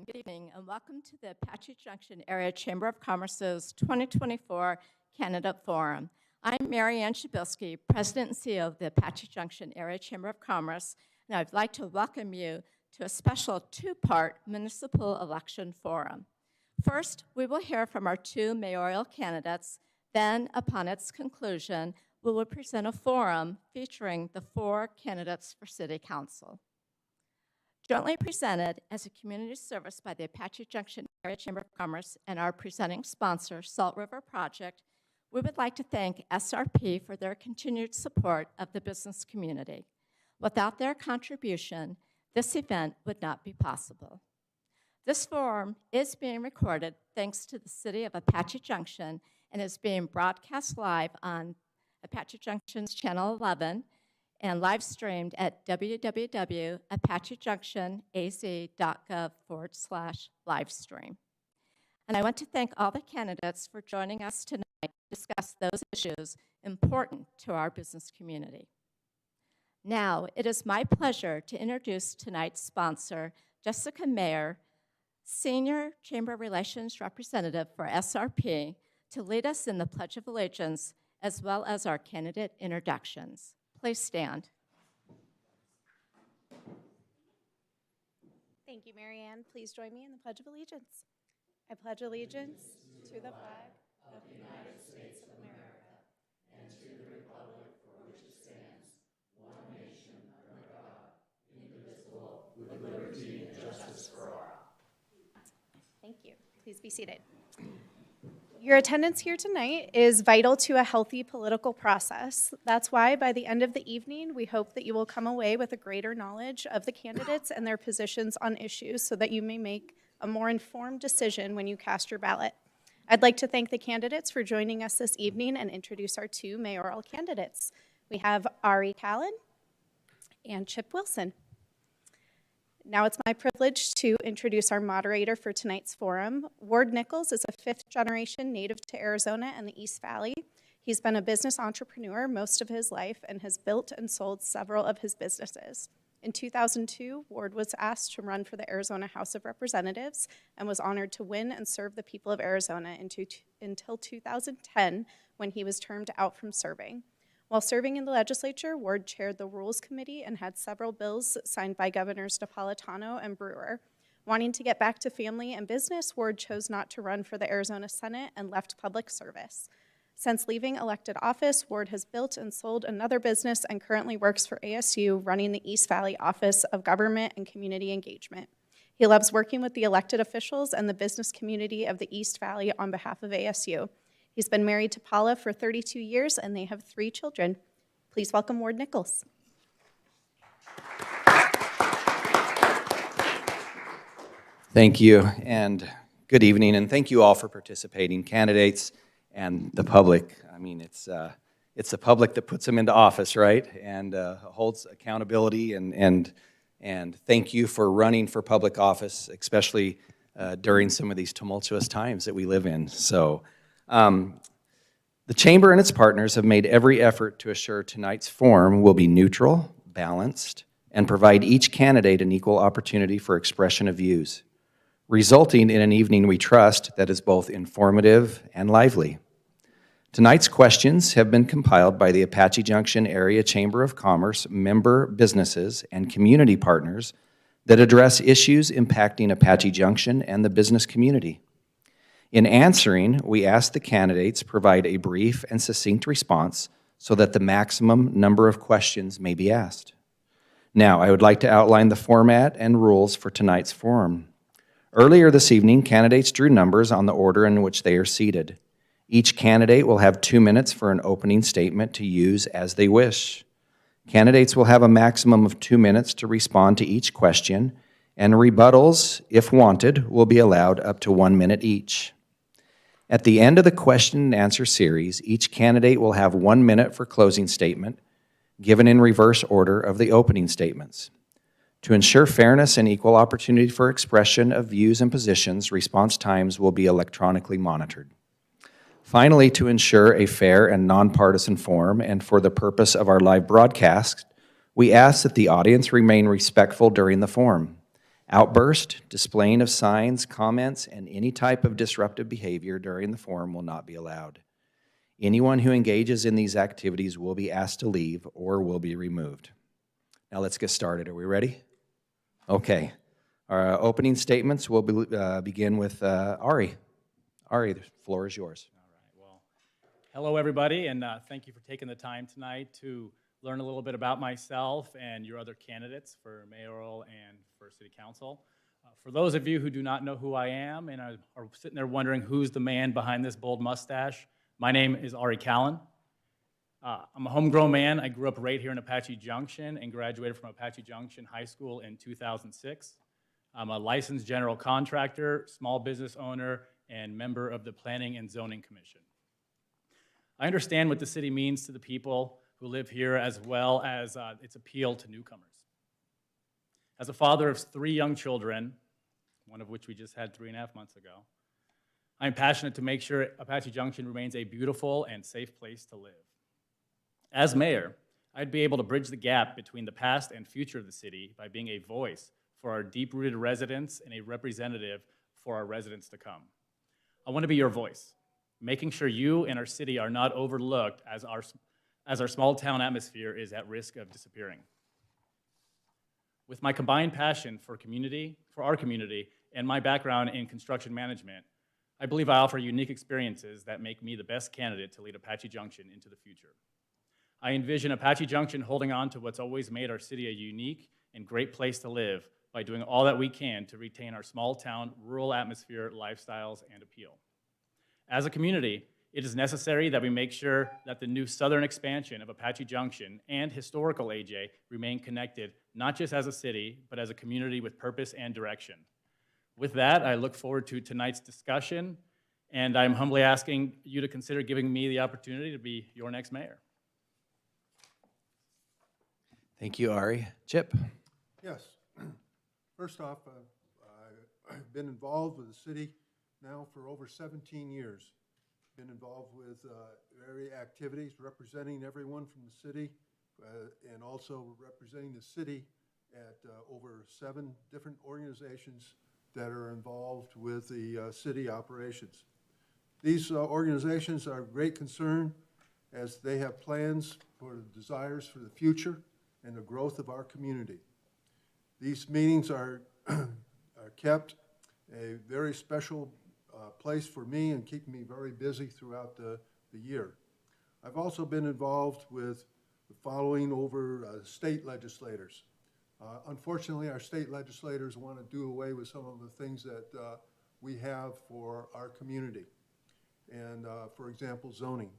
Good evening, and welcome to the Apache Junction Area Chamber of Commerce's 2024 Candidate Forum. I'm Mary Ann Shabilsky, President and CEO of the Apache Junction Area Chamber of Commerce, and I'd like to welcome you to a special two-part municipal election forum. First, we will hear from our two mayoral candidates. Then, upon its conclusion, we will present a forum featuring the four candidates for City Council. Jointly presented as a community service by the Apache Junction Area Chamber of Commerce and our presenting sponsor, Salt River Project, we would like to thank SRP for their continued support of the business community. Without their contribution, this event would not be possible. This forum is being recorded thanks to the City of Apache Junction and is being broadcast live on Apache Junction's Channel 11 and live streamed at www.apachejunction.az.gov/livestream. And I want to thank all the candidates for joining us tonight to discuss those issues important to our business community. Now, it is my pleasure to introduce tonight's sponsor, Jessica Mayer, Senior Chamber Relations Representative for SRP, to lead us in the Pledge of Allegiance, as well as our candidate introductions. Please stand. Thank you, Mary Ann. Please join me in the Pledge of Allegiance. I pledge allegiance to the flag of the United States of America and to the republic for which it stands, one nation under God, indivisible, with liberty and justice for all. Thank you. Please be seated. Your attendance here tonight is vital to a healthy political process. That's why by the end of the evening, we hope that you will come away with a greater knowledge of the candidates and their positions on issues so that you may make a more informed decision when you cast your ballot. I'd like to thank the candidates for joining us this evening and introduce our two mayoral candidates. We have Ari Callan and Chip Wilson. Now it's my privilege to introduce our moderator for tonight's forum. Ward Nichols is a fifth-generation native to Arizona and the East Valley. He's been a business entrepreneur most of his life and has built and sold several of his businesses. In 2002, Ward was asked to run for the Arizona House of Representatives and was honored to win and serve the people of Arizona until 2010, when he was termed out from serving. While serving in the legislature, Ward chaired the Rules Committee and had several bills signed by Governors Napolitano and Brewer. Wanting to get back to family and business, Ward chose not to run for the Arizona Senate and left public service. Since leaving elected office, Ward has built and sold another business and currently works for ASU, running the East Valley Office of Government and Community Engagement. He loves working with the elected officials and the business community of the East Valley on behalf of ASU. He's been married to Paula for 32 years, and they have 3 children. Please welcome Ward Nichols. Thank you, and good evening, and thank you all for participating, candidates and the public. I mean, it's the public that puts them into office, right? And holds accountability, and thank you for running for public office, especially during some of these tumultuous times that we live in. So. The Chamber and its partners have made every effort to assure tonight's forum will be neutral, balanced, and provide each candidate an equal opportunity for expression of views, resulting in an evening we trust that is both informative and lively. Tonight's questions have been compiled by the Apache Junction Area Chamber of Commerce member businesses and community partners that address issues impacting Apache Junction and the business community. In answering, we ask the candidates provide a brief and succinct response so that the maximum number of questions may be asked. Now, I would like to outline the format and rules for tonight's forum. Earlier this evening, candidates drew numbers on the order in which they are seated. Each candidate will have 2 minutes for an opening statement to use as they wish. Candidates will have a maximum of 2 minutes to respond to each question, and rebuttals, if wanted, will be allowed up to 1 minute each. At the end of the question and answer series, each candidate will have 1 minute for closing statement, given in reverse order of the opening statements. To ensure fairness and equal opportunity for expression of views and positions, response times will be electronically monitored. Finally, to ensure a fair and nonpartisan forum and for the purpose of our live broadcast, we ask that the audience remain respectful during the forum. Outburst, displaying of signs, comments, and any type of disruptive behavior during the forum will not be allowed. Anyone who engages in these activities will be asked to leave or will be removed. Now let's get started. Are we ready? Okay. Our opening statements will begin with Ari. Ari, the floor is yours. All right, well, hello everybody, and thank you for taking the time tonight to learn a little bit about myself and your other candidates for mayoral and for city council. For those of you who do not know who I am and are sitting there wondering who's the man behind this bold mustache, my name is Ari Callan. I'm a homegrown man. I grew up right here in Apache Junction and graduated from Apache Junction High School in 2006. I'm a licensed general contractor, small business owner, and member of the Planning and Zoning Commission. I understand what the city means to the people who live here, as well as its appeal to newcomers. As a father of 3 young children, one of which we just had 3.5 months ago, I'm passionate to make sure Apache Junction remains a beautiful and safe place to live. As mayor, I'd be able to bridge the gap between the past and future of the city by being a voice for our deep-rooted residents and a representative for our residents to come. I want to be your voice, making sure you and our city are not overlooked as our small town atmosphere is at risk of disappearing. With my combined passion for our community, and my background in construction management, I believe I offer unique experiences that make me the best candidate to lead Apache Junction into the future. I envision Apache Junction holding on to what's always made our city a unique and great place to live by doing all that we can to retain our small town, rural atmosphere, lifestyles, and appeal. As a community, it is necessary that we make sure that the new southern expansion of Apache Junction and historical AJ remain connected, not just as a city, but as a community with purpose and direction. With that, I look forward to tonight's discussion, and I'm humbly asking you to consider giving me the opportunity to be your next mayor. Thank you, Ari. Chip. Yes. First off, I've been involved with the city now for over 17 years. Been involved with various activities representing everyone from the city and also representing the city at over 7 different organizations that are involved with the city operations. These organizations are of great concern as they have plans for the desires for the future and the growth of our community. These meetings are kept a very special place for me and keep me very busy throughout the year. I've also been involved with the following over state legislators. Unfortunately, our state legislators want to do away with some of the things that we have for our community. And for example, zoning.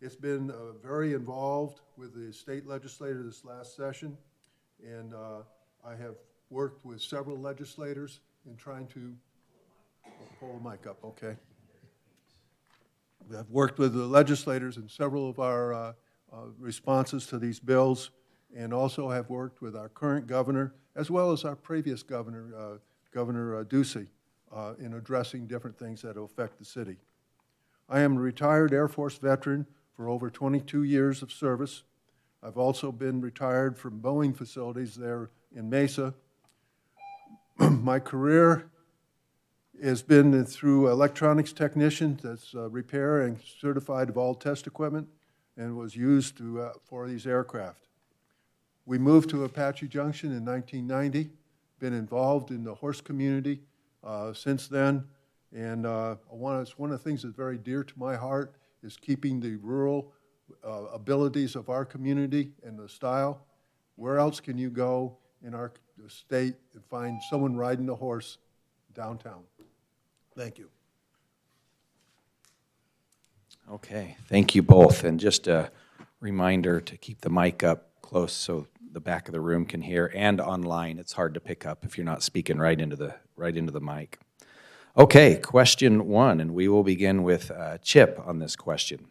It's been very involved with the state legislator this last session, and I have worked with several legislators in trying to pull the mic up, okay. I've worked with the legislators in several of our responses to these bills, and also have worked with our current governor, as well as our previous governor, Governor Ducey, in addressing different things that affect the city. I am a retired Air Force veteran for over 22 years of service. I've also been retired from Boeing facilities there in Mesa. My career has been through electronics technician, that's repair and certified of all test equipment, and was used for these aircraft. We moved to Apache Junction in 1990, been involved in the horse community since then, and one of the things that's very dear to my heart is keeping the rural abilities of our community and the style. Where else can you go in our state and find someone riding a horse downtown? Thank you. Okay, thank you both. And just a reminder to keep the mic up close so the back of the room can hear, and online. It's hard to pick up if you're not speaking right into the mic. Okay, question 1, and we will begin with Chip on this question.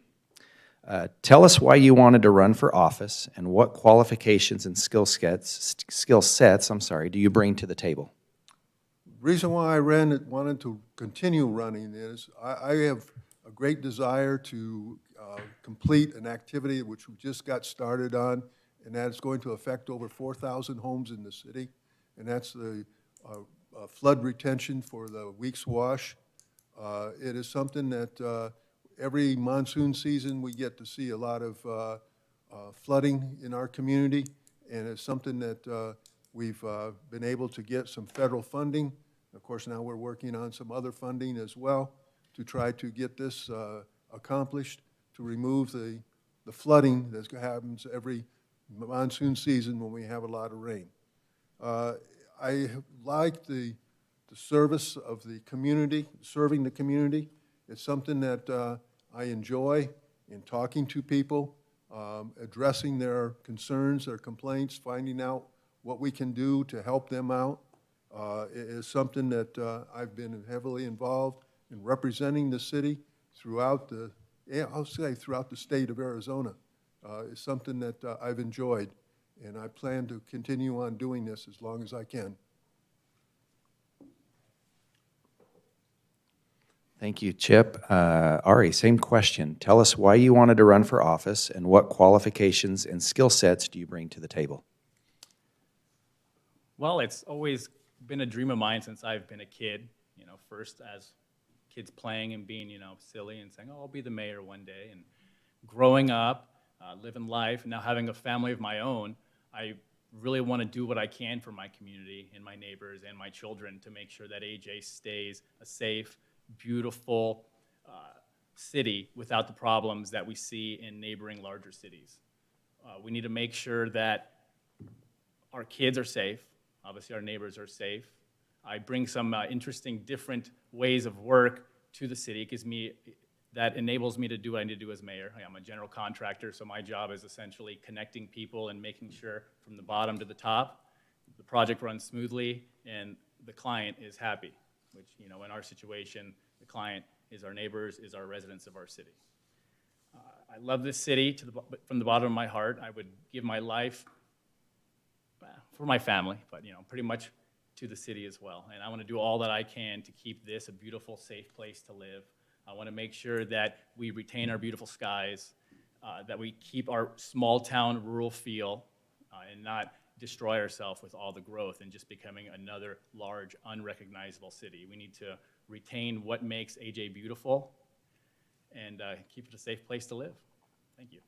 Tell us why you wanted to run for office and what qualifications and skill sets do you bring to the table? The reason why I wanted to continue running is I have a great desire to complete an activity which we just got started on, and that's going to affect over 4,000 homes in the city, and that's the flood retention for the Weeks Wash. It is something that every monsoon season, we get to see a lot of flooding in our community, and it's something that we've been able to get some federal funding. Of course, now we're working on some other funding as well to try to get this accomplished, to remove the flooding that happens every monsoon season when we have a lot of rain. I like the service of the community, serving the community. It's something that I enjoy in talking to people, addressing their concerns, their complaints, finding out what we can do to help them out. It is something that I've been heavily involved in representing the city throughout I'll say throughout the state of Arizona. It's something that I've enjoyed, and I plan to continue on doing this as long as I can. Thank you, Chip. Ari, same question. Tell us why you wanted to run for office and what qualifications and skill sets do you bring to the table? Well, it's always been a dream of mine since I've been a kid, you know, first as kids playing and being, you know, silly and saying, oh, I'll be the mayor one day. And growing up, living life, and now having a family of my own, I really want to do what I can for my community and my neighbors and my children to make sure that AJ stays a safe, beautiful city without the problems that we see in neighboring larger cities. We need to make sure that our kids are safe. Obviously, our neighbors are safe. I bring some interesting, different ways of work to the city. That enables me to do what I need to do as mayor. I'm a general contractor, so my job is essentially connecting people and making sure from the bottom to the top, the project runs smoothly and the client is happy, which, you know, in our situation, the client is our neighbors, is our residents of our city. I love this city from the bottom of my heart. I would give my life for my family, but, you know, pretty much to the city as well. And I want to do all that I can to keep this a beautiful, safe place to live. I want to make sure that we retain our beautiful skies, that we keep our small town rural feel, and not destroy ourselves with all the growth and just becoming another large, unrecognizable city. We need to retain what makes AJ beautiful and keep it a safe place to live. Thank you.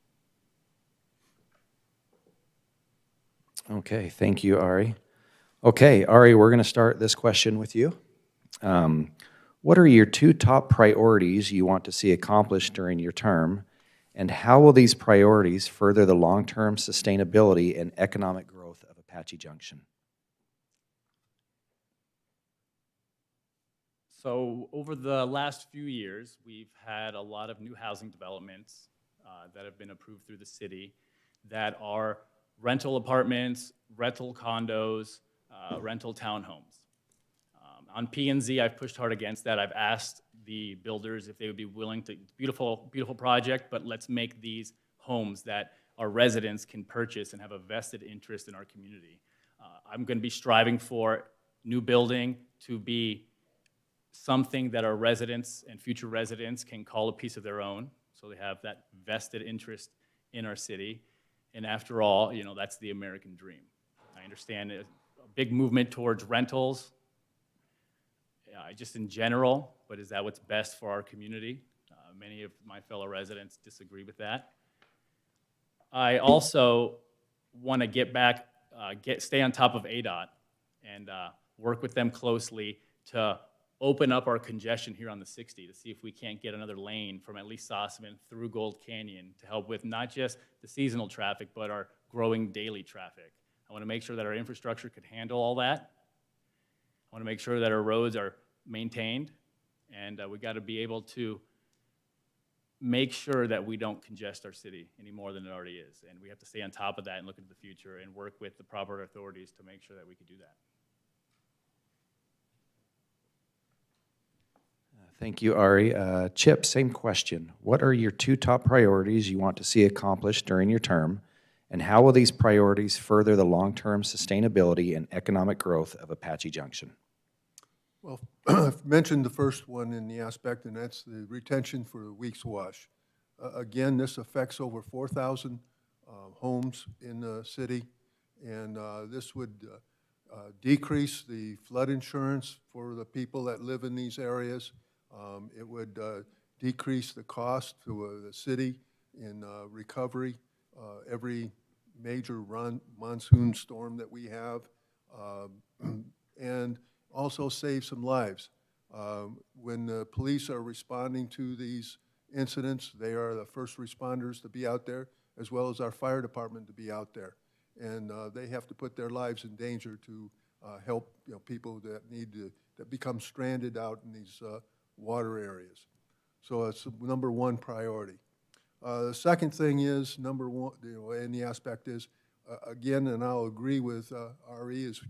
Okay, thank you, Ari. Okay, Ari, we're going to start this question with you. What are your 2 top priorities you want to see accomplished during your term, and how will these priorities further the long-term sustainability and economic growth of Apache Junction? So over the last few years, we've had a lot of new housing developments that have been approved through the city that are rental apartments, rental condos, rental townhomes. On P&Z, I've pushed hard against that. I've asked the builders if they would be willing to, beautiful, beautiful project, but let's make these homes that our residents can purchase and have a vested interest in our community. I'm going to be striving for new building to be something that our residents and future residents can call a piece of their own, so they have that vested interest in our city. And after all, you know, that's the American dream. I understand a big movement towards rentals, just in general, but is that what's best for our community? Many of my fellow residents disagree with that. I also want to get back, stay on top of ADOT and work with them closely to open up our congestion here on the 60 to see if we can't get another lane from at least Sossaman through Gold Canyon to help with not just the seasonal traffic, but our growing daily traffic. I want to make sure that our infrastructure could handle all that. I want to make sure that our roads are maintained, and we got to be able to make sure that we don't congest our city any more than it already is. And we have to stay on top of that and look into the future and work with the proper authorities to make sure that we could do that. Thank you, Ari. Chip, same question. What are your 2 top priorities you want to see accomplished during your term, and how will these priorities further the long-term sustainability and economic growth of Apache Junction? Well, I've mentioned the first one in the aspect, and that's the retention for the Weeks Wash. Again, this affects over 4,000 homes in the city, and this would decrease the flood insurance for the people that live in these areas. It would decrease the cost to the city in recovery. Every major monsoon storm that we have, and also save some lives. When the police are responding to these incidents, they are the first responders to be out there, as well as our fire department to be out there. And they have to put their lives in danger to help people that that become stranded out in these water areas. So it's number one priority. The second thing is, number one, and the aspect is, again, and I'll agree with RE, is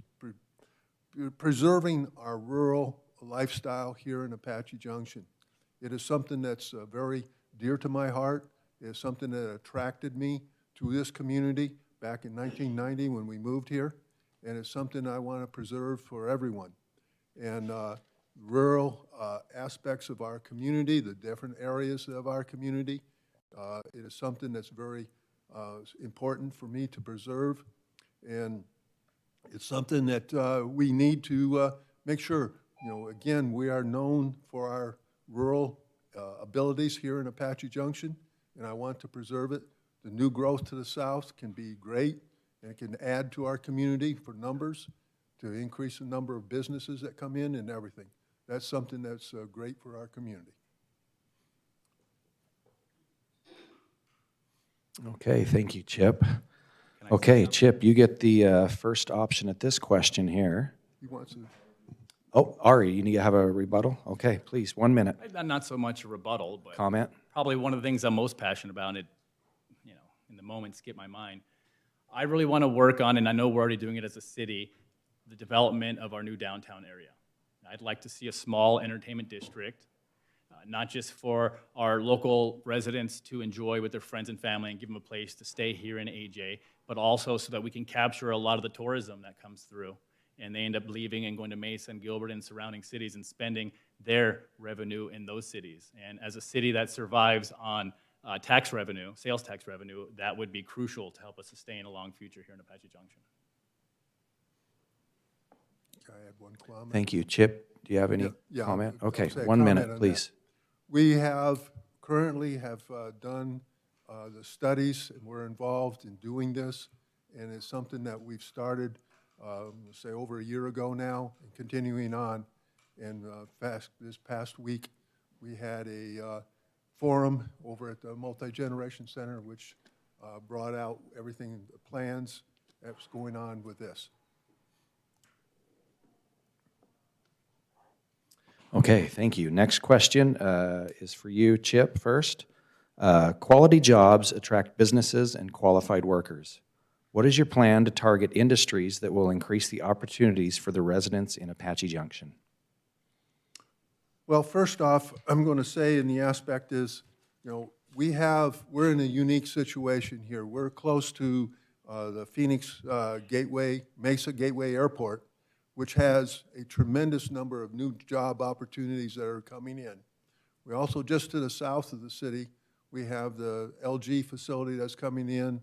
preserving our rural lifestyle here in Apache Junction. It is something that's very dear to my heart. It is something that attracted me to this community back in 1990 when we moved here, and it's something I want to preserve for everyone. And rural aspects of our community, the different areas of our community, it is something that's very important for me to preserve, and it's something that we need to make sure. Again, we are known for our rural abilities here in Apache Junction, and I want to preserve it. The new growth to the south can be great, and it can add to our community for numbers, to increase the number of businesses that come in and everything. That's something that's great for our community. Okay, thank you, Chip. Okay, Chip, you get the first option at this question here. He wants to. Oh, Ari, you need to have a rebuttal? Okay, please, 1 minute. Not so much a rebuttal, but Comment? probably one of the things I'm most passionate about, and it, in the moment, skipped my mind. I really want to work on, and I know we're already doing it as a city, the development of our new downtown area. I'd like to see a small entertainment district, not just for our local residents to enjoy with their friends and family and give them a place to stay here in AJ, but also so that we can capture a lot of the tourism that comes through. And they end up leaving and going to Mesa and Gilbert and surrounding cities and spending their revenue in those cities. And as a city that survives on tax revenue, sales tax revenue, that would be crucial to help us sustain a long future here in Apache Junction. Can I add one comment? Thank you. Chip, do you have any Yeah, comment? I'll Okay, say a 1 comment minute, on please. that. We currently have done the studies, and we're involved in doing this, and it's something that we've started, say, over a year ago now, and continuing on. And this past week, we had a forum over at the Multi-Generation Center, which brought out everything, the plans that's going on with this. Okay, thank you. Next question is for you, Chip, first. Quality jobs attract businesses and qualified workers. What is your plan to target industries that will increase the opportunities for the residents in Apache Junction? Well, first off, I'm going to say in the aspect is, we're in a unique situation here. We're close to the Phoenix Mesa Gateway Airport, which has a tremendous number of new job opportunities that are coming in. We also, just to the south of the city, we have the LG facility that's coming in,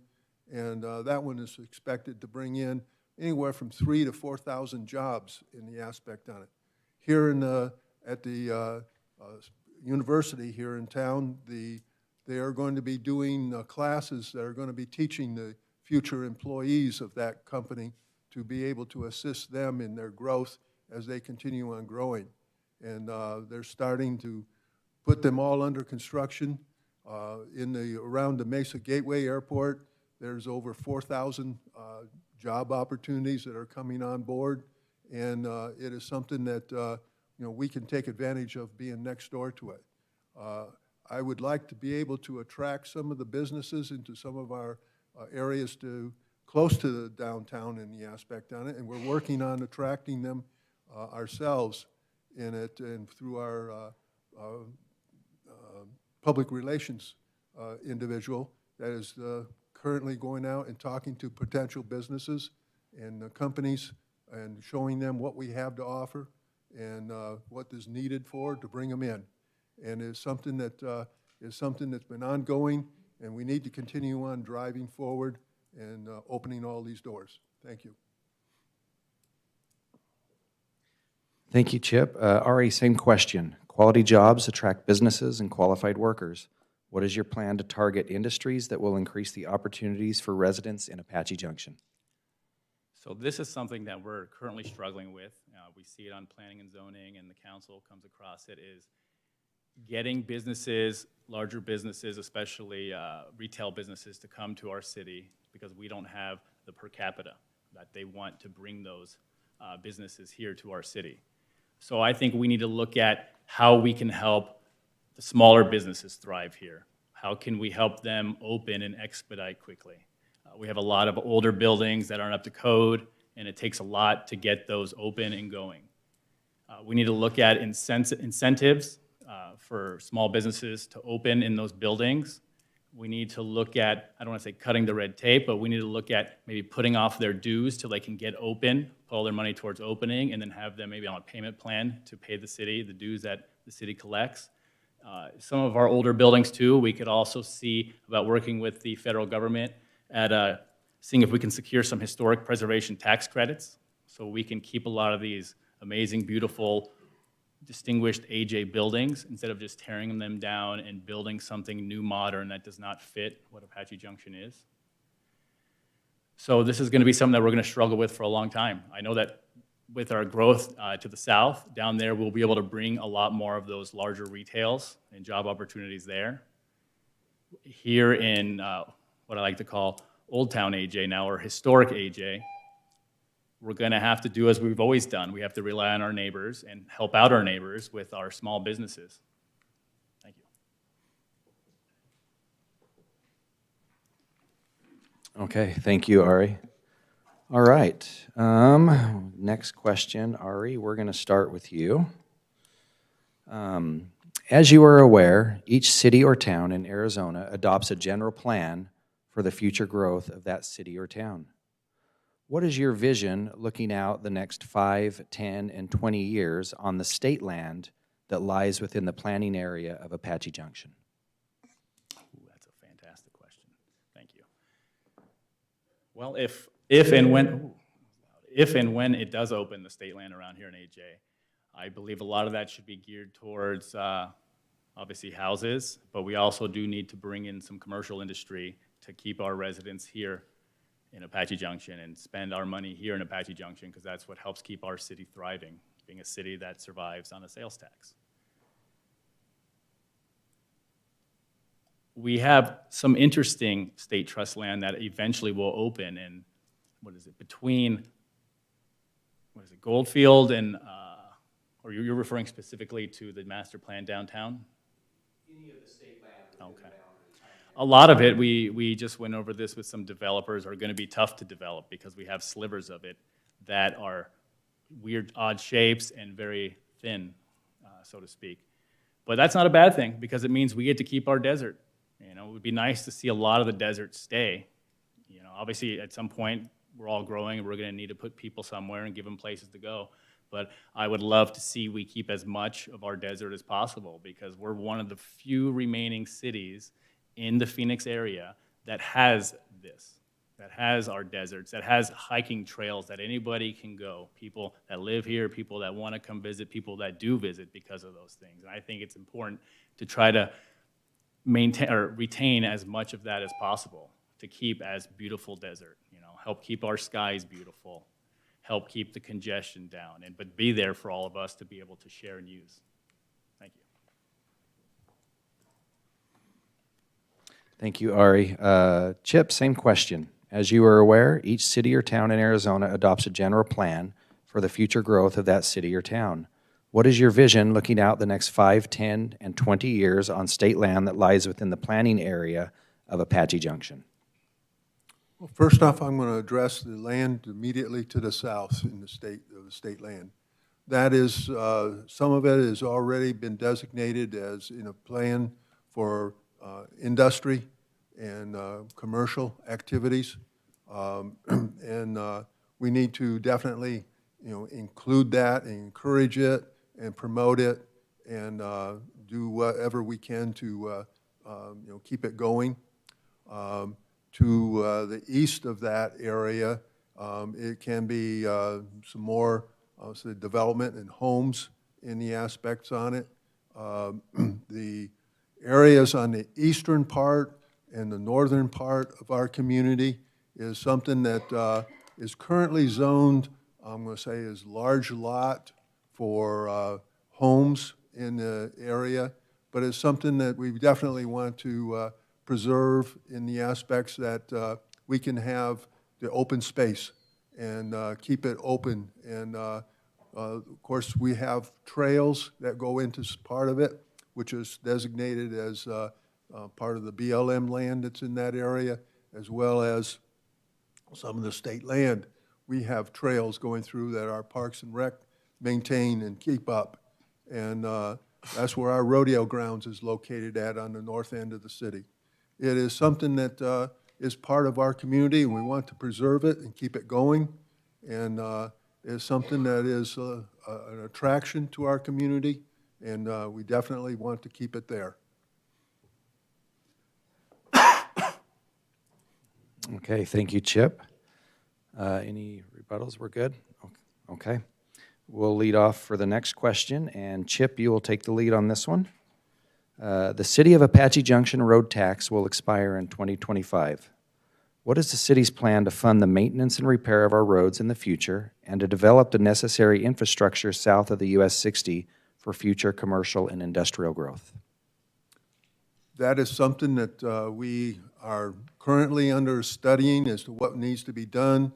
and that one is expected to bring in anywhere from 3,000 to 4,000 jobs in the aspect on it. Here at the university here in town, they are going to be doing classes that are going to be teaching the future employees of that company to be able to assist them in their growth as they continue on growing. And they're starting to put them all under construction. Around the Mesa Gateway Airport, there's over 4,000 job opportunities that are coming on board. And it is something that we can take advantage of being next door to it. I would like to be able to attract some of the businesses into some of our areas close to the downtown in the aspect on it, and we're working on attracting them ourselves in it and through our public relations individual that is currently going out and talking to potential businesses and companies and showing them what we have to offer and what is needed to bring them in. And it's something that that's been ongoing, and we need to continue on driving forward and opening all these doors. Thank you. Thank you, Chip. Ari, same question. Quality jobs attract businesses and qualified workers. What is your plan to target industries that will increase the opportunities for residents in Apache Junction? So this is something that we're currently struggling with. We see it on planning and zoning, and the council comes across it, is getting businesses, larger businesses, especially retail businesses, to come to our city because we don't have the per capita that they want to bring those businesses here to our city. So I think we need to look at how we can help the smaller businesses thrive here. How can we help them open and expedite quickly? We have a lot of older buildings that aren't up to code, and it takes a lot to get those open and going. We need to look at incentives for small businesses to open in those buildings. We need to look at, I don't want to say cutting the red tape, but we need to look at maybe putting off their dues till they can get open, put all their money towards opening, and then have them maybe on a payment plan to pay the city the dues that the city collects. Some of our older buildings too, we could also see about working with the federal government at seeing if we can secure some historic preservation tax credits so we can keep a lot of these amazing, beautiful, distinguished AJ buildings instead of just tearing them down and building something new, modern that does not fit what Apache Junction is. So this is going to be something that we're going to struggle with for a long time. I know that with our growth to the south, down there we'll be able to bring a lot more of those larger retails and job opportunities there. Here in what I like to call Old Town AJ now, or historic AJ, we're going to have to do as we've always done. We have to rely on our neighbors and help out our neighbors with our small businesses. Thank you. Okay, thank you, Ari. All right, next question, Ari, we're going to start with you. As you are aware, each city or town in Arizona adopts a general plan for the future growth of that city or town. What is your vision looking out the next 5, 10, and 20 years on the state land that lies within the planning area of Apache Junction? Ooh, that's a fantastic question. Thank you. Well, if and when it does open the state land around here in AJ, I believe a lot of that should be geared towards obviously houses, but we also do need to bring in some commercial industry to keep our residents here in Apache Junction and spend our money here in Apache Junction, because that's what helps keep our city thriving, being a city that survives on a sales tax. We have some interesting state trust land that eventually will open in, between Goldfield and, or you're referring specifically to the master plan downtown? Any of the state land. Okay. A lot of it, we just went over this with some developers, are going to be tough to develop because we have slivers of it that are weird, odd shapes and very thin, so to speak. But that's not a bad thing because it means we get to keep our desert. You know, it would be nice to see a lot of the desert stay. You know, obviously at some point we're all growing and we're going to need to put people somewhere and give them places to go. But I would love to see we keep as much of our desert as possible because we're one of the few remaining cities in the Phoenix area that has this, that has our deserts, that has hiking trails that anybody can go, people that live here, people that want to come visit, people that do visit because of those things. And I think it's important to try to maintain or retain as much of that as possible to keep as beautiful desert, you know, help keep our skies beautiful, help keep the congestion down, but be there for all of us to be able to share and use. Thank you. Thank you, Ari. Chip, same question. As you are aware, each city or town in Arizona adopts a general plan for the future growth of that city or town. What is your vision looking out the next 5, 10, and 20 years on state land that lies within the planning area of Apache Junction? Well, first off, I'm going to address the land immediately to the south in the state land. That is, some of it has already been designated as in a plan for industry and commercial activities, and we need to definitely, include that and encourage it and promote it and do whatever we can to, keep it going. To the east of that area, it can be some more say development and homes in the aspects on it. The areas on the eastern part and the northern part of our community is something that is currently zoned, I'm going to say, is large lot for homes in the area, but it's something that we definitely want to preserve in the aspects that we can have the open space and keep it open. And of course, we have trails that go into part of it, which is designated as part of the BLM land that's in that area, as well as some of the state land. We have trails going through that our Parks and Rec maintain and keep up. And that's where our rodeo grounds is located at on the north end of the city. It is something that is part of our community, and we want to preserve it and keep it going. And it's something that is an attraction to our community, and we definitely want to keep it there. Okay, thank you, Chip. Any rebuttals? We're good? Okay. We'll lead off for the next question, and Chip, you will take the lead on this one. The City of Apache Junction road tax will expire in 2025. What is the city's plan to fund the maintenance and repair of our roads in the future and to develop the necessary infrastructure south of the US 60 for future commercial and industrial growth? That is something that we are currently under studying as to what needs to be done.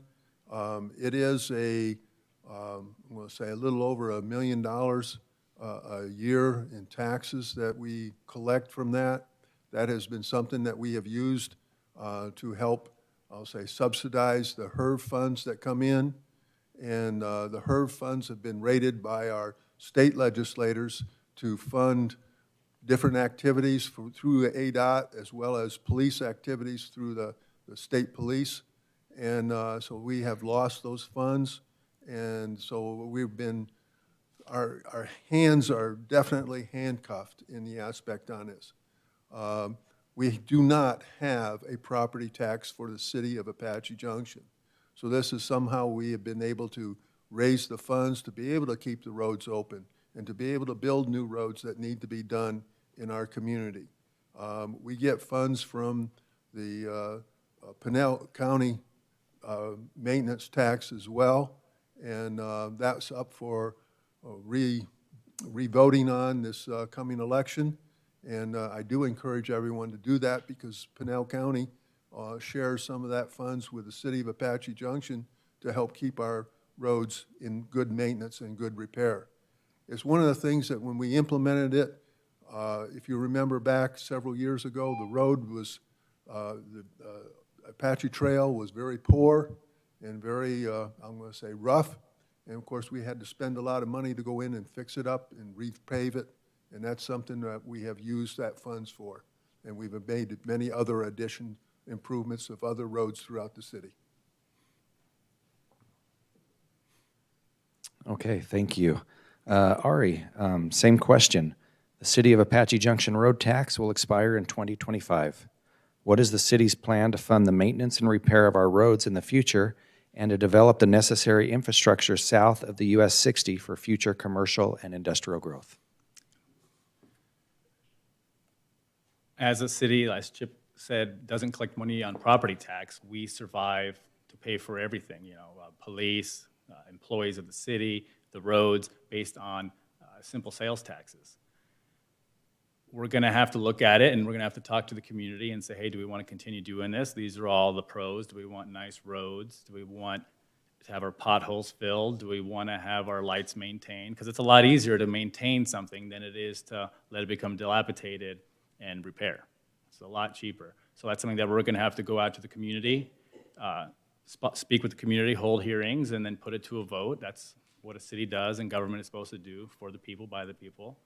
It is I'm going to say a little over $1 million a year in taxes that we collect from that. That has been something that we have used to help, I'll say, subsidize the HERV funds that come in. And the HERV funds have been rated by our state legislators to fund different activities through ADOT, as well as police activities through the state police. And so we have lost those funds. And so we've been, our hands are definitely handcuffed in the aspect on this. We do not have a property tax for the city of Apache Junction. So this is somehow we have been able to raise the funds to be able to keep the roads open and to be able to build new roads that need to be done in our community. We get funds from the Pinell County maintenance tax as well, and that's up for re-voting on this coming election. And I do encourage everyone to do that because Pinell County shares some of that funds with the city of Apache Junction to help keep our roads in good maintenance and good repair. It's one of the things that when we implemented it, if you remember back several years ago, the road was, the Apache Trail was very poor and very, I'm going to say, rough. And of course, we had to spend a lot of money to go in and fix it up and repave it. And that's something that we have used that funds for. And we've made many other improvements of other roads throughout the city. Okay, thank you. Ari, same question. The City of Apache Junction road tax will expire in 2025. What is the city's plan to fund the maintenance and repair of our roads in the future and to develop the necessary infrastructure south of the US 60 for future commercial and industrial growth? As a city, as Chip said, doesn't collect money on property tax, we survive to pay for everything, police, employees of the city, the roads, based on simple sales taxes. We're going to have to look at it, and we're going to have to talk to the community and say, hey, do we want to continue doing this? These are all the pros. Do we want nice roads? Do we want to have our potholes filled? Do we want to have our lights maintained? Because it's a lot easier to maintain something than it is to let it become dilapidated and repair. It's a lot cheaper. So that's something that we're going to have to go out to the community, speak with the community, hold hearings, and then put it to a vote. That's what a city does and government is supposed to do, for the people, by the people,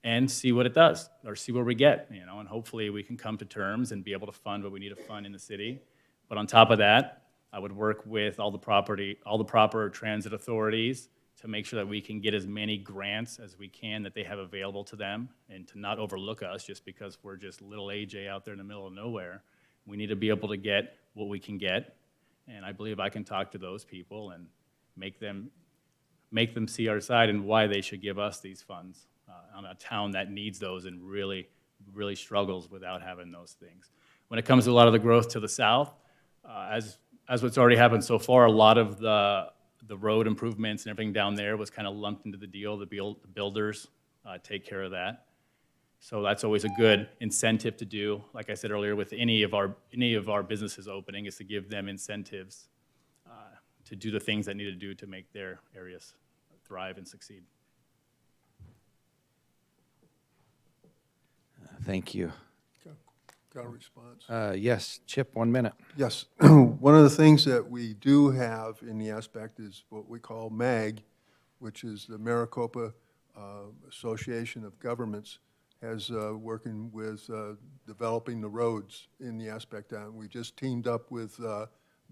and see what it does, or see where we get, and hopefully we can come to terms and be able to fund what we need to fund in the city. But on top of that, I would work with all the proper transit authorities to make sure that we can get as many grants as we can that they have available to them, and to not overlook us just because we're just little AJ out there in the middle of nowhere. We need to be able to get what we can get, and I believe I can talk to those people and make them make them see our side and why they should give us these funds on a town that needs those and really, really struggles without having those things. When it comes to a lot of the growth to the south, as what's already happened so far, a lot of the road improvements and everything down there was kind of lumped into the deal. The builders take care of that. So that's always a good incentive to do. Like I said earlier, with any of our businesses opening, is to give them incentives to do the things that need to do to make their areas thrive and succeed. Thank you. Got a response? Yes, Chip, 1 minute. Yes. One of the things that we do have in the aspect is what we call MAG, which is the Maricopa Association of Governments, has working with developing the roads in the aspect that we just teamed up with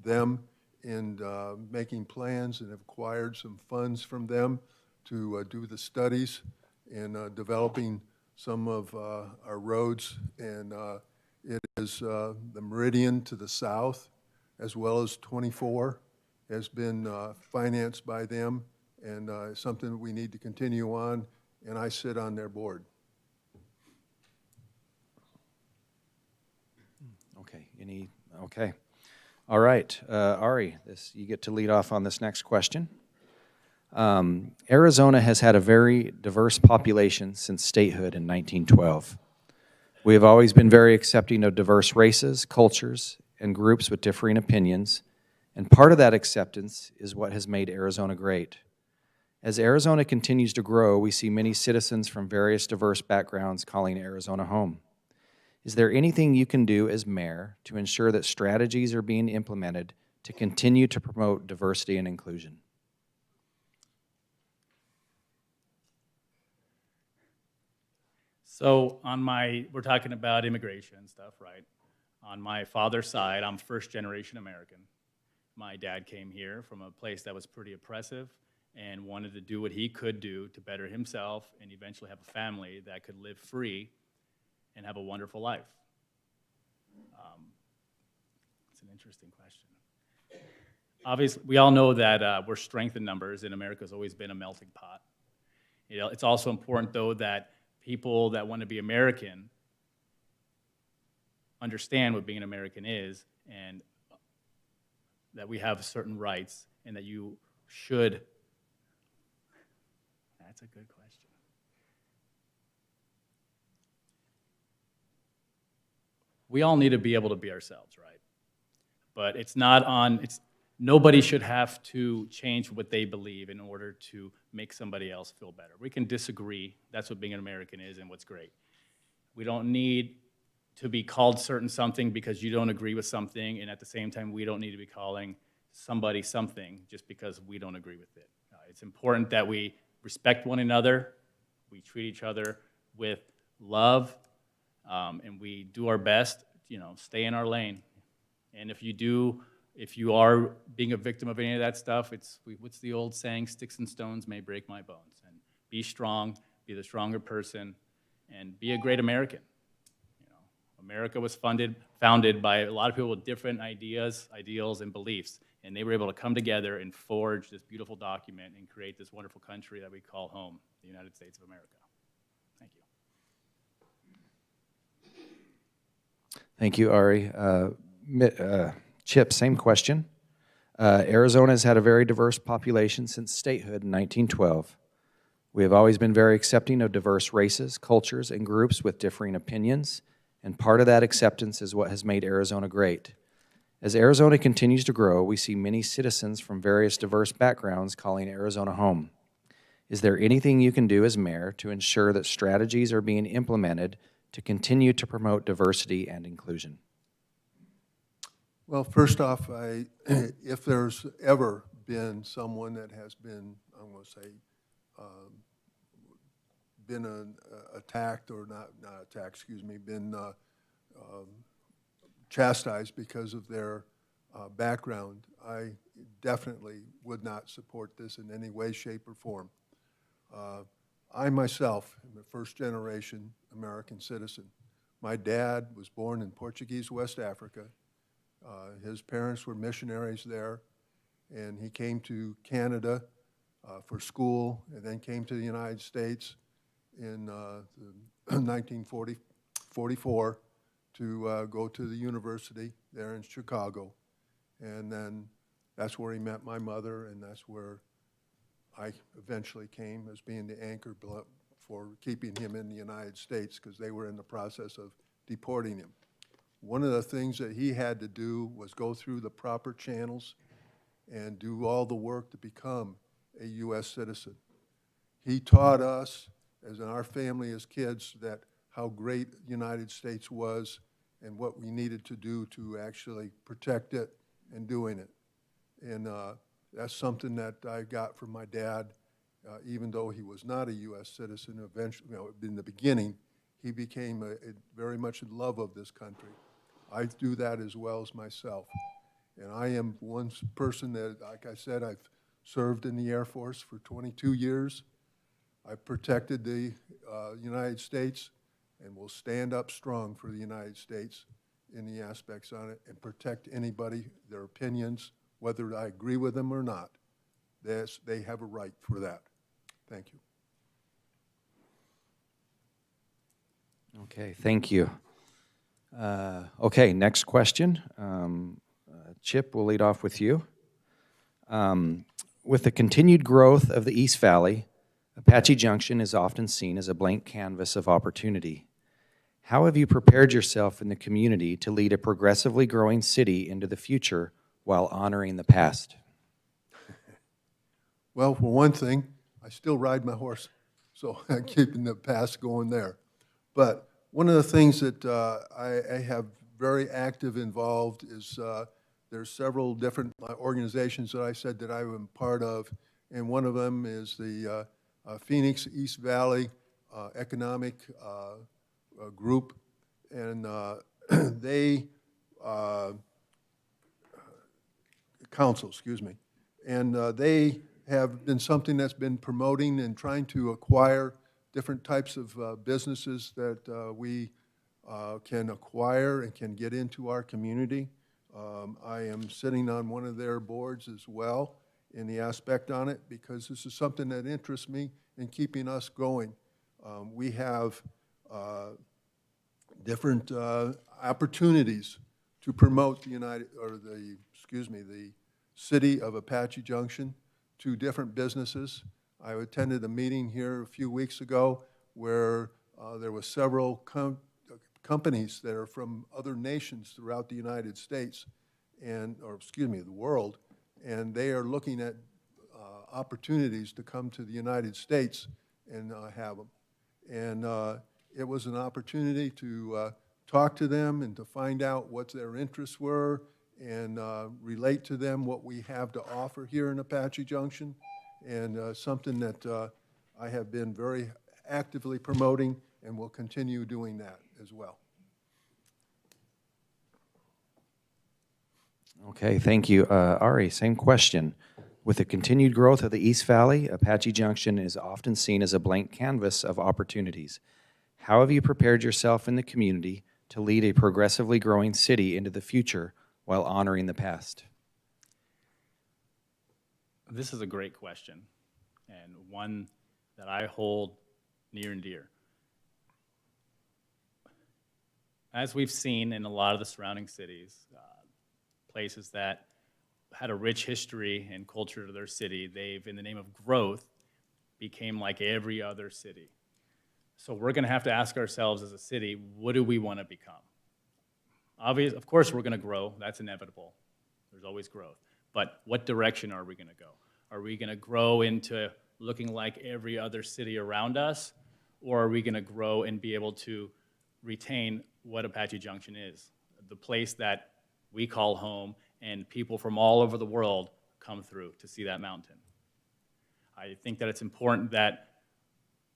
them in making plans and have acquired some funds from them to do the studies and developing some of our roads. And it is the Meridian to the south, as well as 24, has been financed by them, and something that we need to continue on, and I sit on their board. Okay, okay. All right, Ari, you get to lead off on this next question. Arizona has had a very diverse population since statehood in 1912. We have always been very accepting of diverse races, cultures, and groups with differing opinions, and part of that acceptance is what has made Arizona great. As Arizona continues to grow, we see many citizens from various diverse backgrounds calling Arizona home. Is there anything you can do as mayor to ensure that strategies are being implemented to continue to promote diversity and inclusion? So we're talking about immigration stuff, right? On my father's side, I'm first generation American. My dad came here from a place that was pretty oppressive and wanted to do what he could do to better himself and eventually have a family that could live free and have a wonderful life. It's an interesting question. Obviously, we all know that we're strength in numbers, and America's always been a melting pot. You know, it's also important, though, that people that want to be American understand what being an American is, and that we have certain rights, and that you should. That's a good question. We all need to be able to be ourselves, right? But nobody should have to change what they believe in order to make somebody else feel better. We can disagree. That's what being an American is and what's great. We don't need to be called certain something because you don't agree with something, and at the same time, we don't need to be calling somebody something just because we don't agree with it. It's important that we respect one another, we treat each other with love, and we do our best, stay in our lane. And if you are being a victim of any of that stuff, what's the old saying? Sticks and stones may break my bones. And be strong, be the stronger person, and be a great American. America was founded by a lot of people with different ideas, ideals, and beliefs, and they were able to come together and forge this beautiful document and create this wonderful country that we call home, the United States of America. Thank you. Thank you, Ari. Chip, same question. Arizona has had a very diverse population since statehood in 1912. We have always been very accepting of diverse races, cultures, and groups with differing opinions, and part of that acceptance is what has made Arizona great. As Arizona continues to grow, we see many citizens from various diverse backgrounds calling Arizona home. Is there anything you can do as mayor to ensure that strategies are being implemented to continue to promote diversity and inclusion? Well, first off, if there's ever been someone that has been, I'm going to say, been attacked or not attacked, excuse me, been chastised because of their background, I definitely would not support this in any way, shape, or form. I myself am a first-generation American citizen. My dad was born in Portuguese West Africa. His parents were missionaries there, and he came to Canada for school, and then came to the United States in 1944 to go to the university there in Chicago. And then that's where he met my mother, and that's where I eventually came as being the anchor for keeping him in the United States, because they were in the process of deporting him. One of the things that he had to do was go through the proper channels and do all the work to become a U.S. citizen. He taught us, as in our family as kids, that how great the United States was and what we needed to do to actually protect it and doing it. And that's something that I got from my dad, even though he was not a U.S. citizen. Eventually, in the beginning, he became very much in love of this country. I do that as well as myself. And I am one person that, like I said, I've served in the Air Force for 22 years. I've protected the United States and will stand up strong for the United States in the aspects on it and protect anybody, their opinions, whether I agree with them or not. They have a right for that. Thank you. Okay, thank you. Okay, next question. Chip, we'll lead off with you. With the continued growth of the East Valley, Apache Junction is often seen as a blank canvas of opportunity. How have you prepared yourself in the community to lead a progressively growing city into the future while honoring the past? Well, for one thing, I still ride my horse, so I'm keeping the past going there. But one of the things that I have very active involved is there's several different organizations that I said that I am part of, and one of them is the Phoenix East Valley Economic Group, and they council, excuse me, and they have been something that's been promoting and trying to acquire different types of businesses that we can acquire and can get into our community. I am sitting on one of their boards as well in the aspect on it, because this is something that interests me in keeping us going. We have different opportunities to promote the city of Apache Junction to different businesses. I attended a meeting here a few weeks ago where there were several companies that are from other nations throughout the United States the world, and they are looking at opportunities to come to the United States and have them. And it was an opportunity to talk to them and to find out what their interests were and relate to them what we have to offer here in Apache Junction, and something that I have been very actively promoting and will continue doing that as well. Okay, thank you. Ari, same question. With the continued growth of the East Valley, Apache Junction is often seen as a blank canvas of opportunities. How have you prepared yourself in the community to lead a progressively growing city into the future while honoring the past? This is a great question, and one that I hold near and dear. As we've seen in a lot of the surrounding cities, places that had a rich history and culture to their city, they've, in the name of growth, became like every other city. So we're going to have to ask ourselves as a city, what do we want to become? Of course, we're going to grow. That's inevitable. There's always growth. But what direction are we going to go? Are we going to grow into looking like every other city around us? Or are we going to grow and be able to retain what Apache Junction is, the place that we call home, and people from all over the world come through to see that mountain? I think that it's important that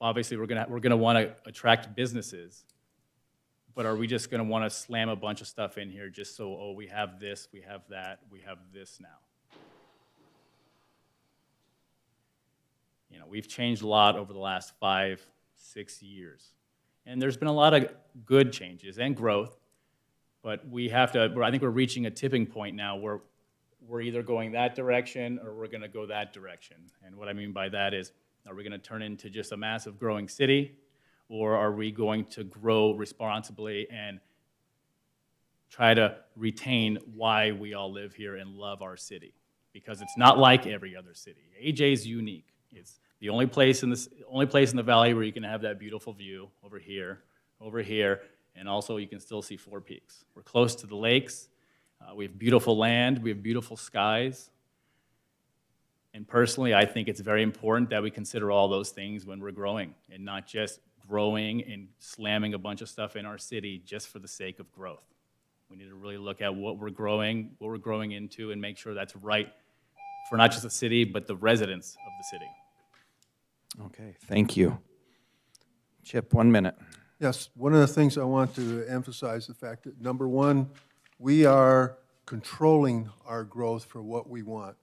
obviously we're gonna want to attract businesses, but are we just going to want to slam a bunch of stuff in here just so, oh, we have this, we have that, we have this now? You know, we've changed a lot over the last 5-6 years. And there's been a lot of good changes and growth, but we have to, I think we're reaching a tipping point now where we're either going that direction or we're going to go that direction. And what I mean by that is, are we going to turn into just a massive growing city, or are we going to grow responsibly and try to retain why we all live here and love our city? Because it's not like every other city. AJ is unique. It's the only place in the valley where you can have that beautiful view over here, and also you can still see Four Peaks. We're close to the lakes. We have beautiful land. We have beautiful skies. And personally, I think it's very important that we consider all those things when we're growing, and not just growing and slamming a bunch of stuff in our city just for the sake of growth. We need to really look at what we're growing into, and make sure that's right for not just the city, but the residents of the city. Okay, thank you. Chip, 1 minute. Yes, one of the things I want to emphasize the fact that, number one, we are controlling our growth for what we want.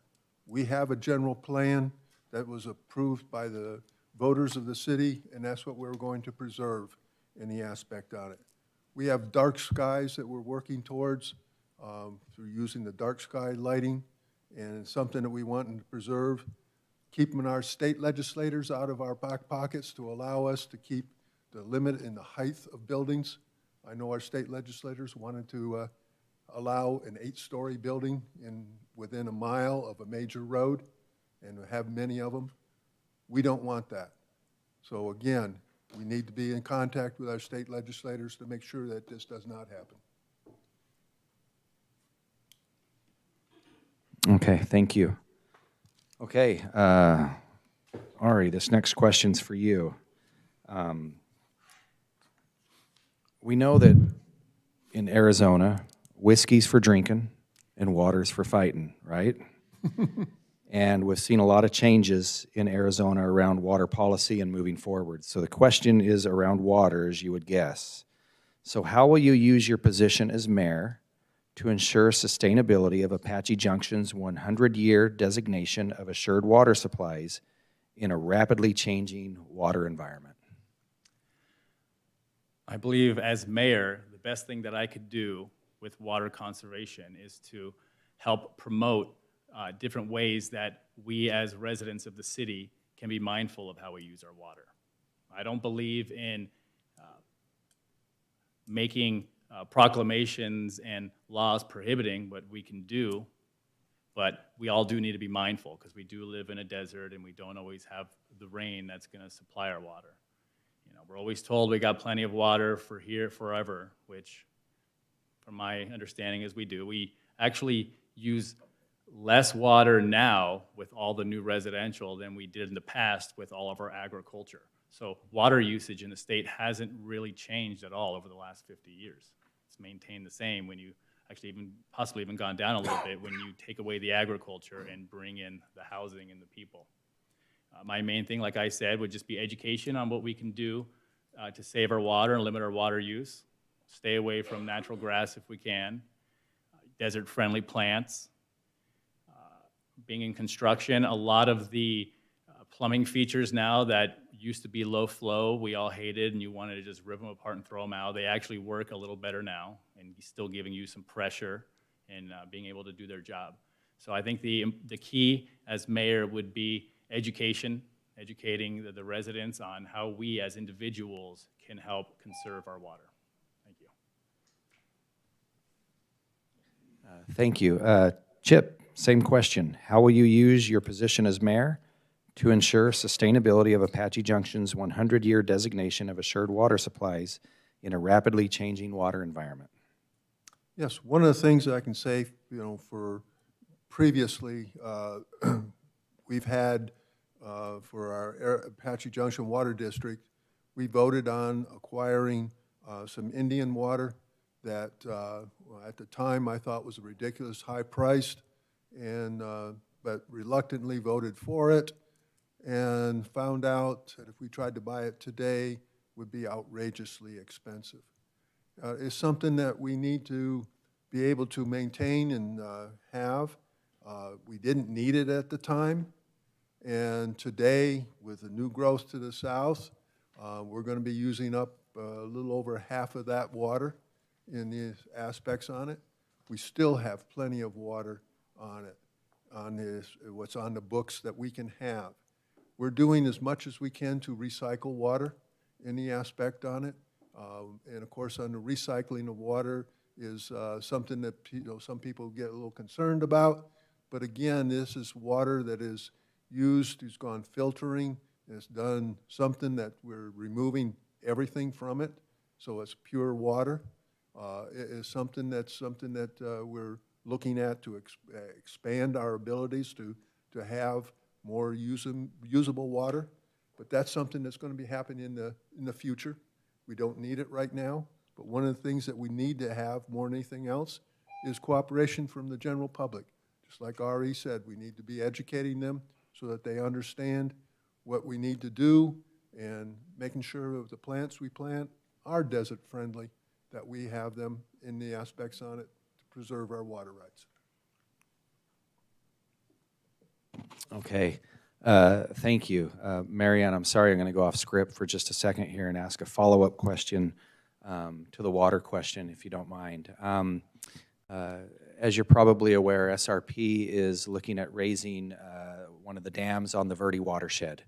We have a general plan that was approved by the voters of the city, and that's what we're going to preserve in the aspect on it. We have dark skies that we're working towards through using the dark sky lighting, and it's something that we want to preserve. Keeping our state legislators out of our back pockets to allow us to keep the limit in the height of buildings. I know our state legislators wanted to allow an 8-story building within a mile of a major road, and have many of them. We don't want that. So again, we need to be in contact with our state legislators to make sure that this does not happen. Okay, thank you. Okay, Ari, this next question's for you. We know that in Arizona, whiskey's for drinking and water's for fighting, right? And we've seen a lot of changes in Arizona around water policy and moving forward. So the question is around water, as you would guess. So how will you use your position as mayor to ensure sustainability of Apache Junction's 100-year designation of assured water supplies in a rapidly changing water environment? I believe as mayor, the best thing that I could do with water conservation is to help promote different ways that we as residents of the city can be mindful of how we use our water. I don't believe in making proclamations and laws prohibiting what we can do, but we all do need to be mindful, because we do live in a desert and we don't always have the rain that's going to supply our water. You know, we're always told we got plenty of water for here forever, which from my understanding is we do. We actually use less water now with all the new residential than we did in the past with all of our agriculture. So water usage in the state hasn't really changed at all over the last 50 years. It's maintained the same when you actually possibly even gone down a little bit when you take away the agriculture and bring in the housing and the people. My main thing, like I said, would just be education on what we can do to save our water and limit our water use. Stay away from natural grass if we can. Desert-friendly plants. Being in construction, a lot of the plumbing features now that used to be low flow, we all hated, and you wanted to just rip them apart and throw them out. They actually work a little better now, and still giving you some pressure and being able to do their job. So I think the key as mayor would be education, educating the residents on how we as individuals can help conserve our water. Thank you. Thank you. Chip, same question. How will you use your position as mayor to ensure sustainability of Apache Junction's 100-year designation of assured water supplies in a rapidly changing water environment? Yes, one of the things that I can say, for previously, we've had for our Apache Junction Water District, we voted on acquiring some Indian water that at the time I thought was a ridiculous high priced, and but reluctantly voted for it, and found out that if we tried to buy it today, would be outrageously expensive. It's something that we need to be able to maintain and have. We didn't need it at the time, and today, with the new growth to the south, we're going to be using up a little over half of that water in these aspects on it. We still have plenty of water on it, on this, what's on the books that we can have. We're doing as much as we can to recycle water, any aspect on it. And of course, on the recycling of water is something that some people get a little concerned about. But again, this is water that is used, who's gone filtering, and it's done something that we're removing everything from it, so it's pure water. It is something that we're looking at to expand our abilities to have more usable water. But that's something that's going to be happening in the future. We don't need it right now, but one of the things that we need to have more than anything else is cooperation from the general public. Just like Ari said, we need to be educating them so that they understand what we need to do and making sure that the plants we plant are desert friendly, that we have them in the aspects on it to preserve our water rights. Okay, thank you. Marianne, I'm sorry, I'm going to go off script for just a second here and ask a follow-up question to the water question, if you don't mind. As you're probably aware, SRP is looking at raising one of the dams on the Verde watershed.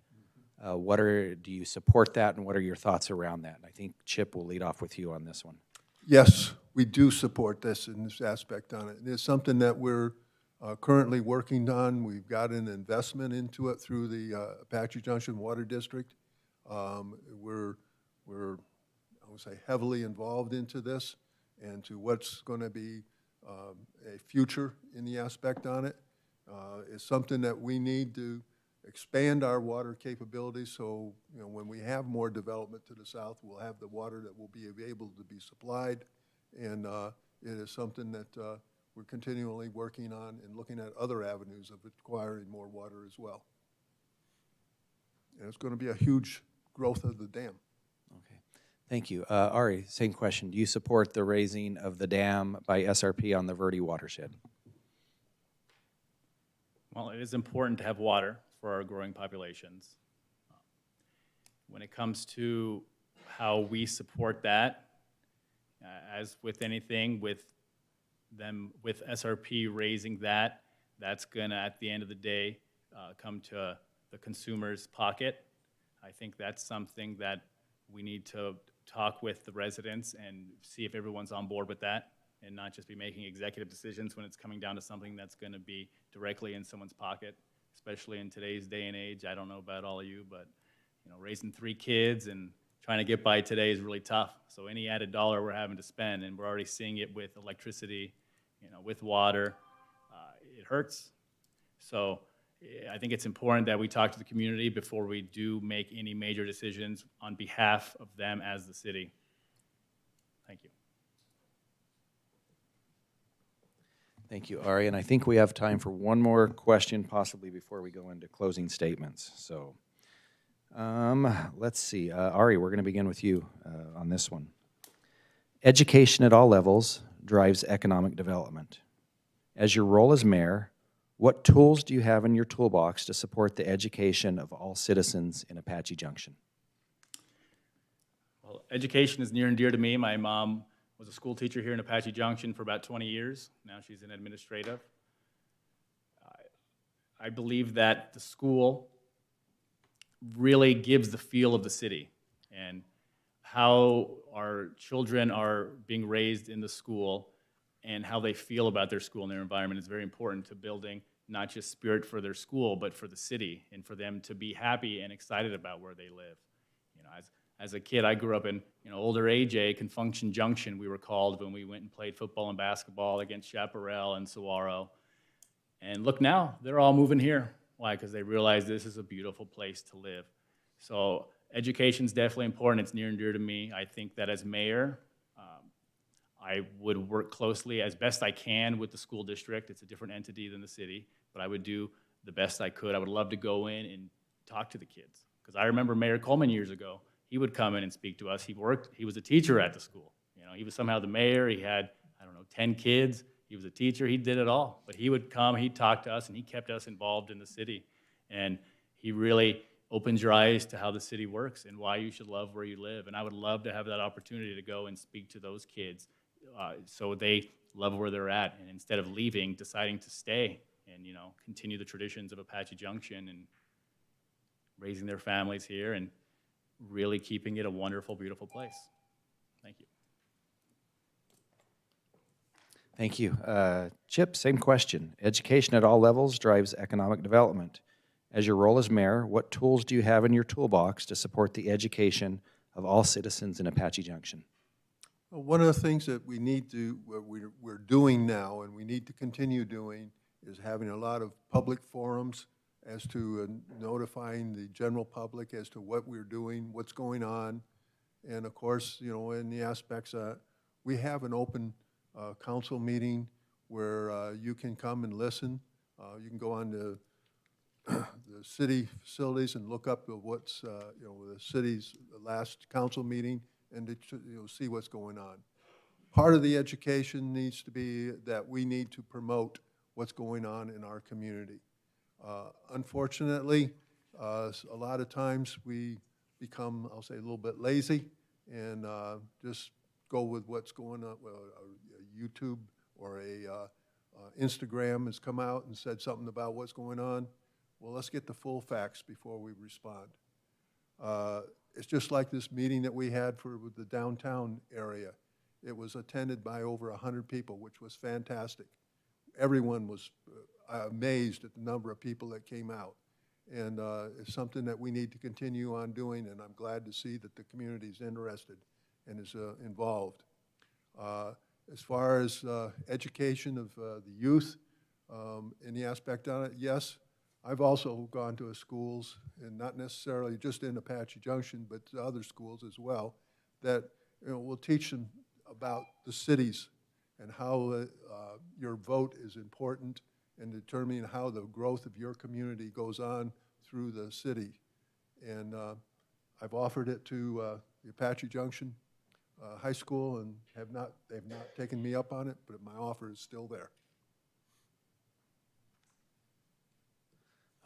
Do you support that, and what are your thoughts around that? And I think Chip will lead off with you on this one. Yes, we do support this in this aspect on it. It's something that we're currently working on. We've got an investment into it through the Apache Junction Water District. We're I would say, heavily involved into this and to what's going to be a future in the aspect on it. It's something that we need to expand our water capabilities, so when we have more development to the south, we'll have the water that will be able to be supplied, and it is something that we're continually working on and looking at other avenues of acquiring more water as well. And it's going to be a huge growth of the dam. Okay, thank you. Ari, same question. Do you support the raising of the dam by SRP on the Verde watershed? Well, it is important to have water for our growing populations. When it comes to how we support that, as with anything, with SRP raising that, that's gonna, at the end of the day, come to the consumer's pocket. I think that's something that we need to talk with the residents and see if everyone's on board with that, and not just be making executive decisions when it's coming down to something that's gonna be directly in someone's pocket, especially in today's day and age. I don't know about all of you, but raising 3 kids and trying to get by today is really tough. So any added dollar we're having to spend, and we're already seeing it with electricity, with water, it hurts. So I think it's important that we talk to the community before we do make any major decisions on behalf of them as the city. Thank you. Thank you, Ari. And I think we have time for one more question, possibly before we go into closing statements. So let's see. Ari, we're going to begin with you on this one. Education at all levels drives economic development. As your role as mayor, what tools do you have in your toolbox to support the education of all citizens in Apache Junction? Well, education is near and dear to me. My mom was a school teacher here in Apache Junction for about 20 years. Now she's in administrative. I believe that the school really gives the feel of the city, and how our children are being raised in the school and how they feel about their school and their environment is very important to building not just spirit for their school, but for the city, and for them to be happy and excited about where they live. As a kid, I grew up in older AJ, Confunction Junction, we were called when we went and played football and basketball against Chaparral and Saguaro. And look now, they're all moving here. Why? Because they realize this is a beautiful place to live. So education is definitely important. It's near and dear to me. I think that as mayor, I would work closely as best I can with the school district. It's a different entity than the city, but I would do the best I could. I would love to go in and talk to the kids, because I remember Mayor Coleman years ago. He would come in and speak to us. He was a teacher at the school. He was somehow the mayor. He had, 10 kids. He was a teacher. He did it all. But he would come, he'd talk to us, and he kept us involved in the city. And he really opens your eyes to how the city works and why you should love where you live. And I would love to have that opportunity to go and speak to those kids so they love where they're at, and instead of leaving, deciding to stay and, you know, continue the traditions of Apache Junction and raising their families here and really keeping it a wonderful, beautiful place. Thank you. Thank you. Chip, same question. Education at all levels drives economic development. As your role as mayor, what tools do you have in your toolbox to support the education of all citizens in Apache Junction? Well, one of the things that we need to, what we're doing now and we need to continue doing is having a lot of public forums as to notifying the general public as to what we're doing, what's going on. And of course, you know, in the aspects, we have an open council meeting where you can come and listen. You can go on to the city facilities and look up what's, you know, the city's last council meeting and to, you know, see what's going on. Part of the education needs to be that we need to promote what's going on in our community. Unfortunately, a lot of times we become, I'll say, a little bit lazy and just go with what's going on. Well, YouTube or Instagram has come out and said something about what's going on. Well, let's get the full facts before we respond. It's just like this meeting that we had for the downtown area. It was attended by over 100 people, which was fantastic. Everyone was amazed at the number of people that came out. And it's something that we need to continue on doing, and I'm glad to see that the community is interested and is involved. As far as education of the youth, in the aspect on it, yes, I've also gone to schools, and not necessarily just in Apache Junction, but to other schools as well, that, you know, will teach them about the cities and how your vote is important in determining how the growth of your community goes on through the city. And I've offered it to the Apache Junction High School, and they've not taken me up on it, but my offer is still there.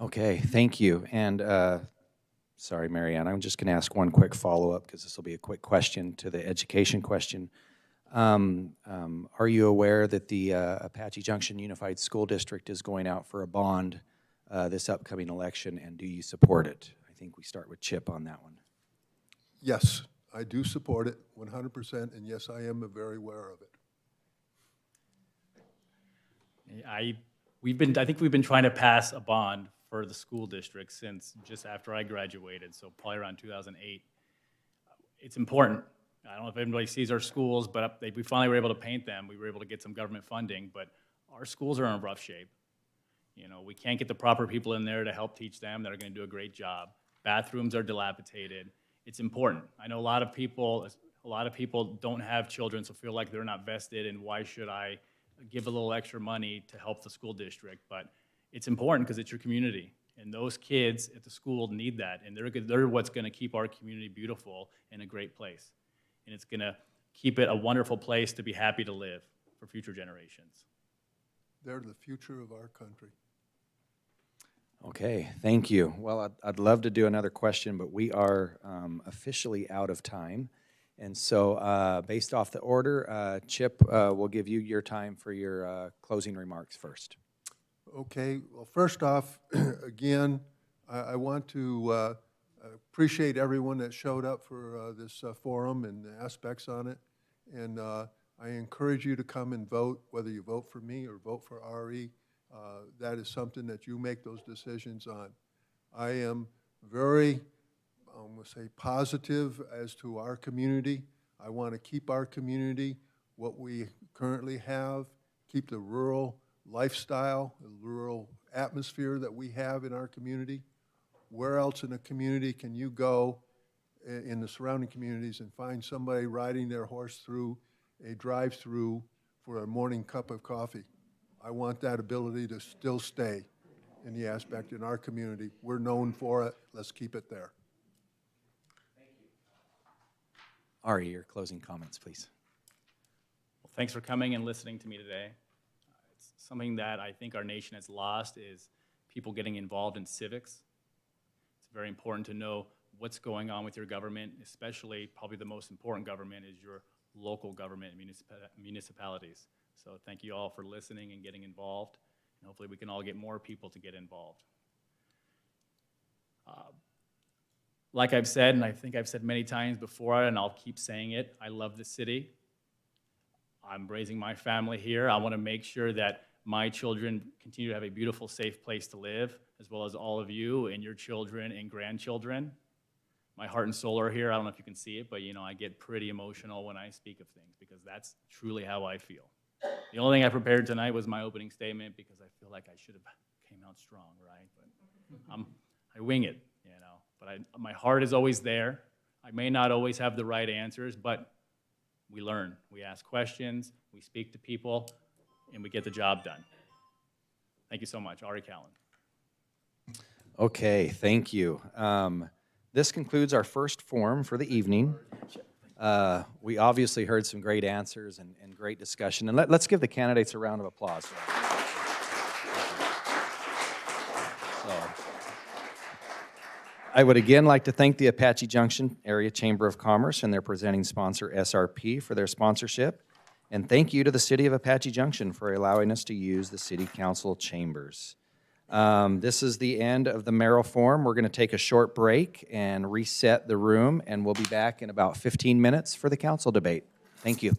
Okay, thank you. And sorry, Marianne, I'm just going to ask one quick follow-up because this will be a quick question to the education question. Are you aware that the Apache Junction Unified School District is going out for a bond this upcoming election, and do you support it? I think we start with Chip on that one. Yes, I do support it 100%, and yes, I am very aware of it. I think we've been trying to pass a bond for the school district since just after I graduated, so probably around 2008. It's important. I don't know if everybody sees our schools, but we finally were able to paint them. We were able to get some government funding, but our schools are in rough shape. You know, we can't get the proper people in there to help teach them that are going to do a great job. Bathrooms are dilapidated. It's important. I know a lot of people don't have children, so feel like they're not vested, and why should I give a little extra money to help the school district? But it's important because it's your community, and those kids at the school need that, and they're what's going to keep our community beautiful and a great place. And it's going to keep it a wonderful place to be happy to live for future generations. They're the future of our country. Okay, thank you. Well, I'd love to do another question, but we are officially out of time. And so based off the order, Chip, we'll give you your time for your closing remarks first. Okay, well, first off, again, I want to appreciate everyone that showed up for this forum and the aspects on it. And I encourage you to come and vote, whether you vote for me or vote for RE. That is something that you make those decisions on. I am very, I'm going to say, positive as to our community. I want to keep our community what we currently have, keep the rural lifestyle, the rural atmosphere that we have in our community. Where else in a community can you go in the surrounding communities and find somebody riding their horse through a drive-through for a morning cup of coffee? I want that ability to still stay in the aspect in our community. We're known for it. Let's keep it there. Thank you. Ari, your closing comments, please. Well, thanks for coming and listening to me today. It's something that I think our nation has lost is people getting involved in civics. It's very important to know what's going on with your government, especially probably the most important government is your local government and municipalities. So thank you all for listening and getting involved, and hopefully we can all get more people to get involved. Like I've said, and I think I've said many times before, and I'll keep saying it, I love the city. I'm raising my family here. I want to make sure that my children continue to have a beautiful, safe place to live, as well as all of you and your children and grandchildren. My heart and soul are here. I don't know if you can see it, but you know, I get pretty emotional when I speak of things because that's truly how I feel. The only thing I prepared tonight was my opening statement because I feel like I should have came out strong, right? But I wing it, you know. But my heart is always there. I may not always have the right answers, but we learn. We ask questions, we speak to people, and we get the job done. Thank you so much. Ari Callan. Okay, thank you. This concludes our first forum for the evening. We obviously heard some great answers and great discussion. And let's give the candidates a round of applause. I would again like to thank the Apache Junction Area Chamber of Commerce and their presenting sponsor, SRP, for their sponsorship. And thank you to the City of Apache Junction for allowing us to use the City Council chambers. This is the end of the Merrill Forum. We're going to take a short break and reset the room, and we'll be back in about 15 minutes for the council debate. Thank you.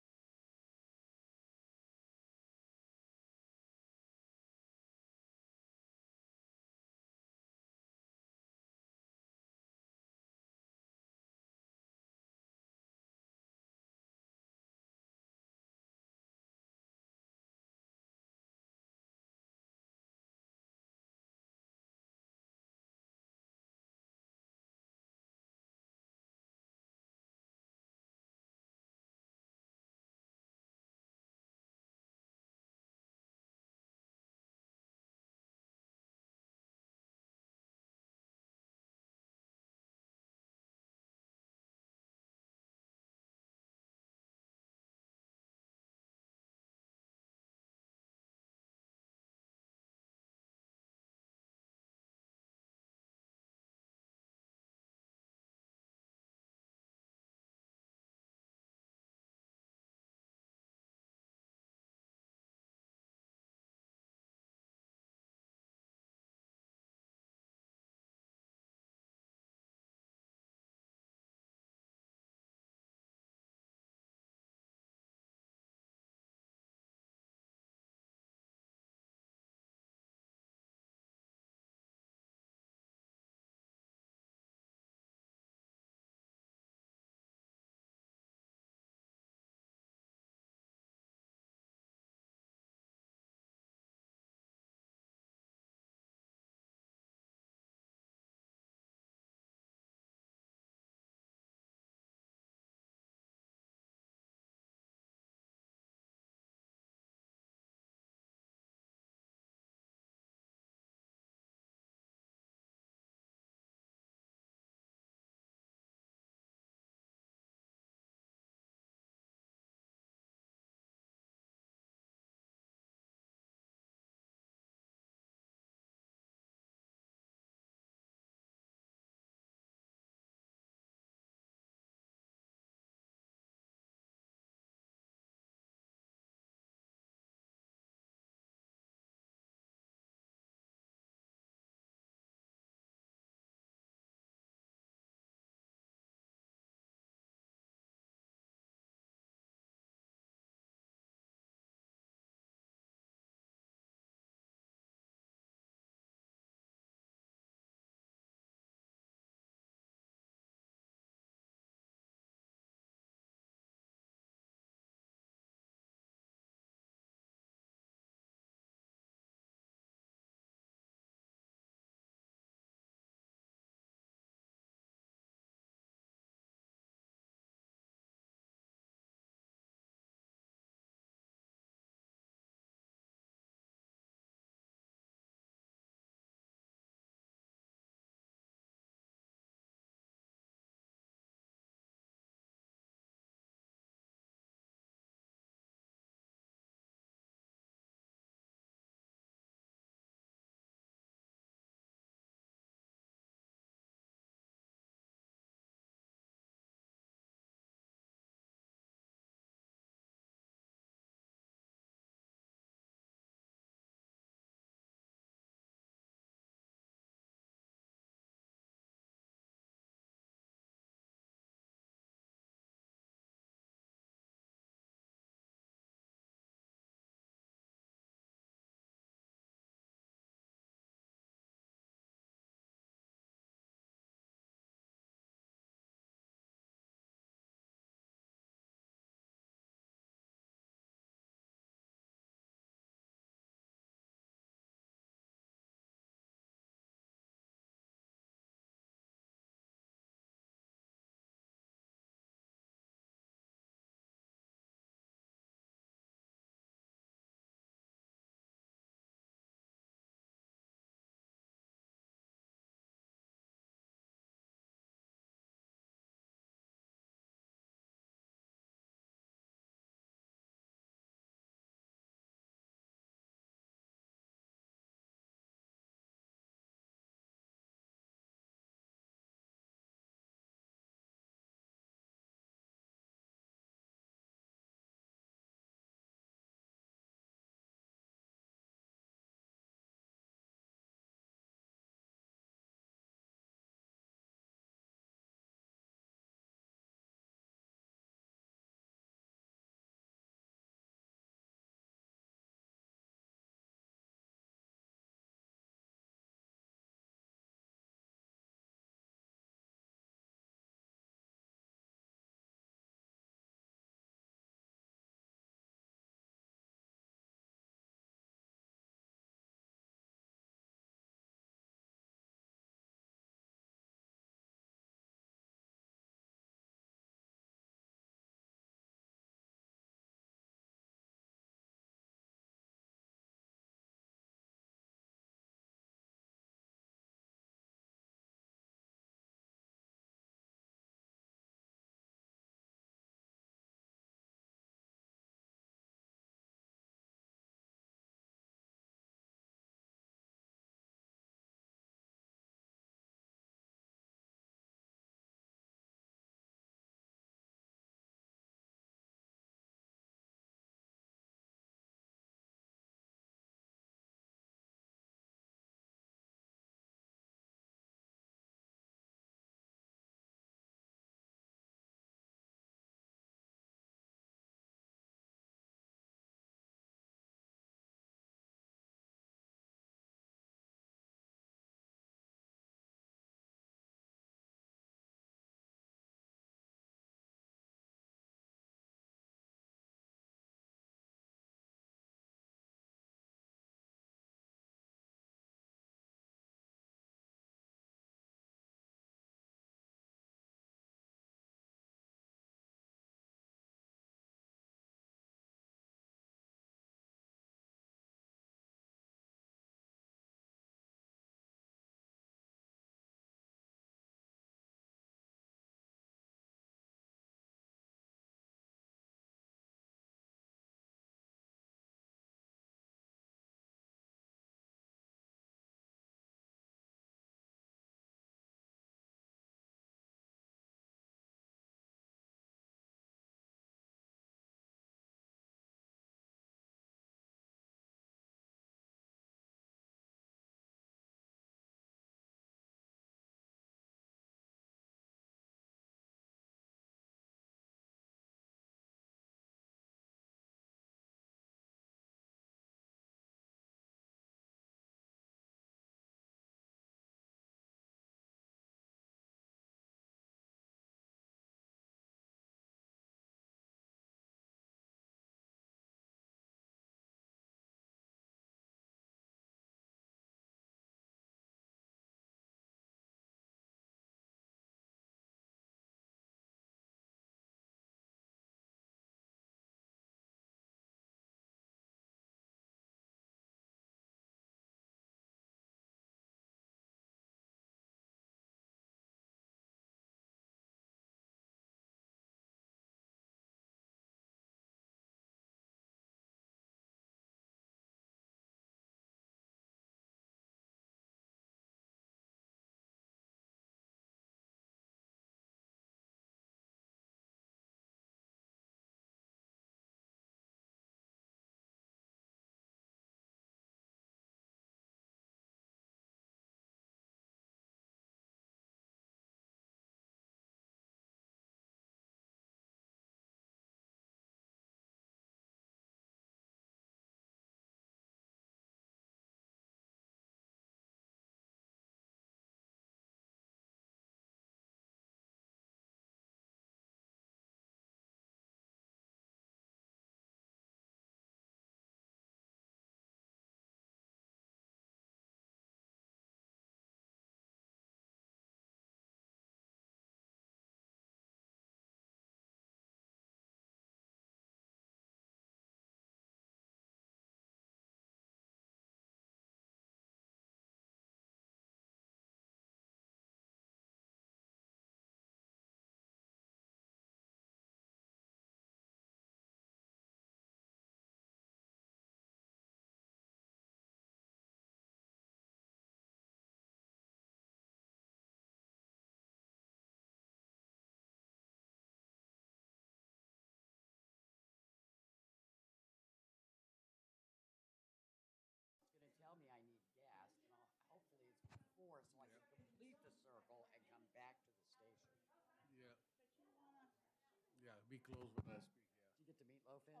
be close when I speak, Did you get the meatloaf in?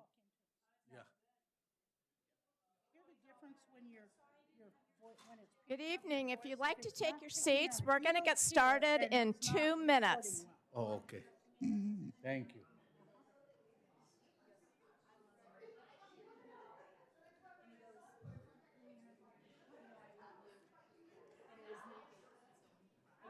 yeah. Hear the difference when when it's. Good evening. If you'd like to It's take not your picking seats, up. we're You going to don't get hear it, started then in it's not 2 minutes. recording well. Oh, okay. Thank you. I always fight myself to not turn around and look for you. You know that, right? Need to tell Ward to be gentle. Need to tell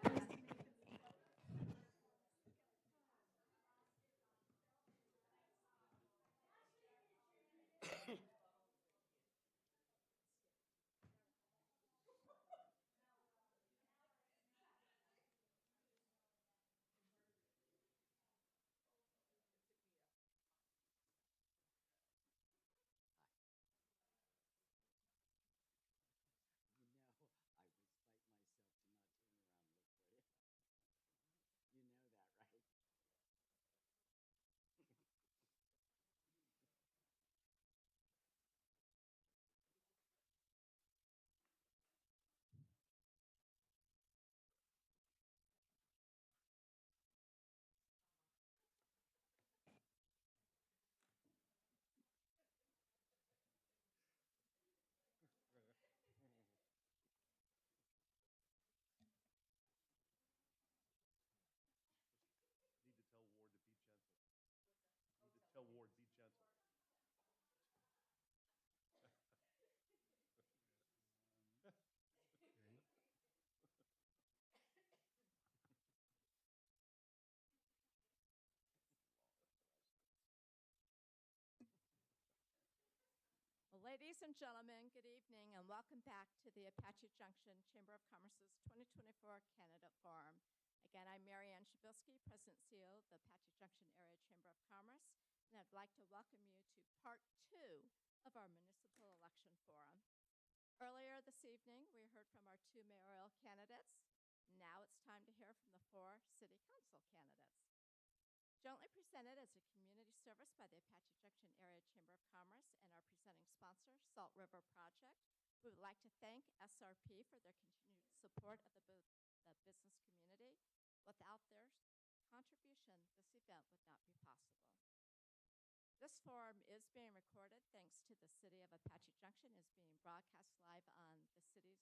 Ward be gentle. Well, ladies and gentlemen, good evening and welcome back to the Apache Junction Chamber of Commerce's 2024 Candidate Forum. Again, I'm Mary Ann Shabilsky, President and CEO of the Apache Junction Area Chamber of Commerce, and I'd like to welcome you to part 2 of our Municipal Election Forum. Earlier this evening, we heard from our 2 mayoral candidates. Now it's time to hear from the 4 city council candidates. Jointly presented as a community service by the Apache Junction Area Chamber of Commerce and our presenting sponsor, Salt River Project, we would like to thank SRP for their continued support of the business community. Without their contribution, this event would not be possible. This forum is being recorded thanks to the City of Apache Junction. Is being broadcast live on the city's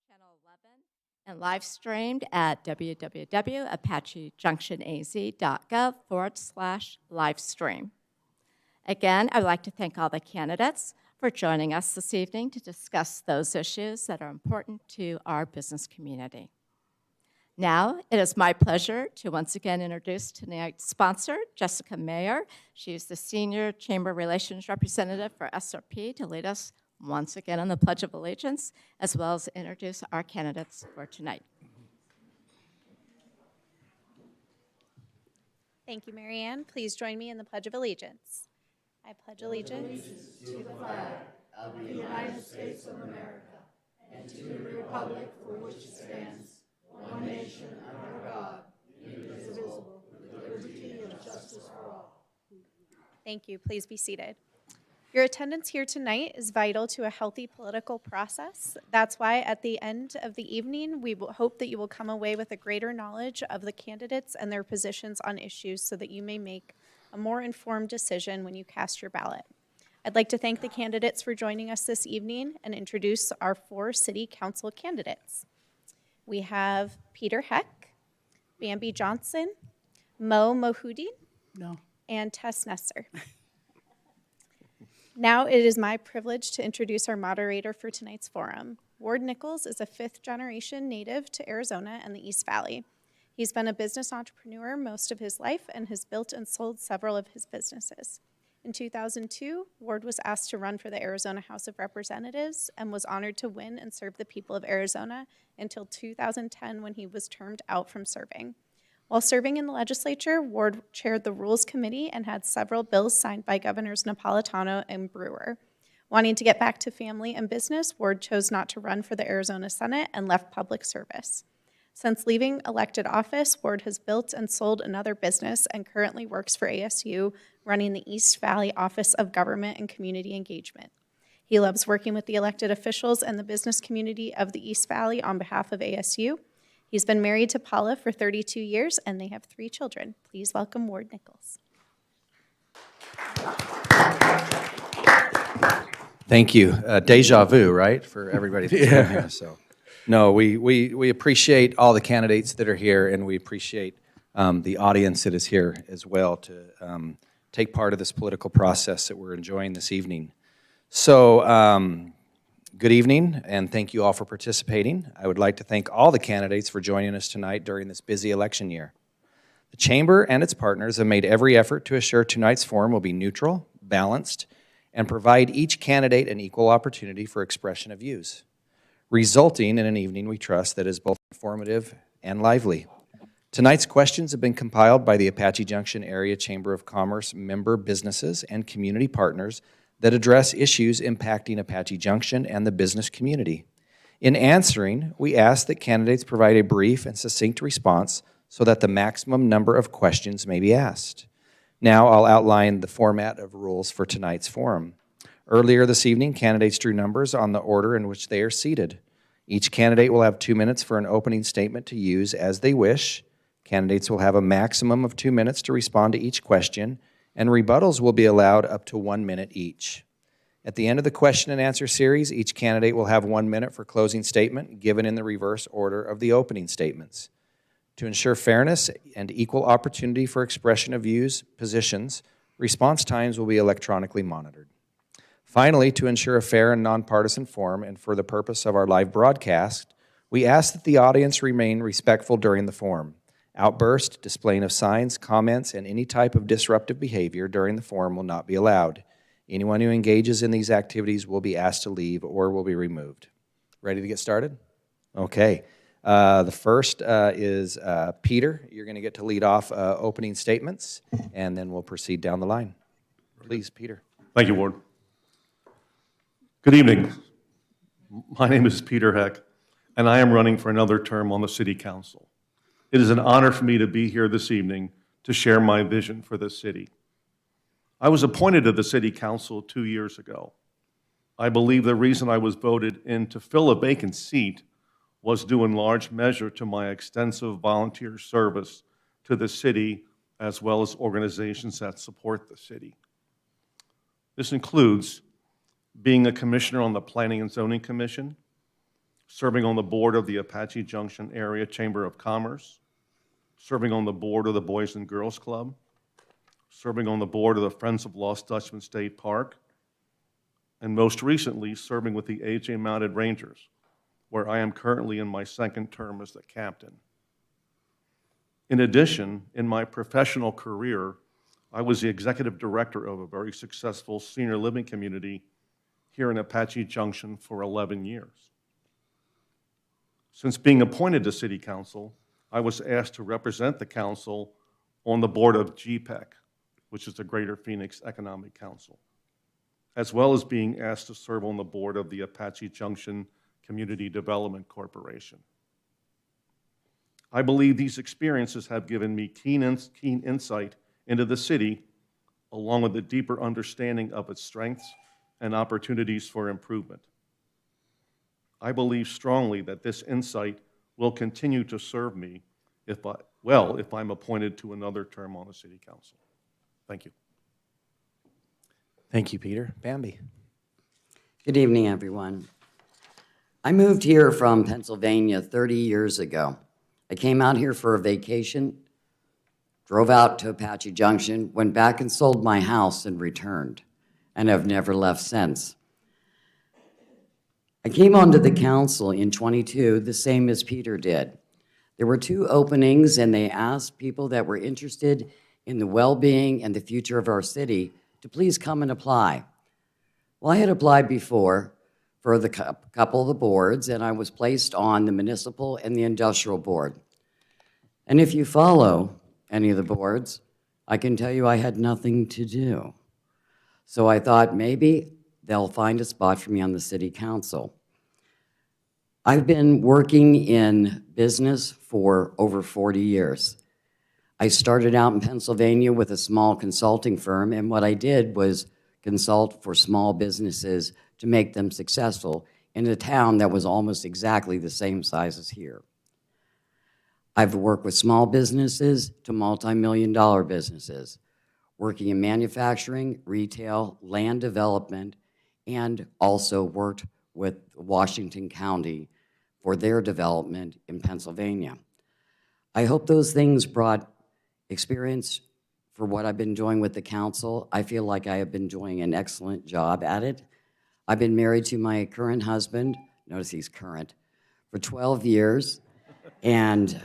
Channel 11 and live streamed at www.apachejunctionaz.gov/livestream. Again, I would like to thank all the candidates for joining us this evening to discuss those issues that are important to our business community. Now, it is my pleasure to once again introduce tonight's sponsor, Jessica Mayer. She is the Senior Chamber Relations Representative for SRP to lead us once again on the Pledge of Allegiance, as well as introduce our candidates for tonight. Thank you, Mary Ann. Please join me in the Pledge of Allegiance. I pledge allegiance to the flag of the United States of America and to the republic for which it stands, one nation under God, indivisible, with liberty and justice for all. Thank you. Please be seated. Your attendance here tonight is vital to a healthy political process. That's why at the end of the evening, we will hope that you will come away with a greater knowledge of the candidates and their positions on issues so that you may make a more informed decision when you cast your ballot. I'd like to thank the candidates for joining us this evening and introduce our 4 city council candidates. We have Peter Heck, Bambi Johnson, Mo Mohudin, and Tess Nesser. Now it is my privilege to introduce our moderator for tonight's forum. Ward Nichols is a 5th-generation native to Arizona and the East Valley. He's been a business entrepreneur most of his life and has built and sold several of his businesses. In 2002, Ward was asked to run for the Arizona House of Representatives and was honored to win and serve the people of Arizona until 2010 when he was termed out from serving. While serving in the legislature, Ward chaired the Rules Committee and had several bills signed by Governors Napolitano and Brewer. Wanting to get back to family and business, Ward chose not to run for the Arizona Senate and left public service. Since leaving elected office, Ward has built and sold another business and currently works for ASU, running the East Valley Office of Government and Community Engagement. He loves working with the elected officials and the business community of the East Valley on behalf of ASU. He's been married to Paula for 32 years, and they have 3 children. Please welcome Ward Nichols. Thank you. Deja vu, right, for everybody that's been here. So, no, we appreciate all the candidates that are here, and we appreciate the audience that is here as well to take part of this political process that we're enjoying this evening. So, good evening, and thank you all for participating. I would like to thank all the candidates for joining us tonight during this busy election year. The Chamber and its partners have made every effort to assure tonight's forum will be neutral, balanced, and provide each candidate an equal opportunity for expression of views, resulting in an evening we trust that is both informative and lively. Tonight's questions have been compiled by the Apache Junction Area Chamber of Commerce member businesses and community partners that address issues impacting Apache Junction and the business community. In answering, we ask that candidates provide a brief and succinct response so that the maximum number of questions may be asked. Now I'll outline the format of rules for tonight's forum. Earlier this evening, candidates drew numbers on the order in which they are seated. Each candidate will have 2 minutes for an opening statement to use as they wish. Candidates will have a maximum of 2 minutes to respond to each question, and rebuttals will be allowed up to 1 minute each. At the end of the question and answer series, each candidate will have 1 minute for closing statement, given in the reverse order of the opening statements. To ensure fairness and equal opportunity for expression of views, positions, response times will be electronically monitored. Finally, to ensure a fair and nonpartisan forum and for the purpose of our live broadcast, we ask that the audience remain respectful during the forum. Outburst, displaying of signs, comments, and any type of disruptive behavior during the forum will not be allowed. Anyone who engages in these activities will be asked to leave or will be removed. Ready to get started? Okay. The first is Peter. You're going to get to lead off opening statements, and then we'll proceed down the line. Please, Peter. Thank you, Ward. Good evening. My name is Peter Heck, and I am running for another term on the City Council. It is an honor for me to be here this evening to share my vision for this city. I was appointed to the City Council 2 years ago. I believe the reason I was voted in to fill a vacant seat was due in large measure to my extensive volunteer service to the city as well as organizations that support the city. This includes being a commissioner on the Planning and Zoning Commission, serving on the board of the Apache Junction Area Chamber of Commerce, serving on the board of the Boys and Girls Club, serving on the board of the Friends of Lost Dutchman State Park, and most recently serving with the A.J. Mounted Rangers, where I am currently in my second term as the captain. In addition, in my professional career, I was the executive director of a very successful senior living community here in Apache Junction for 11 years. Since being appointed to City Council, I was asked to represent the council on the board of GPEC, which is the Greater Phoenix Economic Council, as well as being asked to serve on the board of the Apache Junction Community Development Corporation. I believe these experiences have given me keen insight into the city, along with a deeper understanding of its strengths and opportunities for improvement. I believe strongly that this insight will continue to serve me if I'm appointed to another term on the City Council. Thank you. Thank you, Peter. Bambi. Good evening, everyone. I moved here from Pennsylvania 30 years ago. I came out here for a vacation, drove out to Apache Junction, went back and sold my house and returned, and have never left since. I came onto the council in 22, the same as Peter did. There were 2 openings, and they asked people that were interested in the well-being and the future of our city to please come and apply. Well, I had applied before for the couple of the boards, and I was placed on the municipal and the industrial board. And if you follow any of the boards, I can tell you I had nothing to do. So I thought maybe they'll find a spot for me on the City Council. I've been working in business for over 40 years. I started out in Pennsylvania with a small consulting firm, and what I did was consult for small businesses to make them successful in a town that was almost exactly the same size as here. I've worked with small businesses to multi-million-dollar businesses, working in manufacturing, retail, land development, and also worked with Washington County for their development in Pennsylvania. I hope those things brought experience for what I've been doing with the council. I feel like I have been doing an excellent job at it. I've been married to my current husband, notice he's current, for 12 years, and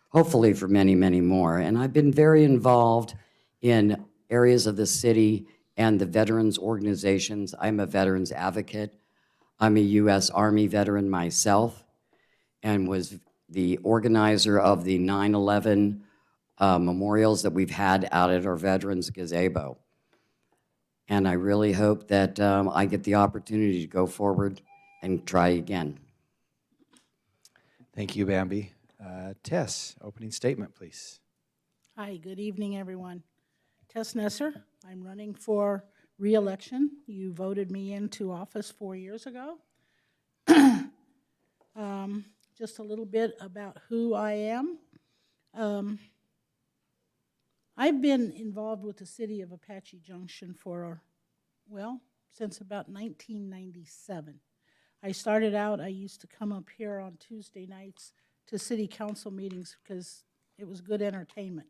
hopefully for many, many more. And I've been very involved in areas of the city and the veterans organizations. I'm a veterans advocate. I'm a U.S. Army veteran myself and was the organizer of the 9/11 memorials that we've had out at our Veterans Gazebo. And I really hope that I get the opportunity to go forward and try again. Thank you, Bambi. Tess, opening statement, please. Hi, good evening, everyone. Tess Nesser, I'm running for re-election. You voted me into office 4 years ago. Just a little bit about who I am. I've been involved with the city of Apache Junction for, well, since about 1997. I started out, I used to come up here on Tuesday nights to city council meetings because it was good entertainment.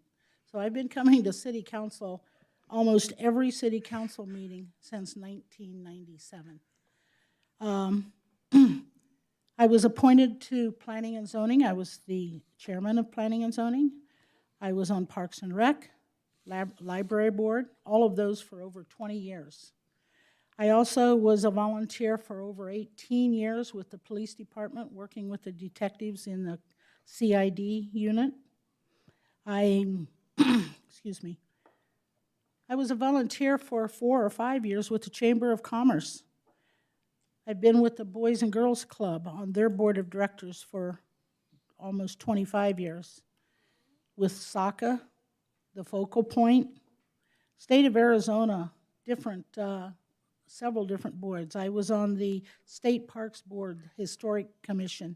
So I've been coming to city council, almost every city council meeting since 1997. I was appointed to Planning and Zoning. I was the chairman of Planning and Zoning. I was on Parks and Rec, Library Board, all of those for over 20 years. I also was a volunteer for over 18 years with the police department, working with the detectives in the CID unit. Excuse me. I was a volunteer for 4 or 5 years with the Chamber of Commerce. I've been with the Boys and Girls Club on their board of directors for almost 25 years. With SACA, the Focal Point, State of Arizona, several different boards. I was on the State Parks Board, Historic Commission.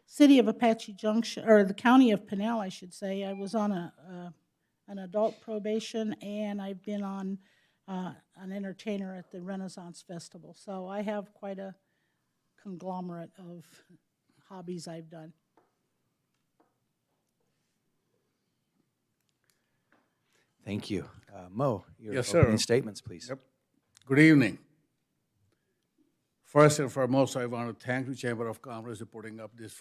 City of Apache Junction, or the County of Pinal, I should say. I was on an adult probation, and I've been on an entertainer at the Renaissance Festival. So I have quite a conglomerate of hobbies I've done. Thank you. Mo, your Yes, opening sir. statements, please. Yep. Good evening. First and foremost, I want to thank the Chamber of Commerce for putting up these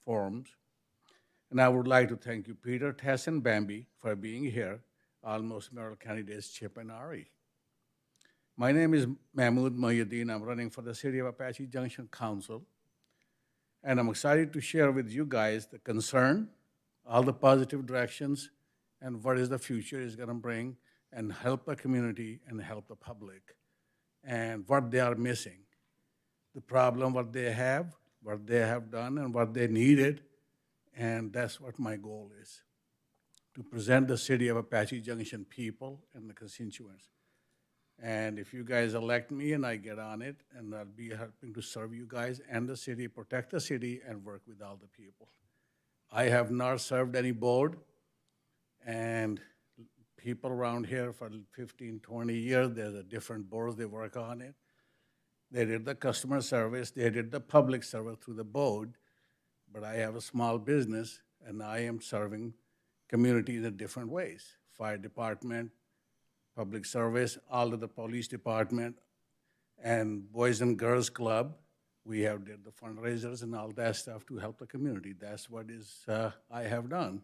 forums. And I would like to thank you, Peter, Tess, and Bambi, for being here, almost mayoral candidates Chip and Ari. My name is Mahmoud Mohyuddin. I'm running for the City of Apache Junction Council. And I'm excited to share with you guys the concern, all the positive directions, and what is the future is going to bring, and help the community and help the public, and what they are missing. The problem, what they have done, and what they needed, and that's what my goal is, to present the City of Apache Junction people and the constituents. And if you guys elect me and I get on it, and I'll be helping to serve you guys and the city, protect the city, and work with all the people. I have not served any board, and people around here for 15, 20 years, there's a different boards, they work on it. They did the customer service, they did the public service through the board, but I have a small business, and I am serving communities in different ways. Fire department, public service, all of the police department, and Boys and Girls Club. We have did the fundraisers and all that stuff to help the community. That's what I have done.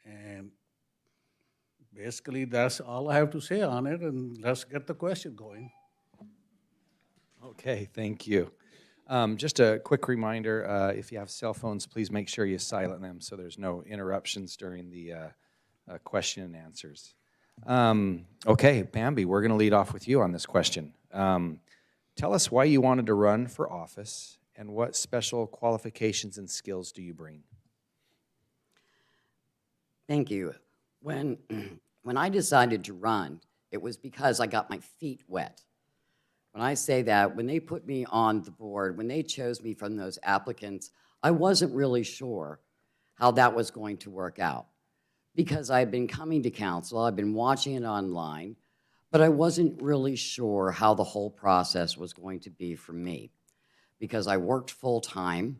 And basically, that's all I have to say on it, and let's get the question going. Okay, thank you. Just a quick reminder, if you have cell phones, please make sure you silent them so there's no interruptions during the question and answers. Okay, Bambi, we're going to lead off with you on this question. Tell us why you wanted to run for office and what special qualifications and skills do you bring? Thank you. When I decided to run, it was because I got my feet wet. When I say that, when they put me on the board, when they chose me from those applicants, I wasn't really sure how that was going to work out because I've been coming to council, I've been watching it online, but I wasn't really sure how the whole process was going to be for me because I worked full-time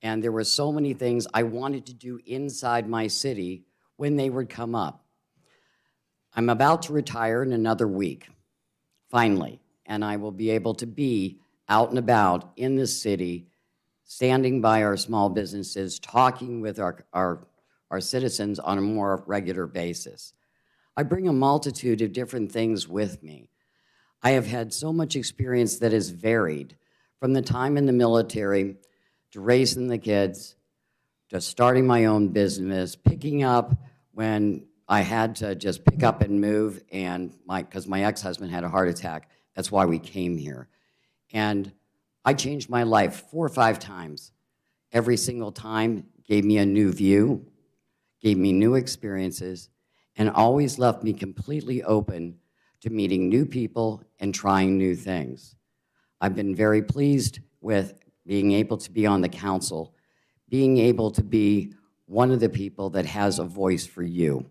and there were so many things I wanted to do inside my city when they would come up. I'm about to retire in another week, finally, and I will be able to be out and about in the city, standing by our small businesses, talking with our citizens on a more regular basis. I bring a multitude of different things with me. I have had so much experience that is varied, from the time in the military to raising the kids, to starting my own business, picking up when I had to just pick up and move, and because my ex-husband had a heart attack, that's why we came here. And I changed my life 4 or 5 times. Every single time gave me a new view, gave me new experiences, and always left me completely open to meeting new people and trying new things. I've been very pleased with being able to be on the council, being able to be one of the people that has a voice for you.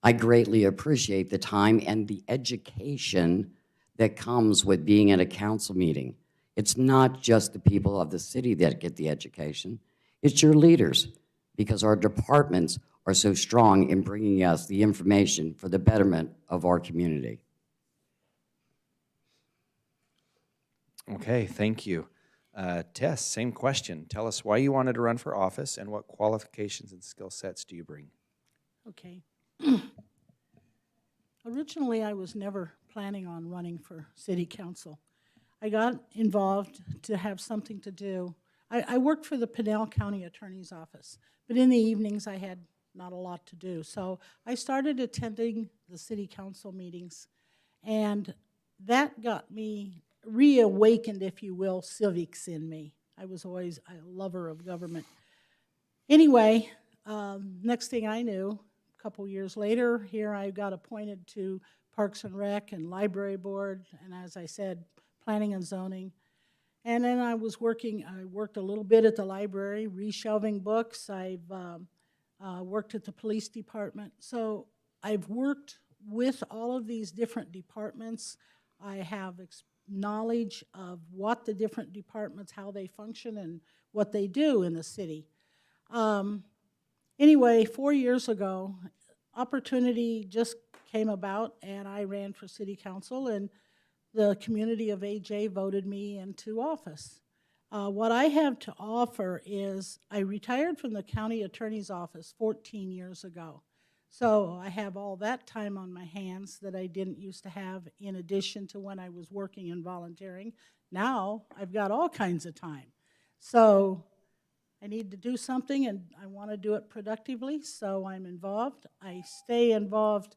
I greatly appreciate the time and the education that comes with being at a council meeting. It's not just the people of the city that get the education, it's your leaders, because our departments are so strong in bringing us the information for the betterment of our community. Okay, thank you. Tess, same question. Tell us why you wanted to run for office and what qualifications and skill sets do you bring? Okay. Originally, I was never planning on running for city council. I got involved to have something to do. I worked for the Pinell County Attorney's Office, but in the evenings I had not a lot to do. So I started attending the city council meetings, and that got me reawakened, if you will, civics in me. I was always a lover of government. Anyway, next thing I knew, a couple years later, here I got appointed to Parks and Rec and Library Board, and as I said, Planning and Zoning. And then I worked a little bit at the library, reshelving books. I've worked at the police department. So I've worked with all of these different departments. I have knowledge of what the different departments, how they function and what they do in the city. Anyway, 4 years ago, opportunity just came about and I ran for city council, and the community of AJ voted me into office. What I have to offer is I retired from the county attorney's office 14 years ago. So I have all that time on my hands that I didn't used to have in addition to when I was working and volunteering. Now I've got all kinds of time. So I need to do something and I want to do it productively, so I'm involved. I stay involved.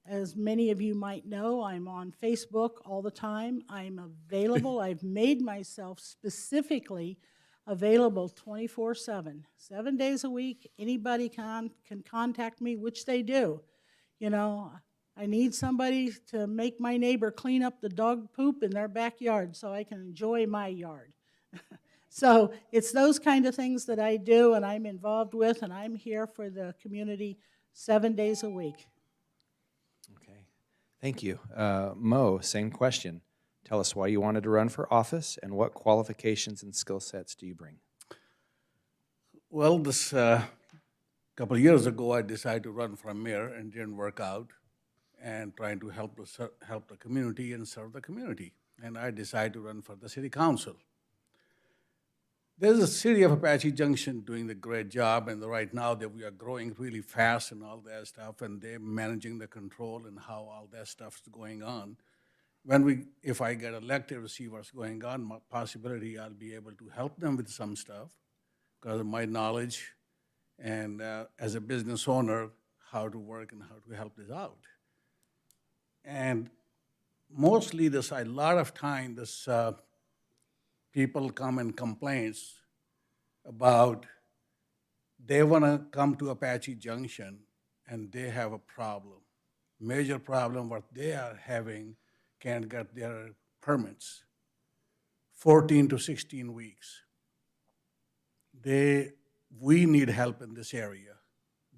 As many of you might know, I'm on Facebook all the time. I'm available. I've made myself specifically available 24/7, 7 days a week. Anybody can contact me, which they do. You know, I need somebody to make my neighbor clean up the dog poop in their backyard so I can enjoy my yard. So it's those kind of things that I do and I'm involved with, and I'm here for the community 7 days a week. Okay, thank you. Mo, same question. Tell us why you wanted to run for office and what qualifications and skill sets do you bring? Well, this couple of years ago, I decided to run for mayor and didn't work out, and trying to help the community and serve the community. And I decided to run for the city council. There's a city of Apache Junction doing a great job, and right now that we are growing really fast and all that stuff, and they're managing the control and how all that stuff is going on. If I get elected to see what's going on, possibility I'll be able to help them with some stuff because of my knowledge and as a business owner, how to work and how to help this out. And mostly a lot of time, people come and complains about they want to come to Apache Junction and they have a problem, major problem what they are having, can't get their permits, 14 to 16 weeks. we need help in this area.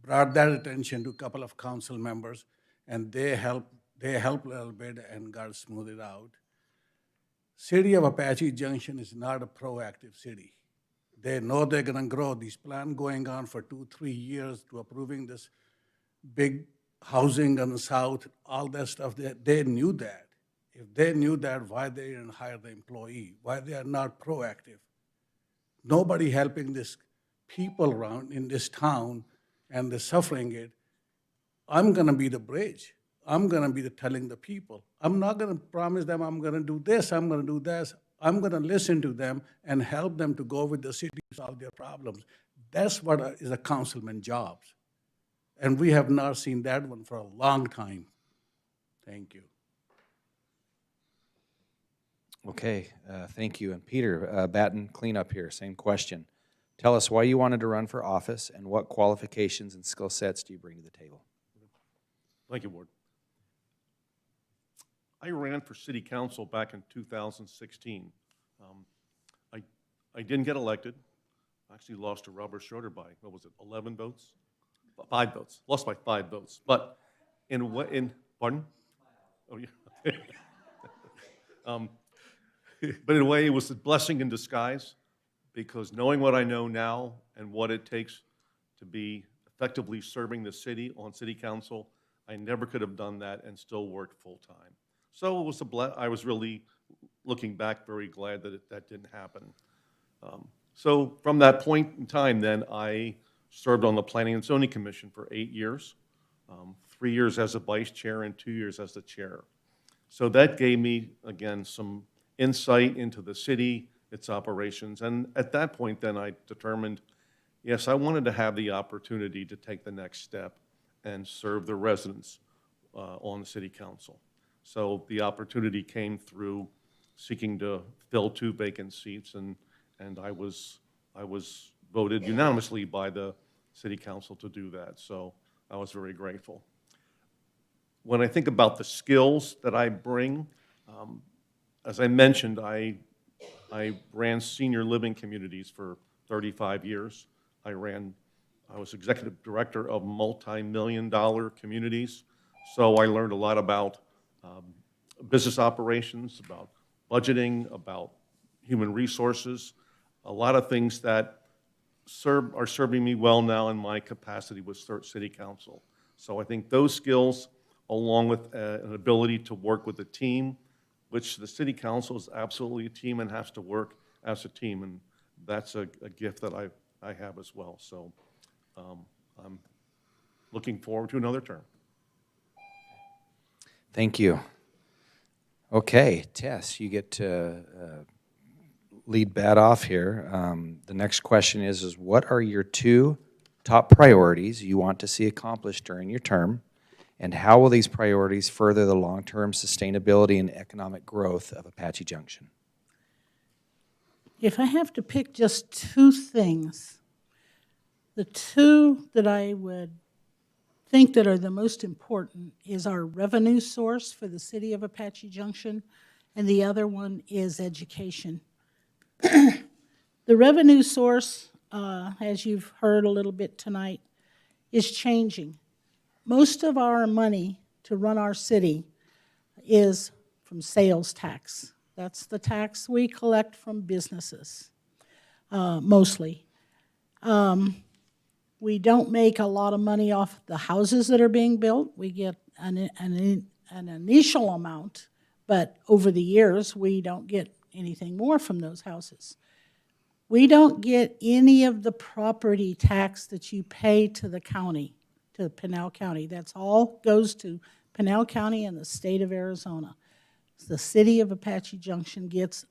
Brought that attention to a couple of council members, and they helped a little bit and got smoothed out. City of Apache Junction is not a proactive city. They know they're gonna grow. These plans going on for 2-3 years to approving this big housing on the south, all that stuff, they knew that. If they knew that, why they didn't hire the employee? Why they are not proactive? Nobody helping this people around in this town, and they're suffering it. I'm gonna be the bridge. I'm gonna be telling the people. I'm not gonna promise them I'm gonna do this, I'm gonna do this. I'm gonna listen to them and help them to go with the city to solve their problems. That's what is a councilman's job. And we have not seen that one for a long time. Thank you. Okay, thank you. And Peter, Batten, clean up here, same question. Tell us why you wanted to run for office and what qualifications and skill sets do you bring to the table? Thank you, Ward. I ran for city council back in 2016. I didn't get elected. I actually lost to Robert Schroeder by, what was it, 11 votes? 5 votes, lost by 5 votes. But pardon? Oh, yeah. But in a way, it was a blessing in disguise, because knowing what I know now and what it takes to be effectively serving the city on city council, I never could have done that and still worked full-time. So it was I was really, looking back, very glad that that didn't happen. So from that point in time, then, I served on the Planning and Zoning Commission for 8 years, 3 years as a vice chair and 2 years as the chair. So that gave me, again, some insight into the city, its operations. And at that point, then, I determined, yes, I wanted to have the opportunity to take the next step and serve the residents on the city council. So the opportunity came through seeking to fill 2 vacant seats, and I was voted unanimously by the city council to do that. So I was very grateful. When I think about the skills that I bring, as I mentioned, I ran senior living communities for 35 years. I was executive director of multi-million-dollar communities. So I learned a lot about business operations, about budgeting, about human resources, a lot of things that are serving me well now in my capacity with city council. So I think those skills, along with an ability to work with a team, which the city council is absolutely a team and has to work as a team, and that's a gift that I have as well. So I'm looking forward to another term. Thank you. Okay, Tess, you get to lead Bat off here. The next question is what are your 2 top priorities you want to see accomplished during your term, and how will these priorities further the long-term sustainability and economic growth of Apache Junction? If I have to pick just 2 things, the 2 that I would think that are the most important is our revenue source for the city of Apache Junction, and the other one is education. The revenue source, as you've heard a little bit tonight, is changing. Most of our money to run our city is from sales tax. That's the tax we collect from businesses, mostly. We don't make a lot of money off the houses that are being built. We get an initial amount, but over the years, we don't get anything more from those houses. We don't get any of the property tax that you pay to the county, to Pinal County. That's all goes to Pinal County and the state of Arizona. The city of Apache Junction gets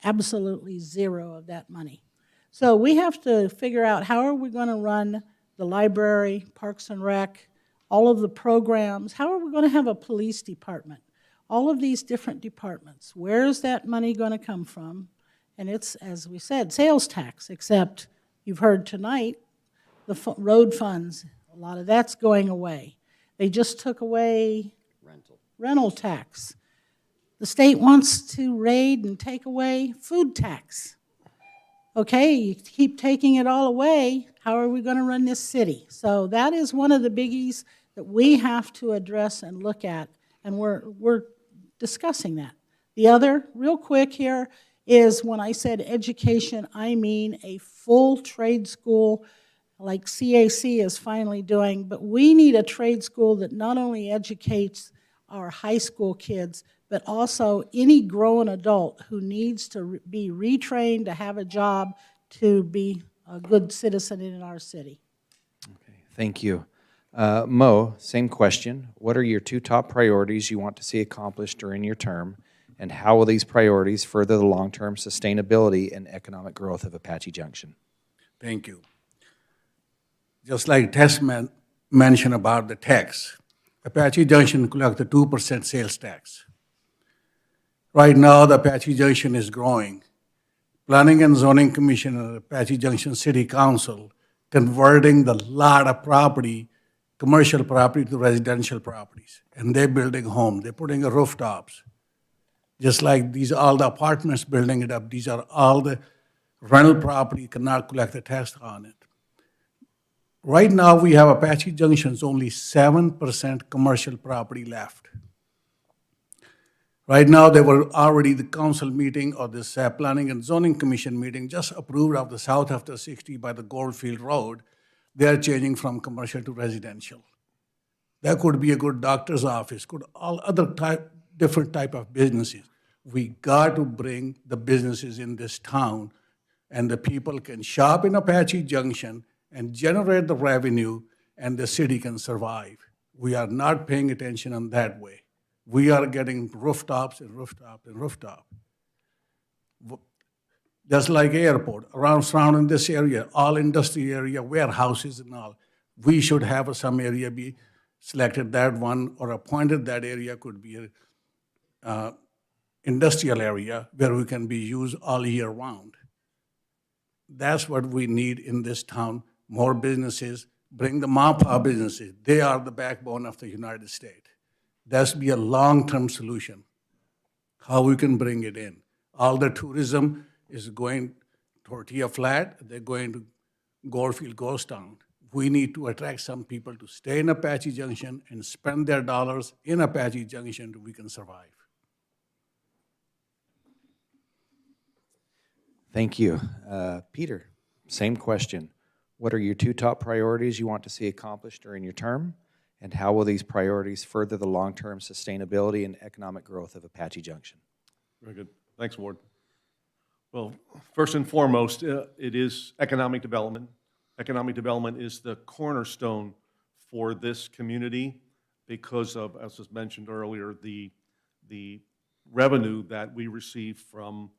absolutely 0 of that money. So we have to figure out how are we going to run the library, Parks and Rec, all of the programs. How are we going to have a police department? All of these different departments. Where is that money going to come from? And it's, as we said, sales tax, except you've heard tonight, the road funds, a lot of that's going away. They just took away rental tax. The state wants to raid and take away food tax. okay, you keep taking it all away, how are we going to run this city? So that is one of the biggies that we have to address and look at, and we're discussing that. The other, real quick here, is when I said education, I mean a full trade school like CAC is finally doing, but we need a trade school that not only educates our high school kids, but also any grown adult who needs to be retrained to have a job to be a good citizen in our city. Okay, thank you. Mo, same question. What are your two top priorities you want to see accomplished during your term, and how will these priorities further the long-term sustainability and economic growth of Apache Junction? Thank you. Just like Tess mentioned about the tax, Apache Junction collects the 2% sales tax. Right now, the Apache Junction is growing. Planning and Zoning Commission and Apache Junction City Council converting the lot of property, commercial property to residential properties. And they're building homes, they're putting rooftops. Just like these, all the apartments building it up, these are all the rental property, cannot collect the tax on it. Right now, we have Apache Junction's only 7% commercial property left. Right now, they were already the council meeting or this Planning and Zoning Commission meeting just approved of the south of the 60 by the Goldfield Road. They are changing from commercial to residential. That could be a good doctor's office, could all other different type of businesses. We got to bring the businesses in this town, and the people can shop in Apache Junction and generate the revenue, and the city can survive. We are not paying attention on that way. We are getting rooftops and rooftop and rooftop. Just like airport, surrounding this area, all industry area, warehouses and all. We should have some area be selected that one or appointed that area could be a industrial area where we can be used all year round. That's what we need in this town, more businesses, bring the MAPA businesses. They are the backbone of the United States. That's be a long-term solution, how we can bring it in. All the tourism is going Tortilla Flat, they're going to Goldfield Ghost Town. We need to attract some people to stay in Apache Junction and spend their dollars in Apache Junction so we can survive. Thank you. Peter, same question. What are your two top priorities you want to see accomplished during your term? And how will these priorities further the long-term sustainability and economic growth of Apache Junction? Very good. Thanks, Ward. Well, first and foremost, it is economic development. Economic development is the cornerstone for this community because of, as was mentioned earlier, the revenue that we receive from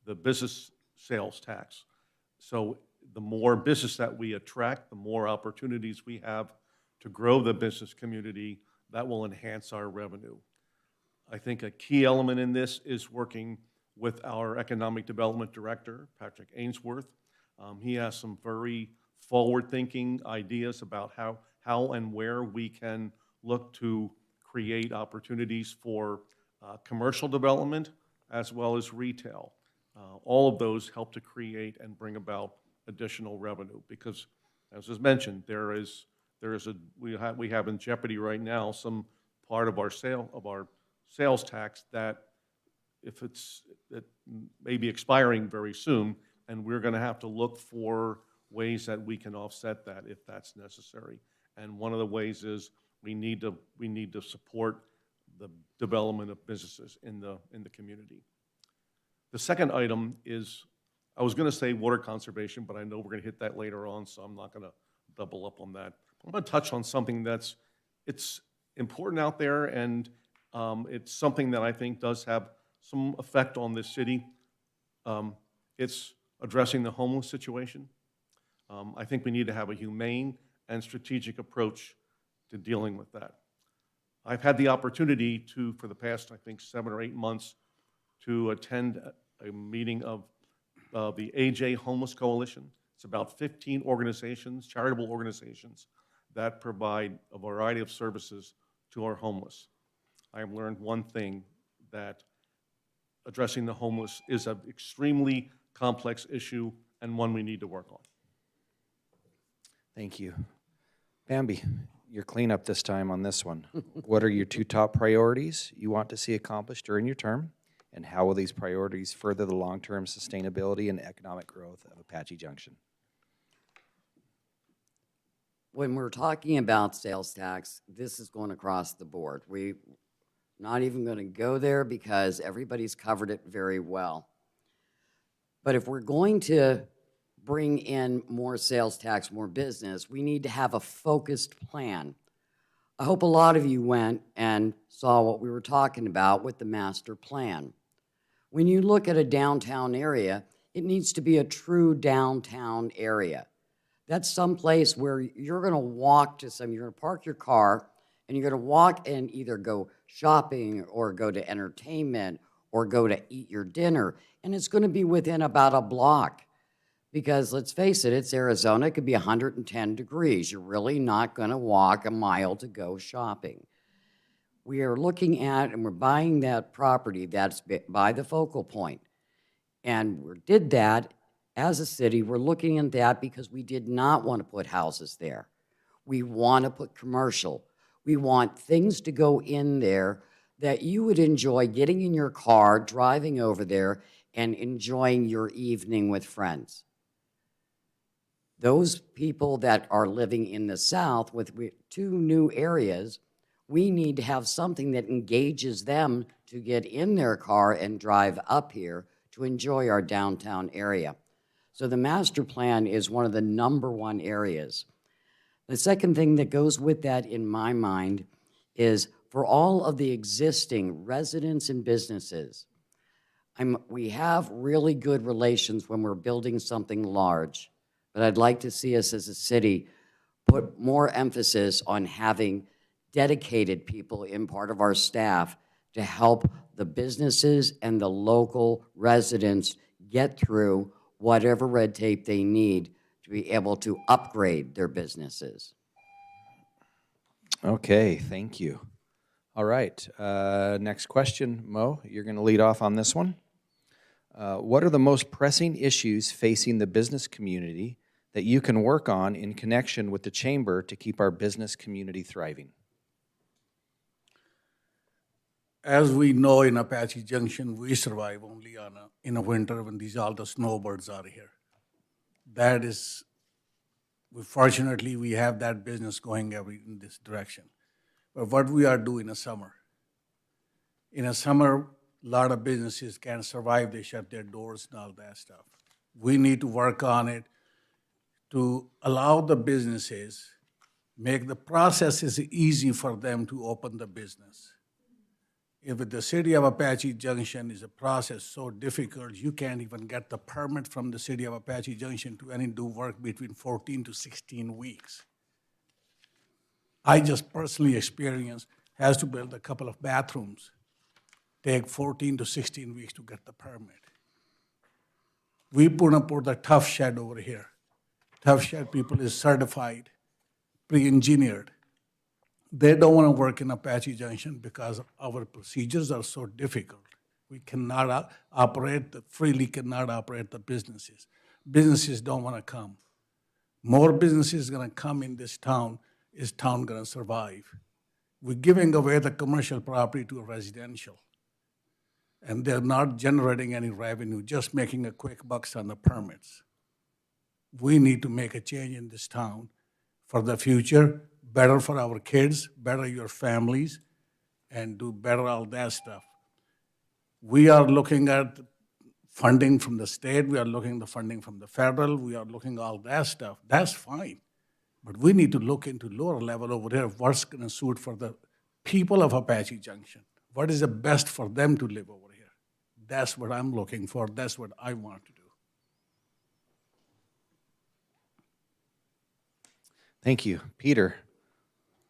the business sales tax. So the more business that we attract, the more opportunities we have to grow the business community, that will enhance our revenue. I think a key element in this is working with our Economic Development Director, Patrick Ainsworth. He has some very forward-thinking ideas about how and where we can look to create opportunities for commercial development as well as retail. All of those help to create and bring about additional revenue because, as was mentioned, we have in jeopardy right now some part of our sales tax that it may be expiring very soon, and we're going to have to look for ways that we can offset that if that's necessary. And one of the ways is we need to support the development of businesses in the community. The second item is, I was going to say water conservation, but I know we're going to hit that later on, so I'm not going to double up on that. I'm going to touch on something it's important out there, and it's something that I think does have some effect on this city. It's addressing the homeless situation. I think we need to have a humane and strategic approach to dealing with that. I've had the opportunity to, for the past, I think, 7 or 8 months, to attend a meeting of the AJ Homeless Coalition. It's about 15 organizations, charitable organizations, that provide a variety of services to our homeless. I have learned one thing, that addressing the homeless is an extremely complex issue and one we need to work on. Thank you. Bambi, your cleanup this time on this one. What are your two top priorities you want to see accomplished during your term? And how will these priorities further the long-term sustainability and economic growth of Apache Junction? When we're talking about sales tax, this is going across the board. We're not even going to go there because everybody's covered it very well. But if we're going to bring in more sales tax, more business, we need to have a focused plan. I hope a lot of you went and saw what we were talking about with the master plan. When you look at a downtown area, it needs to be a true downtown area. That's someplace where you're going to walk to you're going to park your car and you're going to walk and either go shopping or go to entertainment or go to eat your dinner. And it's going to be within about a block. Because let's face it, it's Arizona, it could be 110 degrees. You're really not going to walk a mile to go shopping. We are looking at and we're buying that property that's by the focal point. And we did that as a city. We're looking at that because we did not want to put houses there. We want to put commercial. We want things to go in there that you would enjoy getting in your car, driving over there, and enjoying your evening with friends. Those people that are living in the South with two new areas, we need to have something that engages them to get in their car and drive up here to enjoy our downtown area. So the master plan is one of the #1 areas. The second thing that goes with that in my mind is for all of the existing residents and businesses, we have really good relations when we're building something large. But I'd like to see us as a city put more emphasis on having dedicated people in part of our staff to help the businesses and the local residents get through whatever red tape they need to be able to upgrade their businesses. Okay, thank you. All right, next question, Mo, you're going to lead off on this one. What are the most pressing issues facing the business community that you can work on in connection with the Chamber to keep our business community thriving? As we know, in Apache Junction, we survive only in a winter when all the snowbirds are here. That is, fortunately, we have that business going in this direction. But what we are doing in a summer, a lot of businesses can't survive. They shut their doors and all that stuff. We need to work on it to allow the businesses, make the processes easy for them to open the business. If the city of Apache Junction is a process so difficult, you can't even get the permit from the city of Apache Junction to do work between 14 to 16 weeks. I just personally experienced, has to build a couple of bathrooms, take 14 to 16 weeks to get the permit. We put the tough shed over here. Tough shed people is certified, pre-engineered. They don't want to work in Apache Junction because our procedures are so difficult. We cannot freely cannot operate the businesses. Businesses don't want to come. More businesses going to come in this town. Is town going to survive? We're giving away the commercial property to a residential. And they're not generating any revenue, just making a quick bucks on the permits. We need to make a change in this town for the future, better for our kids, better your families, and do better all that stuff. We are looking at funding from the state, we are looking at the funding from the federal, we are looking at all that stuff. That's fine. But we need to look into lower level over there, what's going to suit for the people of Apache Junction. What is the best for them to live over here? That's what I'm looking for. That's what I want to do. Thank you. Peter,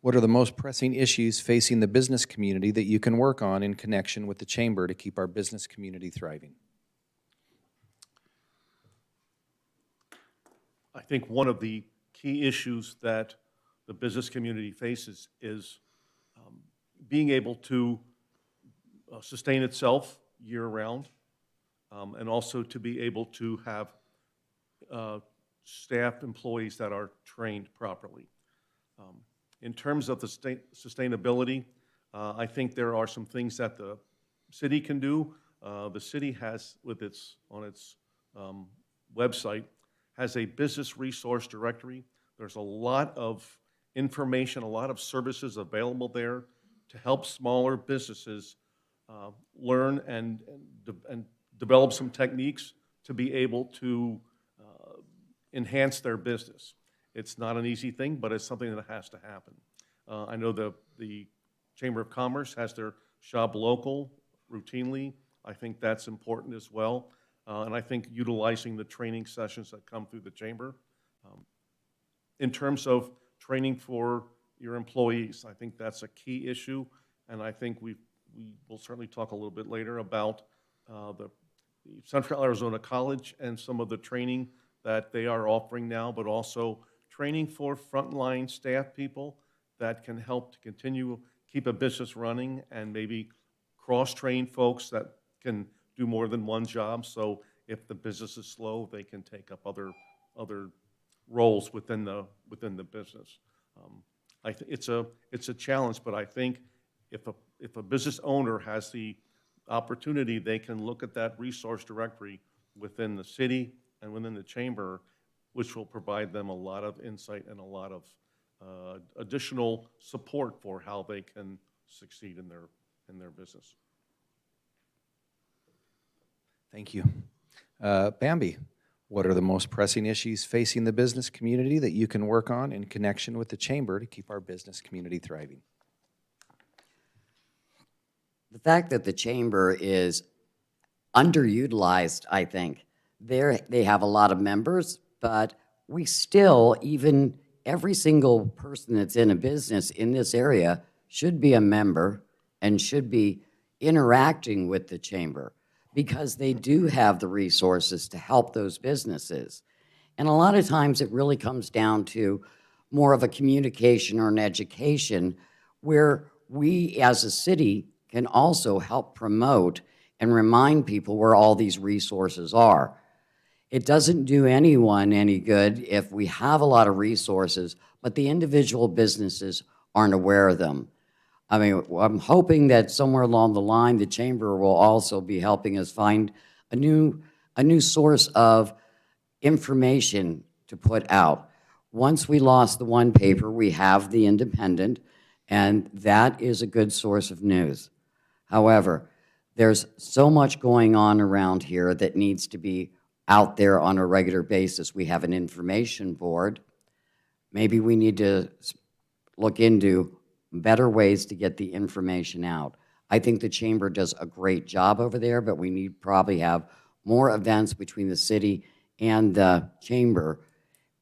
what are the most pressing issues facing the business community that you can work on in connection with the Chamber to keep our business community thriving? I think one of the key issues that the business community faces is being able to sustain itself year-round, and also to be able to have staff employees that are trained properly. In terms of the sustainability, I think there are some things that the city can do. The city has, on its website, has a business resource directory. There's a lot of information, a lot of services available there to help smaller businesses learn and develop some techniques to be able to enhance their business. It's not an easy thing, but it's something that has to happen. I know the Chamber of Commerce has their shop local routinely. I think that's important as well. And I think utilizing the training sessions that come through the Chamber. In terms of training for your employees, I think that's a key issue. And I think we will certainly talk a little bit later about the Central Arizona College and some of the training that they are offering now, but also training for frontline staff people that can help to continue keep a business running and maybe cross-train folks that can do more than one job. So if the business is slow, they can take up other roles within the business. It's a challenge, but I think if a business owner has the opportunity, they can look at that resource directory within the city and within the chamber, which will provide them a lot of insight and a lot of additional support for how they can succeed in their business. Thank you. Bambi, what are the most pressing issues facing the business community that you can work on in connection with the chamber to keep our business community thriving? The fact that the chamber is underutilized, I think. They have a lot of members, but we still, even every single person that's in a business in this area should be a member and should be interacting with the chamber because they do have the resources to help those businesses. And a lot of times it really comes down to more of a communication or an education where we as a city can also help promote and remind people where all these resources are. It doesn't do anyone any good if we have a lot of resources, but the individual businesses aren't aware of them. I mean, I'm hoping that somewhere along the line, the chamber will also be helping us find a new source of information to put out. Once we lost the one paper, we have the Independent, and that is a good source of news. However, there's so much going on around here that needs to be out there on a regular basis. We have an information board. Maybe we need to look into better ways to get the information out. I think the chamber does a great job over there, but we need probably have more events between the city and the chamber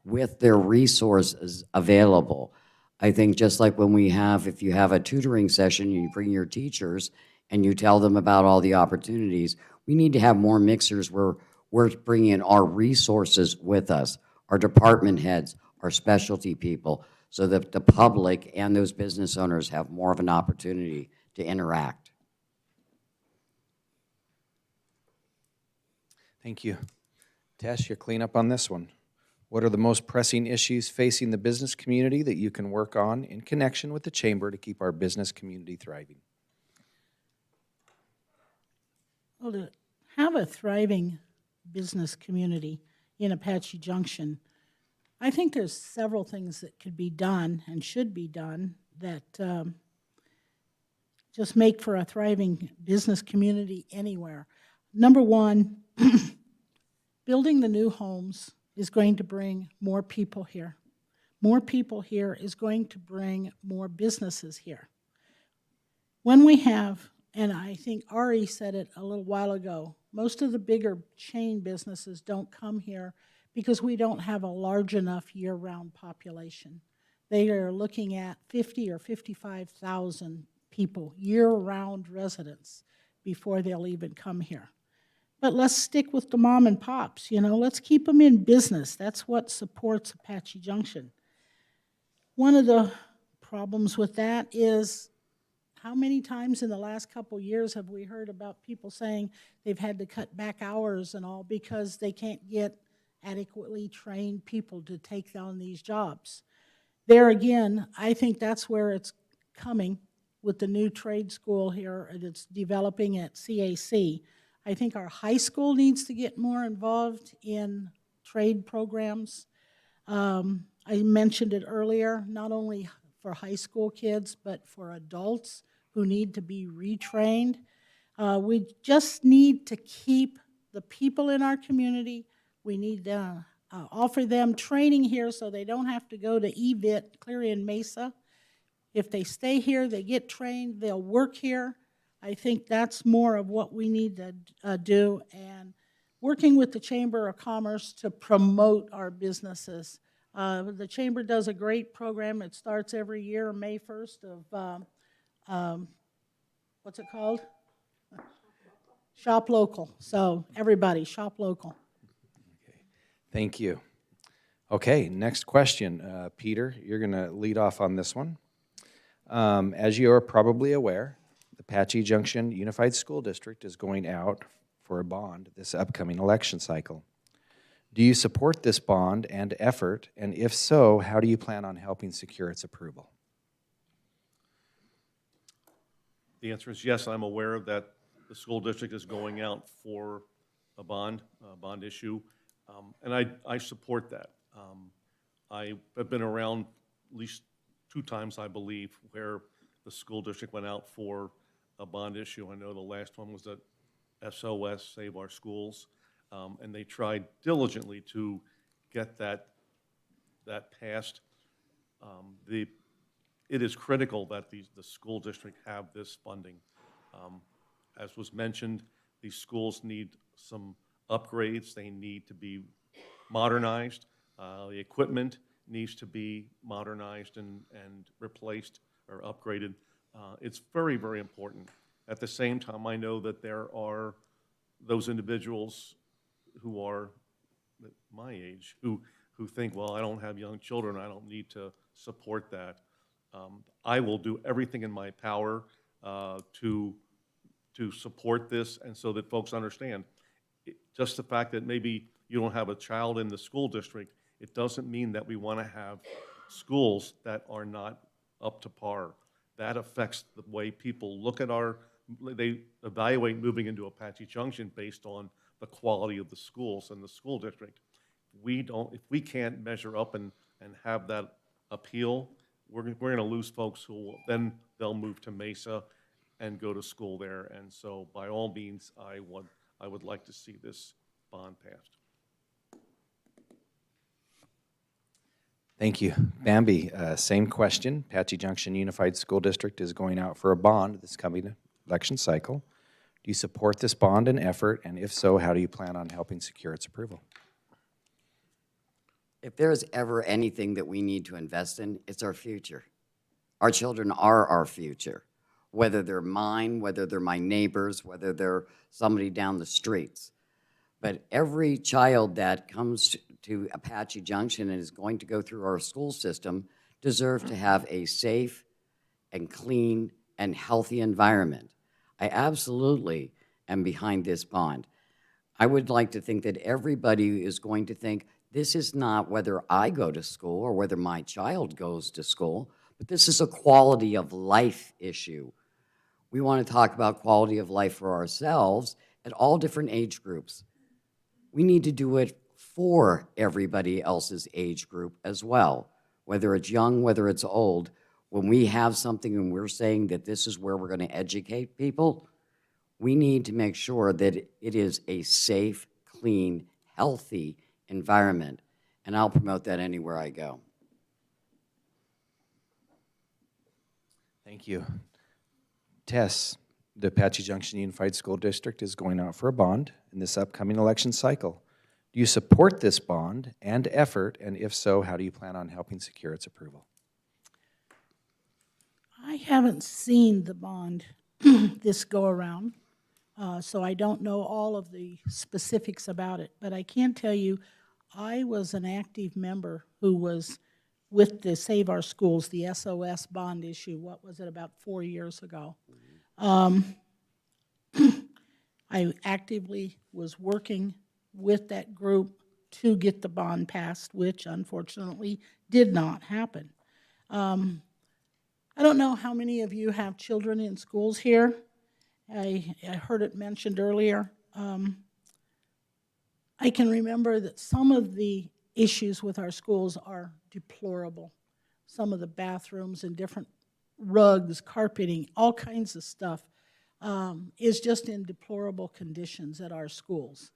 with their resources available. I think just like when we have, if you have a tutoring session, you bring your teachers and you tell them about all the opportunities, we need to have more mixers where we're bringing our resources with us, our department heads, our specialty people, so that the public and those business owners have more of an opportunity to interact. Thank you. Tess, your cleanup on this one. What are the most pressing issues facing the business community that you can work on in connection with the chamber to keep our business community thriving? Well, to have a thriving business community in Apache Junction, I think there's several things that could be done and should be done that just make for a thriving business community anywhere. Number one, building the new homes is going to bring more people here. More people here is going to bring more businesses here. When we have, and I think Ari said it a little while ago, most of the bigger chain businesses don't come here because we don't have a large enough year-round population. They are looking at 50 or 55,000 people, year-round residents, before they'll even come here. But let's stick with the mom and pops, let's keep them in business. That's what supports Apache Junction. One of the problems with that is how many times in the last couple years have we heard about people saying they've had to cut back hours and all because they can't get adequately trained people to take on these jobs. There again, I think that's where it's coming with the new trade school here that's developing at CAC. I think our high school needs to get more involved in trade programs. I mentioned it earlier, not only for high school kids, but for adults who need to be retrained. We just need to keep the people in our community. We need to offer them training here so they don't have to go to EVIT, Clarion Mesa. If they stay here, they get trained, they'll work here. I think that's more of what we need to do, and working with the Chamber of Commerce to promote our businesses. The Chamber does a great program. It starts every year, May 1st of, what's it called? Shop Local. So everybody, shop local. Thank you. Okay, next question. Peter, you're going to lead off on this one. As you are probably aware, the Apache Junction Unified School District is going out for a bond this upcoming election cycle. Do you support this bond and effort, and if so, how do you plan on helping secure its approval? The answer is yes, I'm aware of that. The school district is going out for a bond issue, and I support that. I have been around at least 2 times, I believe, where the school district went out for a bond issue. I know the last one was at SOS, Save Our Schools, and they tried diligently to get that passed. It is critical that the school district have this funding. As was mentioned, these schools need some upgrades. They need to be modernized. The equipment needs to be modernized and replaced or upgraded. It's very, very important. At the same time, I know that there are those individuals who are my age who think, well, I don't have young children, I don't need to support that. I will do everything in my power to support this, and so that folks understand. Just the fact that maybe you don't have a child in the school district, it doesn't mean that we want to have schools that are not up to par. That affects the way people look at they evaluate moving into Apache Junction based on the quality of the schools and the school district. If we can't measure up and have that appeal, we're going to lose folks who then they'll move to Mesa and go to school there. And so by all means, I would like to see this bond passed. Thank you. Bambi, same question. Apache Junction Unified School District is going out for a bond this coming election cycle. Do you support this bond and effort, and if so, how do you plan on helping secure its approval? If there's ever anything that we need to invest in, it's our future. Our children are our future, whether they're mine, whether they're my neighbors, whether they're somebody down the streets. But every child that comes to Apache Junction and is going to go through our school system deserve to have a safe and clean and healthy environment. I absolutely am behind this bond. I would like to think that everybody is going to think this is not whether I go to school or whether my child goes to school, but this is a quality of life issue. We want to talk about quality of life for ourselves at all different age groups. We need to do it for everybody else's age group as well, whether it's young, whether it's old. When we have something and we're saying that this is where we're going to educate people, we need to make sure that it is a safe, clean, healthy environment, and I'll promote that anywhere I go. Thank you. Tess, the Apache Junction Unified School District is going out for a bond in this upcoming election cycle. Do you support this bond and effort, and if so, how do you plan on helping secure its approval? I haven't seen the bond this go-around, so I don't know all of the specifics about it. But I can tell you, I was an active member who was with the Save Our Schools, the SOS bond issue. What was it, about 4 years ago? I actively was working with that group to get the bond passed, which unfortunately did not happen. I don't know how many of you have children in schools here. I heard it mentioned earlier. I can remember that some of the issues with our schools are deplorable. Some of the bathrooms and different rugs, carpeting, all kinds of stuff is just in deplorable conditions at our schools.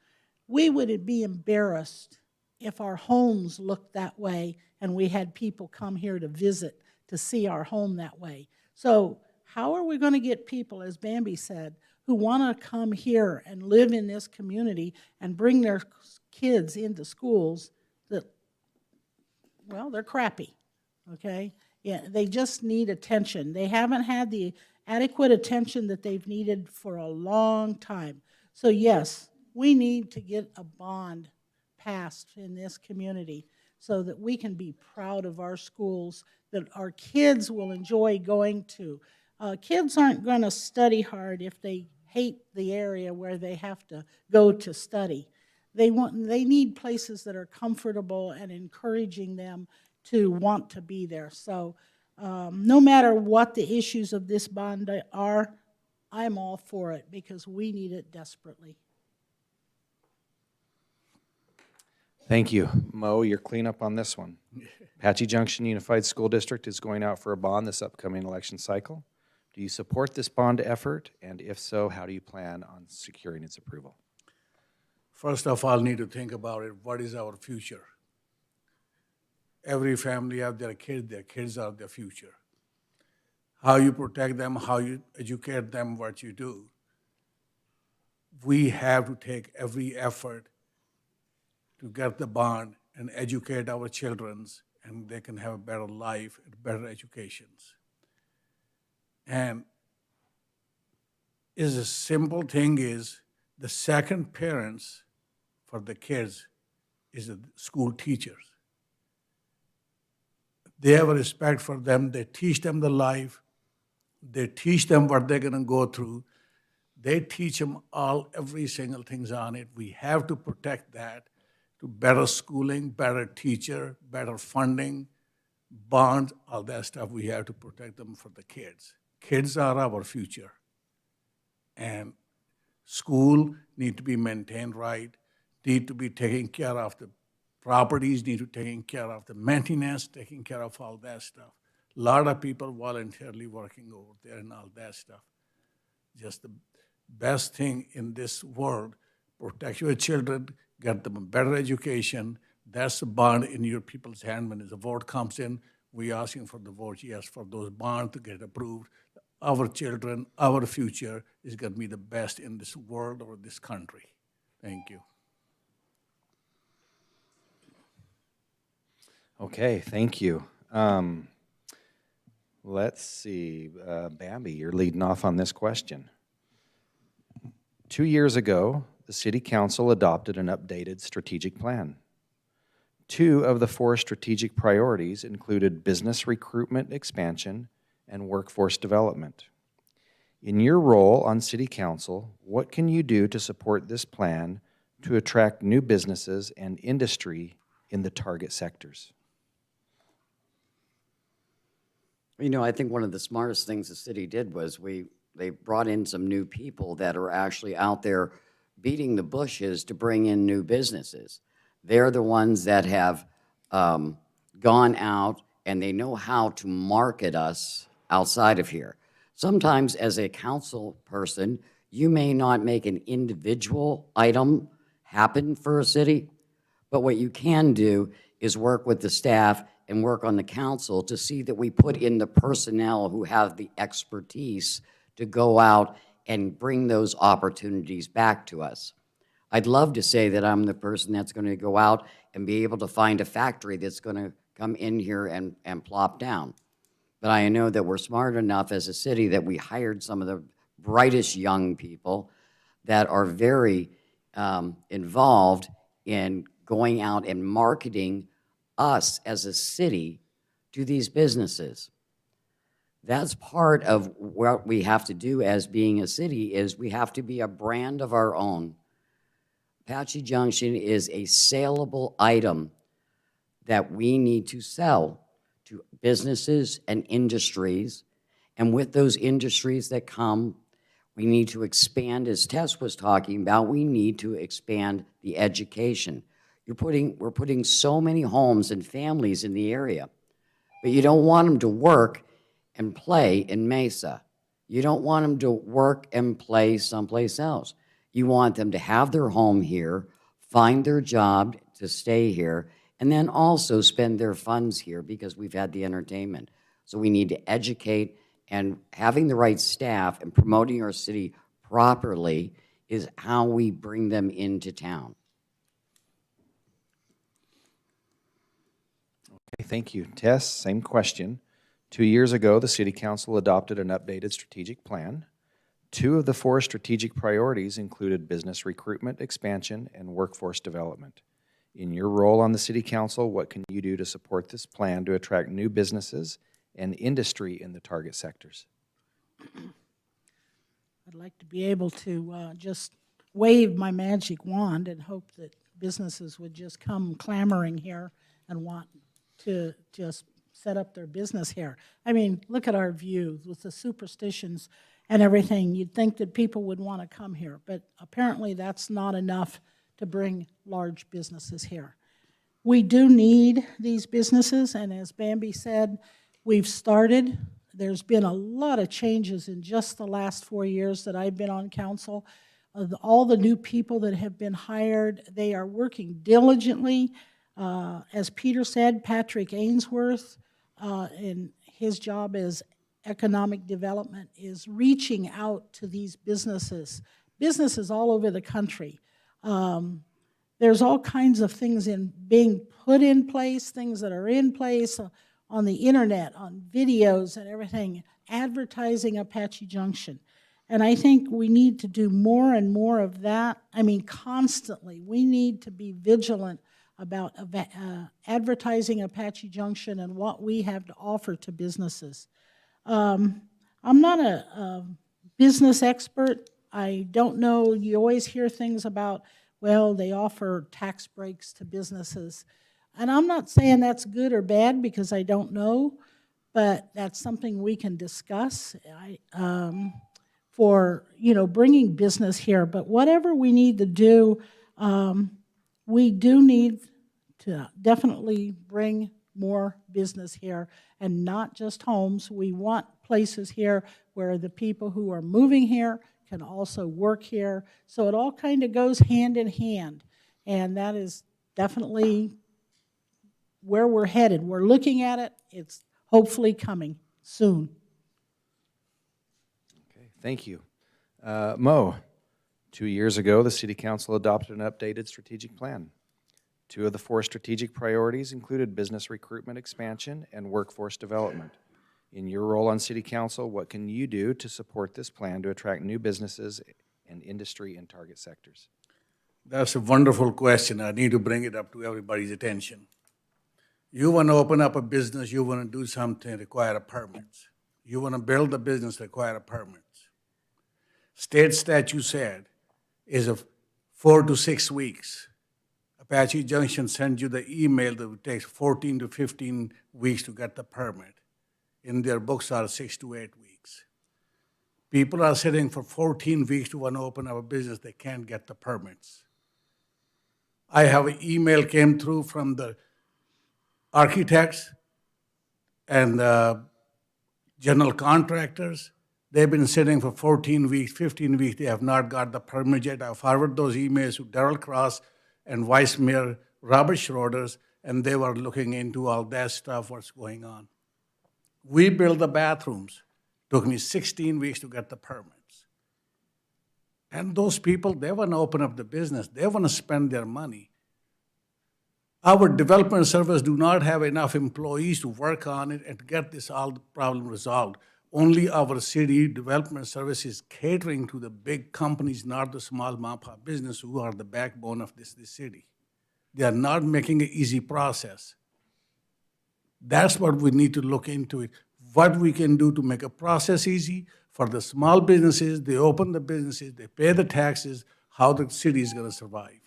We would be embarrassed if our homes looked that way and we had people come here to visit to see our home that way. So how are we going to get people, as Bambi said, who want to come here and live in this community and bring their kids into schools that, well, they're crappy, okay? Yeah, they just need attention. They haven't had the adequate attention that they've needed for a long time. So yes, we need to get a bond passed in this community so that we can be proud of our schools, that our kids will enjoy going to. Kids aren't going to study hard if they hate the area where they have to go to study. They need places that are comfortable and encouraging them to want to be there. So no matter what the issues of this bond are, I'm all for it because we need it desperately. Thank you. Mo, your cleanup on this one. Apache Junction Unified School District is going out for a bond this upcoming election cycle. Do you support this bond effort? And if so, how do you plan on securing its approval? First of all, need to think about it. What is our future? Every family have their kids are their future. How you protect them, how you educate them, what you do. We have to take every effort to get the bond and educate our children, and they can have a better life and better educations. And is a simple thing is the second parents for the kids is the school teachers. They have a respect for them. They teach them the life. They teach them what they're going to go through. They teach them every single thing's on it. We have to protect that to better schooling, better teacher, better funding, bonds, all that stuff. We have to protect them for the kids. Kids are our future. And school need to be maintained right, need to be taking care of the properties, need to be taking care of the maintenance, taking care of all that stuff. A lot of people voluntarily working over there and all that stuff. Just the best thing in this world, protect your children, get them a better education. That's the bond in your people's hand. When the vote comes in, we're asking for the vote, yes, for those bonds to get approved. Our children, our future is going to be the best in this world or this country. Thank you. Okay, thank you. Let's see, Bambi, you're leading off on this question. 2 years ago, the City Council adopted an updated strategic plan. 2 of the 4 strategic priorities included business recruitment expansion and workforce development. In your role on City Council, what can you do to support this plan to attract new businesses and industry in the target sectors? You know, I think one of the smartest things the city did was they brought in some new people that are actually out there beating the bushes to bring in new businesses. They're the ones that have gone out and they know how to market us outside of here. Sometimes as a council person, you may not make an individual item happen for a city, but what you can do is work with the staff and work on the council to see that we put in the personnel who have the expertise to go out and bring those opportunities back to us. I'd love to say that I'm the person that's going to go out and be able to find a factory that's going to come in here and plop down. But I know that we're smart enough as a city that we hired some of the brightest young people that are very involved in going out and marketing us as a city to these businesses. That's part of what we have to do as being a city is we have to be a brand of our own. Apache Junction is a saleable item that we need to sell to businesses and industries. And with those industries that come, we need to expand, as Tess was talking about, we need to expand the education. We're putting so many homes and families in the area, but you don't want them to work and play in Mesa. You don't want them to work and play someplace else. You want them to have their home here, find their job to stay here, and then also spend their funds here because we've had the entertainment. So we need to educate, and having the right staff and promoting our city properly is how we bring them into town. Okay, thank you. Tess, same question. 2 years ago, the City Council adopted an updated strategic plan. 2 of the 4 strategic priorities included business recruitment, expansion, and workforce development. In your role on the City Council, what can you do to support this plan to attract new businesses and industry in the target sectors? I'd like to be able to just wave my magic wand and hope that businesses would just come clamoring here and want to just set up their business here. I mean, look at our view with the superstitions and everything. You'd think that people would want to come here, but apparently that's not enough to bring large businesses here. We do need these businesses, and as Bambi said, we've started. There's been a lot of changes in just the last 4 years that I've been on council. All the new people that have been hired, they are working diligently. As Peter said, Patrick Ainsworth, in his job as economic development, is reaching out to these businesses all over the country. There's all kinds of things being put in place, things that are in place on the internet, on videos and everything, advertising Apache Junction. And I think we need to do more and more of that. I mean, constantly. We need to be vigilant about advertising Apache Junction and what we have to offer to businesses. I'm not a business expert. I don't know, you always hear things about, well, they offer tax breaks to businesses. And I'm not saying that's good or bad because I don't know, but that's something we can discuss for bringing business here. But whatever we need to do, we do need to definitely bring more business here and not just homes. We want places here where the people who are moving here can also work here. So it all kind of goes hand in hand. And that is definitely where we're headed. We're looking at it. It's hopefully coming soon. Okay, thank you. Mo, 2 years ago, the City Council adopted an updated strategic plan. 2 of the 4 strategic priorities included business recruitment, expansion, and workforce development. In your role on City Council, what can you do to support this plan to attract new businesses and industry in target sectors? That's a wonderful question. I need to bring it up to everybody's attention. You want to open up a business, you want to do something, require permits. You want to build a business, require permits. State statute said is of 4 to 6 weeks. Apache Junction sends you the email that it takes 14 to 15 weeks to get the permit. In their books are 6 to 8 weeks. People are sitting for 14 weeks to want to open up a business, they can't get the permits. I have an email came through from the architects and general contractors. They've been sitting for 14 weeks, 15 weeks, they have not got the permit yet. I forwarded those emails to Darrell Cross and Vice Mayor Robert Schroeder, and they were looking into all that stuff, what's going on. We built the bathrooms. Took me 16 weeks to get the permits. And those people, they want to open up the business. They want to spend their money. Our development service do not have enough employees to work on it and to get this all the problem resolved. Only our city development service is catering to the big companies, not the small mom-and-pop business who are the backbone of this city. They are not making an easy process. That's what we need to look into it. What we can do to make a process easy for the small businesses, they open the businesses, they pay the taxes, how the city is going to survive.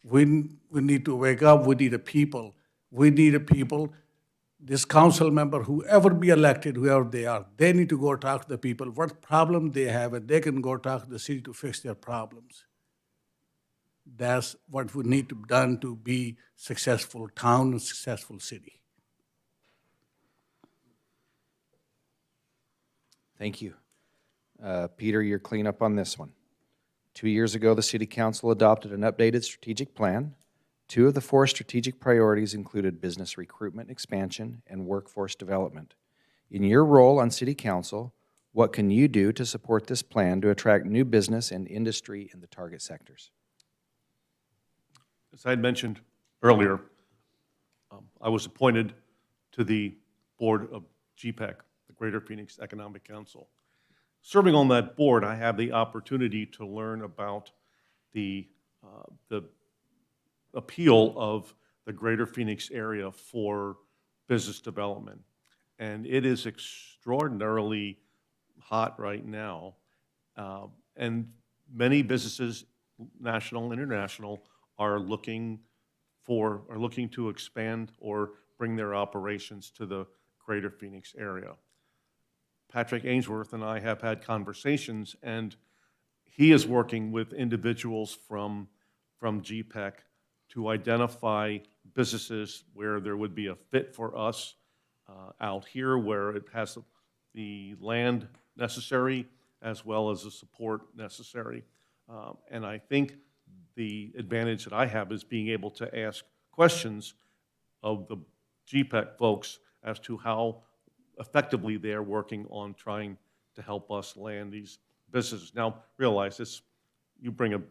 We need to wake up, we need a people. We need a people, this council member, whoever be elected, whoever they are, they need to go talk to the people, what problem they have, and they can go talk to the city to fix their problems. That's what we need to be done to be successful town and successful city. Thank you. Peter, you're clean up on this one. 2 years ago, the City Council adopted an updated strategic plan. 2 of the 4 strategic priorities included business recruitment expansion and workforce development. In your role on City Council, what can you do to support this plan to attract new business and industry in the target sectors? As I had mentioned earlier, I was appointed to the board of GPEC, the Greater Phoenix Economic Council. Serving on that board, I have the opportunity to learn about the appeal of the Greater Phoenix area for business development. And it is extraordinarily hot right now. And many businesses, national and international, are looking to expand or bring their operations to the Greater Phoenix area. Patrick Ainsworth and I have had conversations, and he is working with individuals from GPEC to identify businesses where there would be a fit for us out here, where it has the land necessary as well as the support necessary. And I think the advantage that I have is being able to ask questions of the GPEC folks as to how effectively they're working on trying to help us land these businesses. Now, realize this, you bring a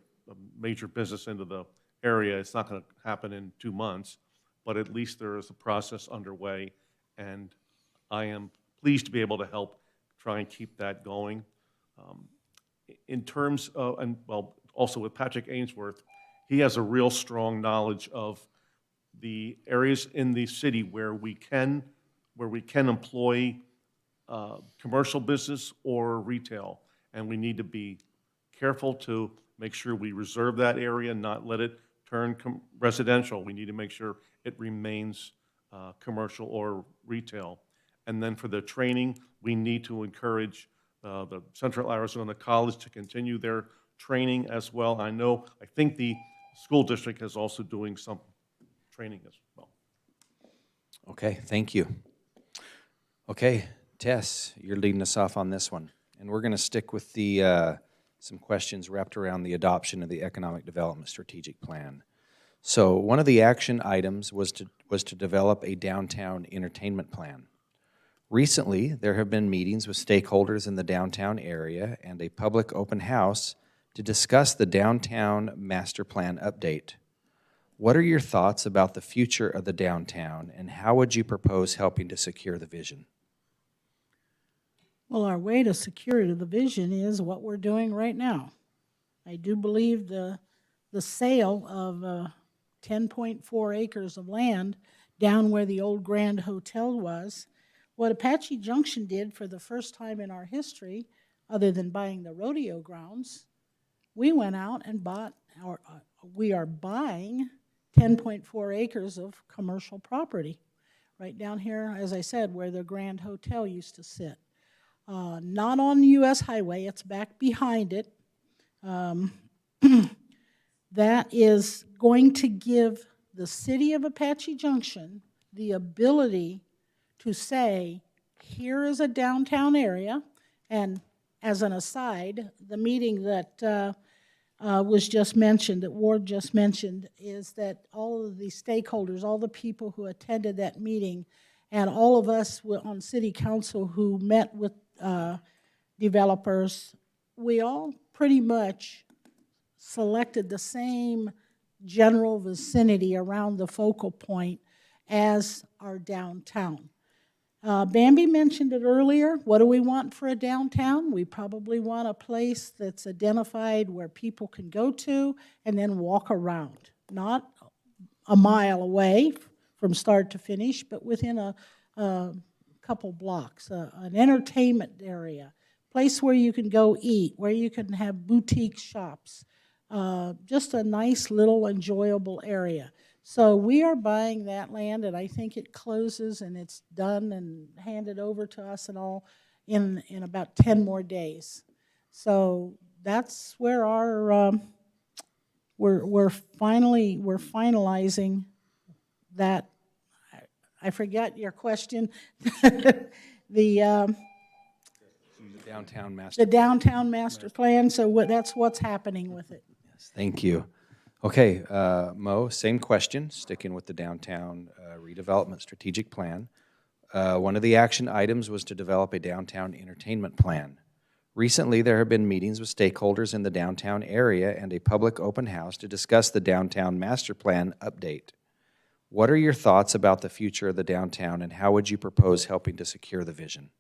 major business into the area, it's not going to happen in 2 months, but at least there is a process underway, and I am pleased to be able to help try and keep that going. In terms of, and well, also with Patrick Ainsworth, he has a real strong knowledge of the areas in the city where we can employ commercial business or retail, and we need to be careful to make sure we reserve that area, not let it turn residential. We need to make sure it remains commercial or retail. And then for the training, we need to encourage the Central Arizona College to continue their training as well. I think the school district is also doing some training as well. Okay, thank you. Okay, Tess, you're leading us off on this one. And we're going to stick with the some questions wrapped around the adoption of the Economic Development Strategic Plan. So one of the action items was to develop a downtown entertainment plan. Recently, there have been meetings with stakeholders in the downtown area and a public open house to discuss the downtown master plan update. What are your thoughts about the future of the downtown, and how would you propose helping to secure the vision? Well, our way to secure the vision is what we're doing right now. I do believe the sale of 10.4 acres of land down where the old Grand Hotel was, what Apache Junction did for the first time in our history, other than buying the rodeo grounds, we went out and bought, we are buying 10.4 acres of commercial property right down here, as I said, where the Grand Hotel used to sit. Not on the U.S. Highway, it's back behind it. That is going to give the city of Apache Junction the ability to say, here is a downtown area, and as an aside, the meeting that was just mentioned, that Ward just mentioned, is that all of the stakeholders, all the people who attended that meeting, and all of us on city council who met with developers, we all pretty much selected the same general vicinity around the focal point as our downtown. Bambi mentioned it earlier. What do we want for a downtown? We probably want a place that's identified where people can go to and then walk around. Not a mile away from start to finish, but within a couple blocks. An entertainment area, place where you can go eat, where you can have boutique shops, just a nice little enjoyable area. So we are buying that land, and I think it closes and it's done and handed over to us and all in about 10 more days. So that's where our we're finalizing that. I forget your question. The Downtown master. downtown master plan. So that's what's happening with it. Thank you. Okay, Mo, same question, sticking with the downtown redevelopment strategic plan. One of the action items was to develop a downtown entertainment plan. Recently, there have been meetings with stakeholders in the downtown area and a public open house to discuss the downtown master plan update. What are your thoughts about the future of the downtown, and how would you propose helping to secure the vision?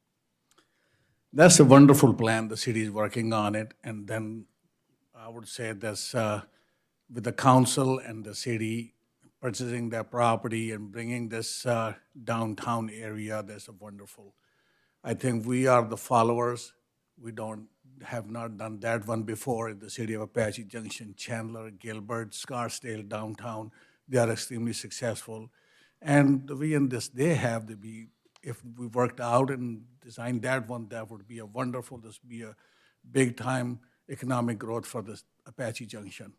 That's a wonderful plan. The city is working on it. And then I would say that's with the council and the city purchasing their property and bringing this downtown area, that's a wonderful. I think we are the followers. We have not done that one before in the city of Apache Junction, Chandler, Gilbert, Scarsdale, downtown. They are extremely successful. And the vision they have to be, if we worked out and designed that one, that would be a wonderful, this would be a big time economic growth for this Apache Junction.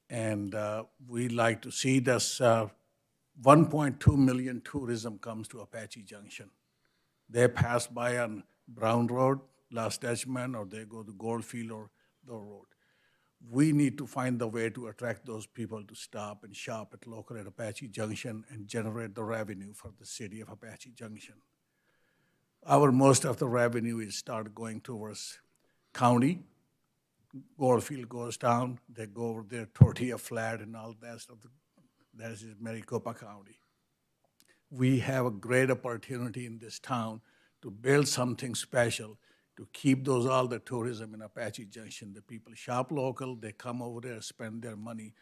And we like to see this 1.2 million tourism comes to Apache Junction. They pass by on Brown Road, Last Dutchman, or they go to Goldfield or the road. We need to find the way to attract those people to stop and shop at local at Apache Junction and generate the revenue for the city of Apache Junction. Most of the revenue is start going towards county. Goldfield goes down, they go over there, Tortilla Flat and all that stuff. That is Maricopa County. We have a great opportunity in this town to build something special to keep all the tourism in Apache Junction. The people shop local, they come over there, spend their money,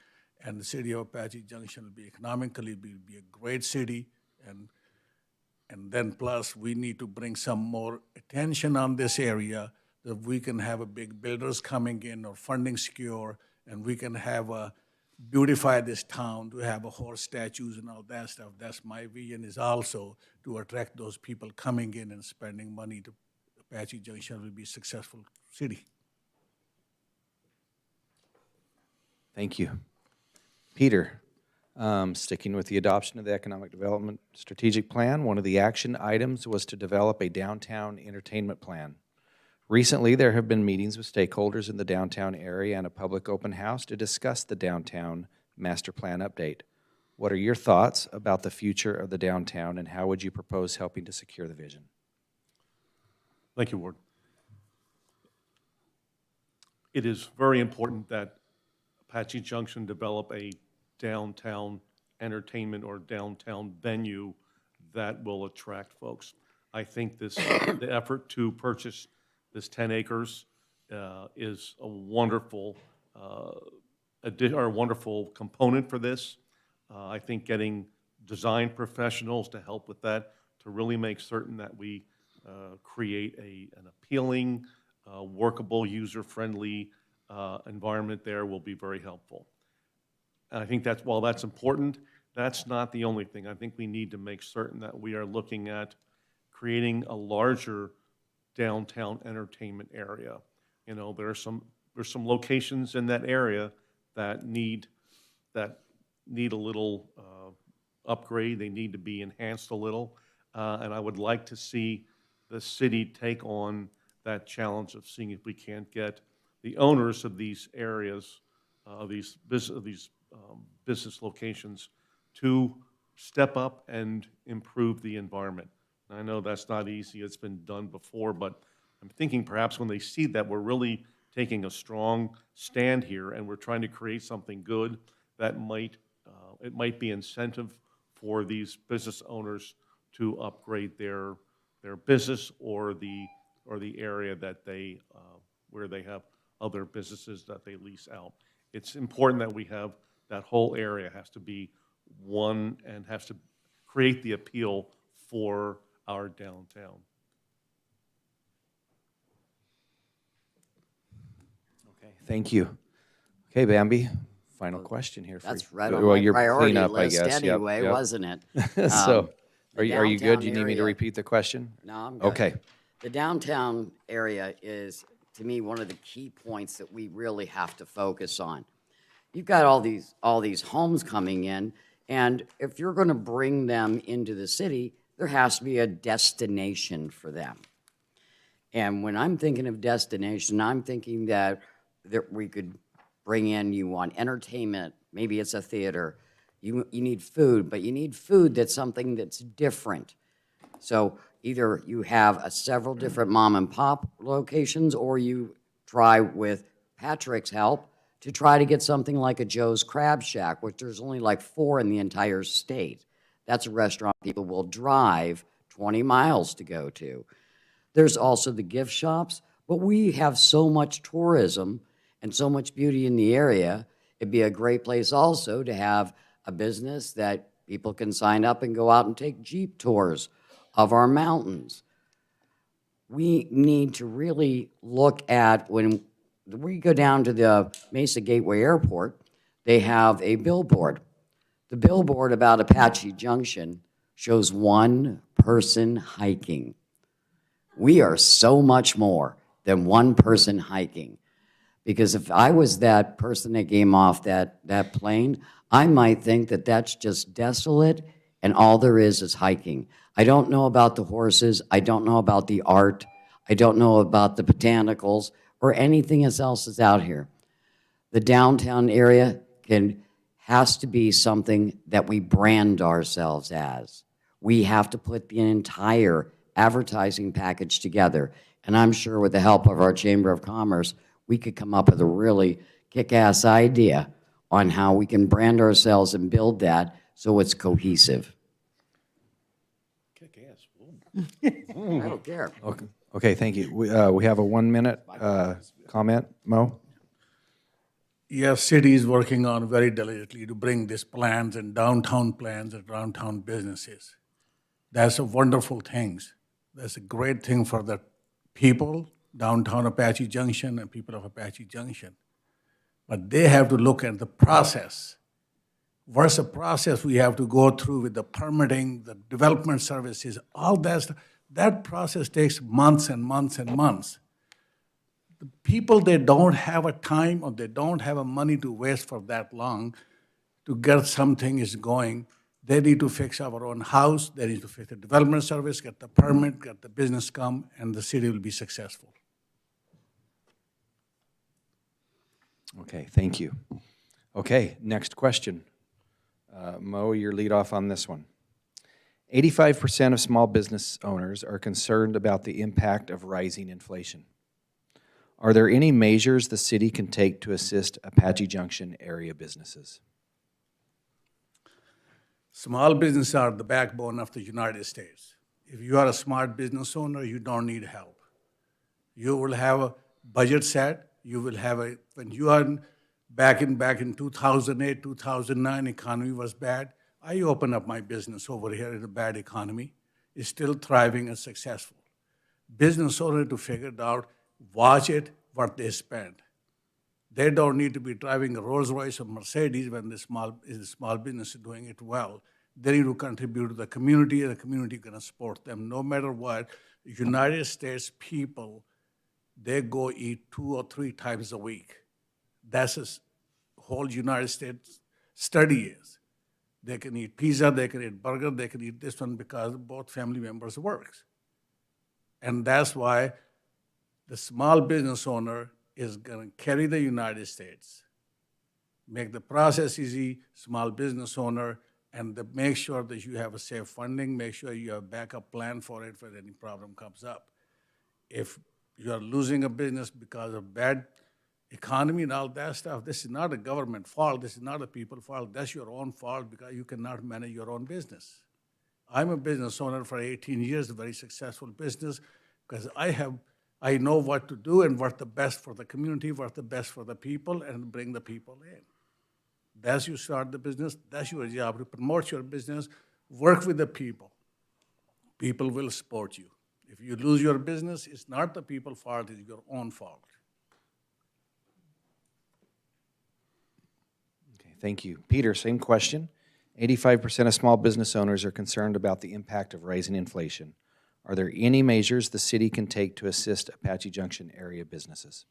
and the city of Apache Junction will be economically be a great city. And then plus, we need to bring some more attention on this area that we can have a big builders coming in or funding secure, and we can have beautify this town to have a horse statues and all that stuff. That's my vision, is also to attract those people coming in and spending money to Apache Junction will be a successful city. Thank you. Peter, sticking with the adoption of the Economic Development Strategic Plan, one of the action items was to develop a downtown entertainment plan. Recently, there have been meetings with stakeholders in the downtown area and a public open house to discuss the downtown master plan update. What are your thoughts about the future of the downtown, and how would you propose helping to secure the vision? Thank you, Ward. It is very important that Apache Junction develop a downtown entertainment or downtown venue that will attract folks. I think the effort to purchase this 10 acres is a wonderful, wonderful component for this. I think getting design professionals to help with that, to really make certain that we create an appealing, workable, user-friendly environment there will be very helpful. And I think while that's important, that's not the only thing. I think we need to make certain that we are looking at creating a larger downtown entertainment area. You know, there's some locations in that area that need a little upgrade. They need to be enhanced a little, and I would like to see the city take on that challenge of seeing if we can't get the owners of these areas, these business locations, to step up and improve the environment. I know that's not easy, it's been done before, but I'm thinking perhaps when they see that we're really taking a strong stand here and we're trying to create something good, that it might be incentive for these business owners to upgrade their business or the area that they where they have other businesses that they lease out. It's important that we have that whole area has to be one and has to create the appeal for our downtown. Okay, thank you. Okay, Bambi, final question here for you. That's right on Well, my your priority cleanup, I list guess. Yep, anyway, yep. wasn't it? So, The are you good? downtown Do you need me to area- repeat the question? No, I'm good. Okay. The downtown area is, to me, one of the key points that we really have to focus on. You've got all these homes coming in, and if you're going to bring them into the city, there has to be a destination for them. And when I'm thinking of destination, I'm thinking that we could bring in, you want entertainment, maybe it's a theater. You need food, but you need food that's something that's different. So either you have several different mom and pop locations, or you try with Patrick's help to try to get something like a Joe's Crab Shack, which there's only like 4 in the entire state. That's a restaurant people will drive 20 miles to go to. There's also the gift shops, but we have so much tourism and so much beauty in the area. It'd be a great place also to have a business that people can sign up and go out and take Jeep tours of our mountains. We need to really look at, when we go down to the Mesa Gateway Airport, they have a billboard. The billboard about Apache Junction shows one person hiking. We are so much more than one person hiking. Because if I was that person that came off that plane, I might think that that's just desolate and all there is hiking. I don't know about the horses. I don't know about the art. I don't know about the botanicals or anything else that's out here. The downtown area has to be something that we brand ourselves as. We have to put the entire advertising package together. And I'm sure with the help of our Chamber of Commerce, we could come up with a really kick-ass idea on how we can brand ourselves and build that so it's cohesive. I don't care. Okay, thank you. We have a 1-minute comment, Mo? Yes, city is working on very diligently to bring these plans and downtown businesses. That's a wonderful thing. That's a great thing for the people, downtown Apache Junction and people of Apache Junction. But they have to look at the process. What's the process we have to go through with the permitting, the development services, all that stuff. That process takes months and months and months. The people, they don't have a time or they don't have a money to waste for that long to get something is going. They need to fix our own house, they need to fix the development service, get the permit, get the business come, and the city will be successful. Okay, thank you. Okay, next question. Mo, your lead off on this one. 85% of small business owners are concerned about the impact of rising inflation. Are there any measures the city can take to assist Apache Junction area businesses? Small businesses are the backbone of the United States. If you are a smart business owner, you don't need help. You will have a budget set. You will have when you are back in 2008, 2009, economy was bad. I opened up my business over here in a bad economy. It's still thriving and successful. Business owner to figure it out, watch it, what they spend. They don't need to be driving a Rolls Royce or Mercedes when the small business is doing it well. They need to contribute to the community, and the community is going to support them no matter what. United States people, they go eat 2 or 3 times a week. That's a whole United States study is. They can eat pizza, they can eat burger, they can eat this one because both family members works. And that's why the small business owner is going to carry the United States, make the process easy, small business owner, and make sure that you have a safe funding, make sure you have a backup plan for it when any problem comes up. If you are losing a business because of bad economy and all that stuff, this is not a government fault, this is not a people fault, that's your own fault because you cannot manage your own business. I'm a business owner for 18 years, a very successful business, because I know what to do and what's the best for the community, what's the best for the people, and bring the people in. That's you start the business, that's your job, to promote your business, work with the people. People will support you. If you lose your business, it's not the people's fault, it's your own fault. thank you. Peter, same question. 85% of small business owners are concerned about the impact of rising inflation. Are there any measures the city can take to assist Apache Junction area businesses?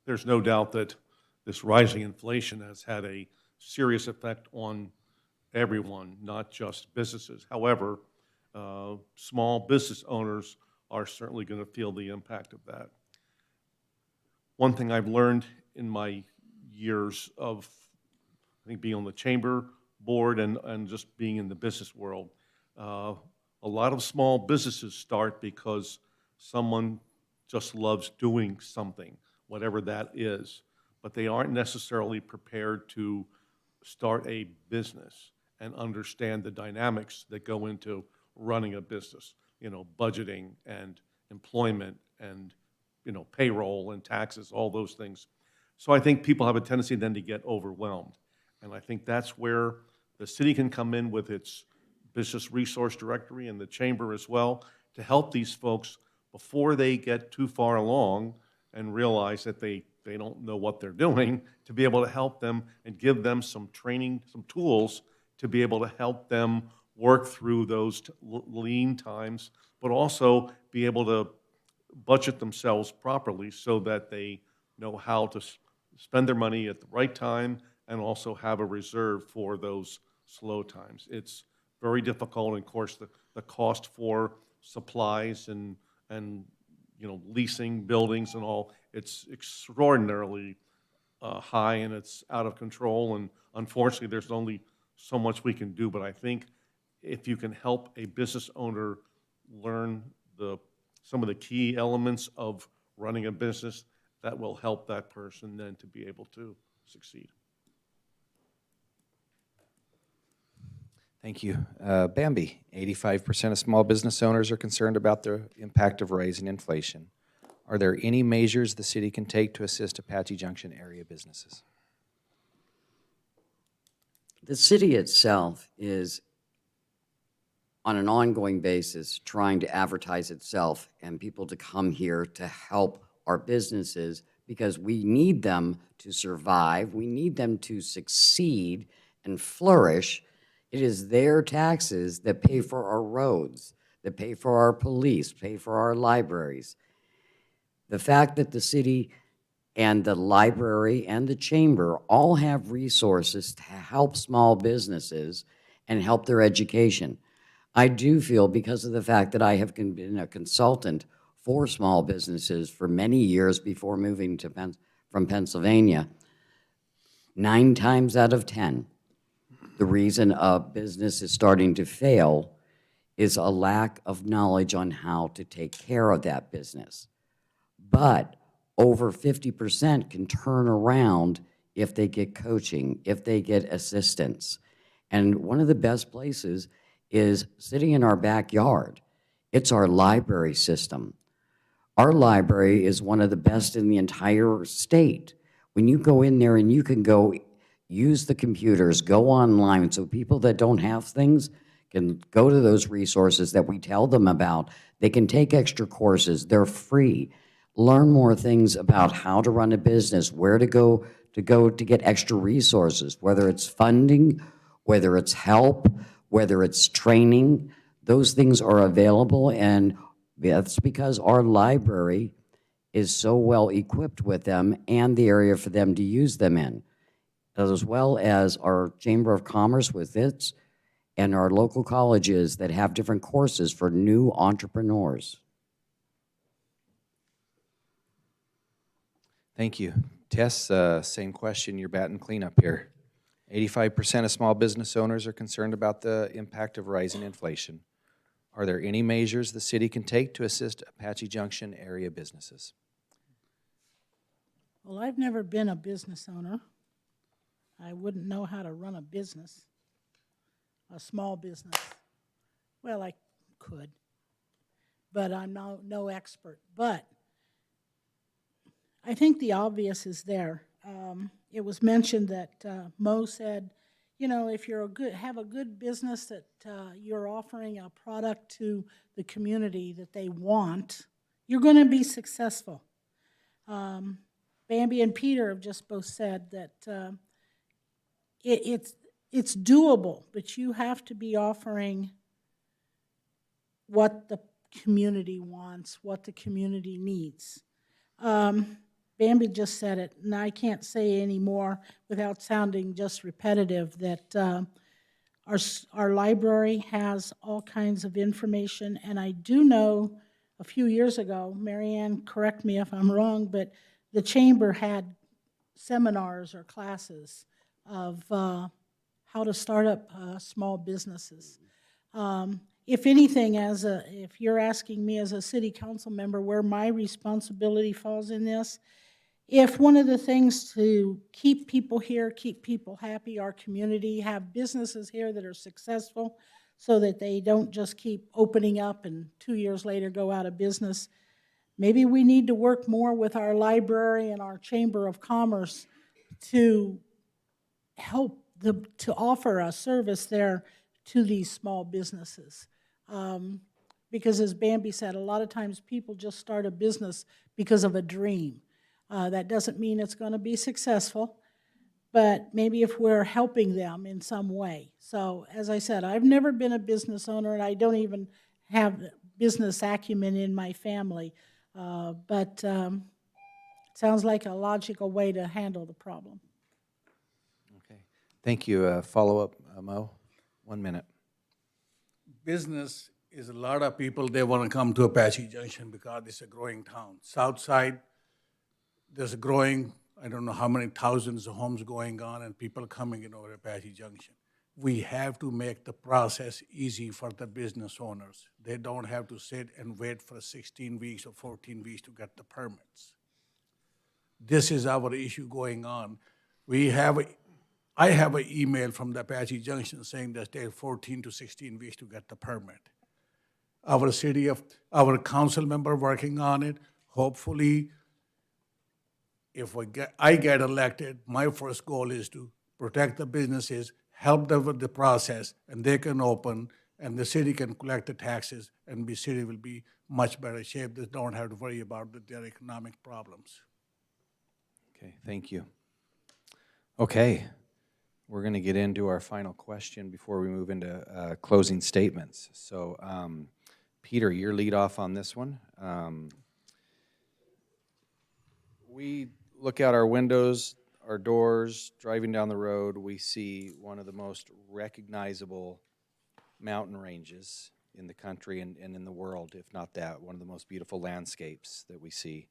There's no doubt that this rising inflation has had a serious effect on everyone, not just businesses. However, small business owners are certainly going to feel the impact of that. One thing I've learned in my years of, I think, being on the chamber board and just being in the business world, a lot of small businesses start because someone just loves doing something, whatever that is, but they aren't necessarily prepared to start a business and understand the dynamics that go into running a business, budgeting and employment and, payroll and taxes, all those things. So I think people have a tendency then to get overwhelmed. And I think that's where the city can come in with its business resource directory and the chamber as well to help these folks before they get too far along and realize that they don't know what they're doing, to be able to help them and give them some training, some tools to be able to help them work through those lean times, but also be able to budget themselves properly so that they know how to spend their money at the right time and also have a reserve for those slow times. It's very difficult, and of course, the cost for supplies and leasing buildings and all, it's extraordinarily high, and it's out of control, and unfortunately, there's only so much we can do. But I think if you can help a business owner learn some of the key elements of running a business, that will help that person then to be able to succeed. Thank you. Bambi, 85% of small business owners are concerned about the impact of rising inflation. Are there any measures the city can take to assist Apache Junction area businesses? The city itself is, on an ongoing basis, trying to advertise itself and people to come here to help our businesses because we need them to survive. We need them to succeed and flourish. It is their taxes that pay for our roads, that pay for our police, pay for our libraries. The fact that the city and the library and the chamber all have resources to help small businesses and help their education. I do feel, because of the fact that I have been a consultant for small businesses for many years before moving from Pennsylvania, 9 times out of 10, the reason a business is starting to fail is a lack of knowledge on how to take care of that business. But over 50% can turn around if they get coaching, if they get assistance. And one of the best places is sitting in our backyard. It's our library system. Our library is one of the best in the entire state. When you go in there and you can go use the computers, go online, so people that don't have things can go to those resources that we tell them about. They can take extra courses. They're free. Learn more things about how to run a business, where to go to get extra resources, whether it's funding, whether it's help, whether it's training. Those things are available, and that's because our library is so well equipped with them and the area for them to use them in, as well as our Chamber of Commerce with its and our local colleges that have different courses for new entrepreneurs. Thank you. Tess, same question. You're batting cleanup here. 85% of small business owners are concerned about the impact of rising inflation. Are there any measures the city can take to assist Apache Junction area businesses? Well, I've never been a business owner. I wouldn't know how to run a business, a small business. Well, I could, but I'm no expert. But I think the obvious is there. It was mentioned that Mo said, if you're have a good business that you're offering a product to the community that they want, you're going to be successful. Bambi and Peter have just both said that it's doable, but you have to be offering what the community wants, what the community needs. Bambi just said it, and I can't say any more without sounding just repetitive, that our library has all kinds of information, and I do know a few years ago, Marianne, correct me if I'm wrong, but the chamber had seminars or classes of how to start up small businesses. If anything, if you're asking me as a city council member where my responsibility falls in this, if one of the things to keep people here, keep people happy, our community, have businesses here that are successful so that they don't just keep opening up and 2 years later go out of business, maybe we need to work more with our library and our Chamber of Commerce to help to offer a service there to these small businesses. Because as Bambi said, a lot of times people just start a business because of a dream. That doesn't mean it's going to be successful, but maybe if we're helping them in some way. So as I said, I've never been a business owner, and I don't even have business acumen in my family, but sounds like a logical way to handle the problem. Okay. Thank you. Follow-up, Mo? 1 minute. Business is a lot of people, they want to come to Apache Junction because it's a growing town. South side, there's a growing, I don't know how many thousands of homes going on and people coming in over Apache Junction. We have to make the process easy for the business owners. They don't have to sit and wait for 16 weeks or 14 weeks to get the permits. This is our issue going on. I have an email from the Apache Junction saying that they have 14 to 16 weeks to get the permit. Our council member working on it, hopefully, if I get elected, my first goal is to protect the businesses, help them with the process, and they can open, and the city can collect the taxes, and the city will be much better shape. They don't have to worry about their economic problems. Okay, thank you. Okay, we're going to get into our final question before we move into closing statements. So, Peter, your lead off on this one. We look out our windows, our doors, driving down the road, we see one of the most recognizable mountain ranges in the country and in the world, if not that, one of the most beautiful landscapes that we see.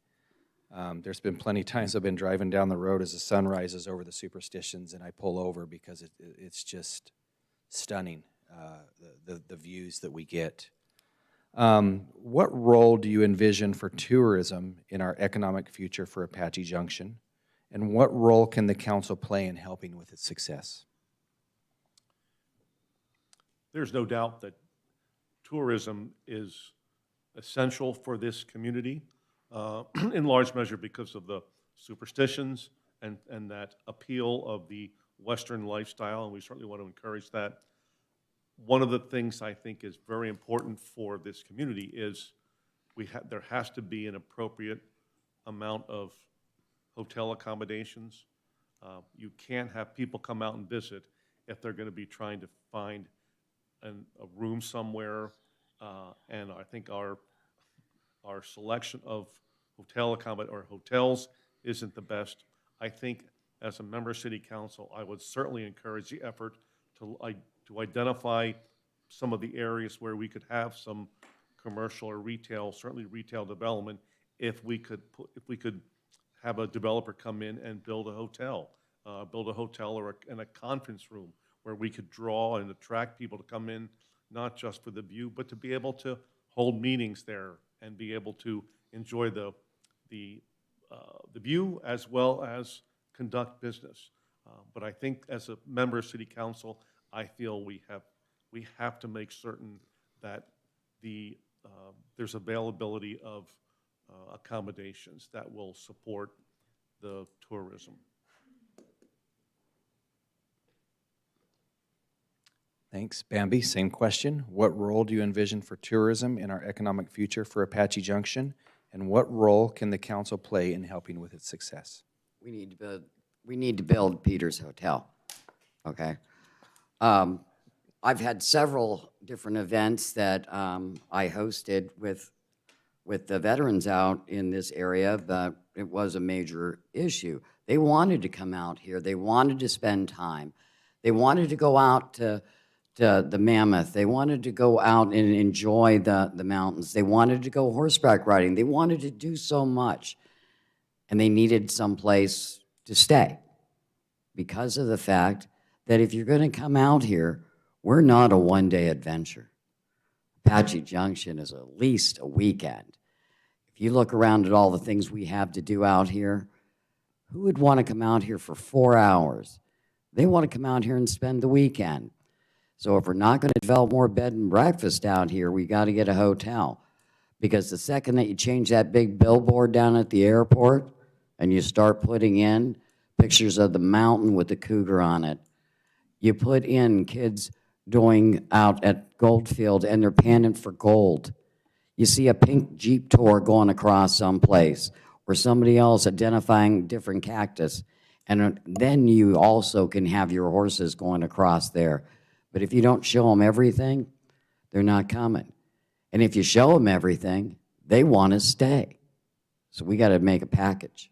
There's been plenty of times I've been driving down the road as the sun rises over the Superstitions and I pull over because it's just stunning, the views that we get. What role do you envision for tourism in our economic future for Apache Junction? And what role can the council play in helping with its success? There's no doubt that tourism is essential for this community, in large measure because of the superstitions and that appeal of the Western lifestyle, and we certainly want to encourage that. One of the things I think is very important for this community is there has to be an appropriate amount of hotel accommodations. You can't have people come out and visit if they're going to be trying to find a room somewhere. And I think our selection of hotels isn't the best. I think as a member of City Council, I would certainly encourage the effort to identify some of the areas where we could have some commercial or retail, certainly retail development, if we could have a developer come in and build a hotel and a conference room where we could draw and attract people to come in, not just for the view, but to be able to hold meetings there and be able to enjoy the view as well as conduct business. But I think as a member of City Council, I feel we have to make certain that there's availability of accommodations that will support the tourism. Thanks. Bambi, same question. What role do you envision for tourism in our economic future for Apache Junction? And what role can the council play in helping with its success? we need to build Peter's Hotel, okay? I've had several different events that I hosted with the veterans out in this area, but it was a major issue. They wanted to come out here. They wanted to spend time. They wanted to go out to the Mammoth. They wanted to go out and enjoy the mountains. They wanted to go horseback riding. They wanted to do so much, and they needed some place to stay because of the fact that if you're going to come out here, we're not a one-day adventure. Apache Junction is at least a weekend. If you look around at all the things we have to do out here, who would want to come out here for 4 hours? They want to come out here and spend the weekend. So if we're not going to develop more bed and breakfast out here, we got to get a hotel. Because the second that you change that big billboard down at the airport and you start putting in pictures of the mountain with the cougar on it, you put in kids going out at Goldfield and they're panning for gold. You see a pink Jeep tour going across someplace or somebody else identifying different cactus. And then you also can have your horses going across there. But if you don't show them everything, they're not coming. And if you show them everything, they want to stay. So we got to make a package.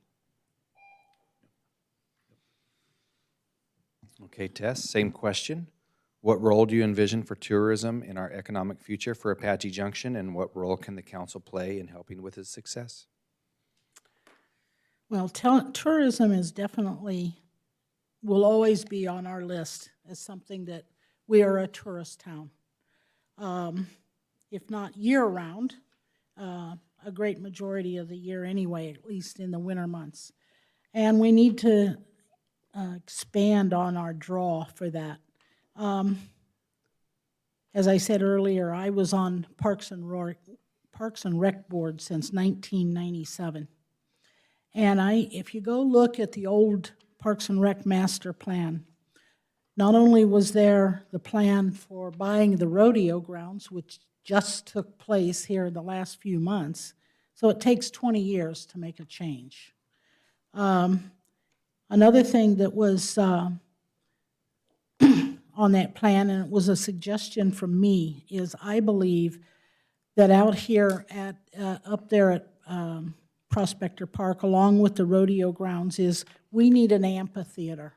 Okay, Tess, same question. What role do you envision for tourism in our economic future for Apache Junction, and what role can the council play in helping with its success? Well, tourism is definitely, will always be on our list as something that we are a tourist town. If not year-round, a great majority of the year anyway, at least in the winter months. And we need to expand on our draw for that. As I said earlier, I was on Parks and Rec Board since 1997. And if you go look at the old Parks and Rec master plan, not only was there the plan for buying the rodeo grounds, which just took place here in the last few months, so it takes 20 years to make a change. Another thing that was on that plan, and it was a suggestion from me, is I believe that out here at up there at Prospector Park, along with the rodeo grounds, is we need an amphitheater.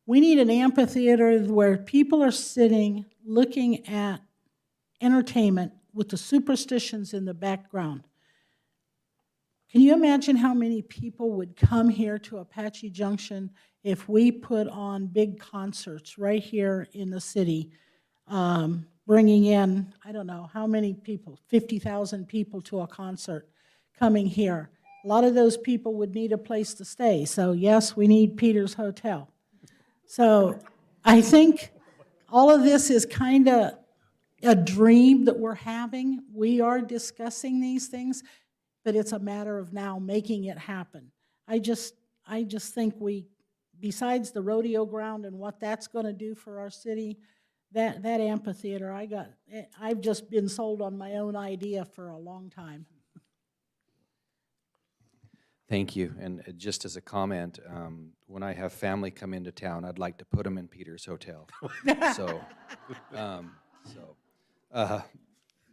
We need an amphitheater where people are sitting, looking at entertainment with the superstitions in the background. Can you imagine how many people would come here to Apache Junction if we put on big concerts right here in the city, bringing in, I don't know, how many people, 50,000 people to a concert coming here? A lot of those people would need a place to stay. So yes, we need Peter's Hotel. So I think all of this is kind of a dream that we're having. We are discussing these things, but it's a matter of now making it happen. I just think besides the rodeo ground and what that's going to do for our city, that amphitheater, I've just been sold on my own idea for a long time. Thank you. And just as a comment, when I have family come into town, I'd like to put them in Peter's Hotel.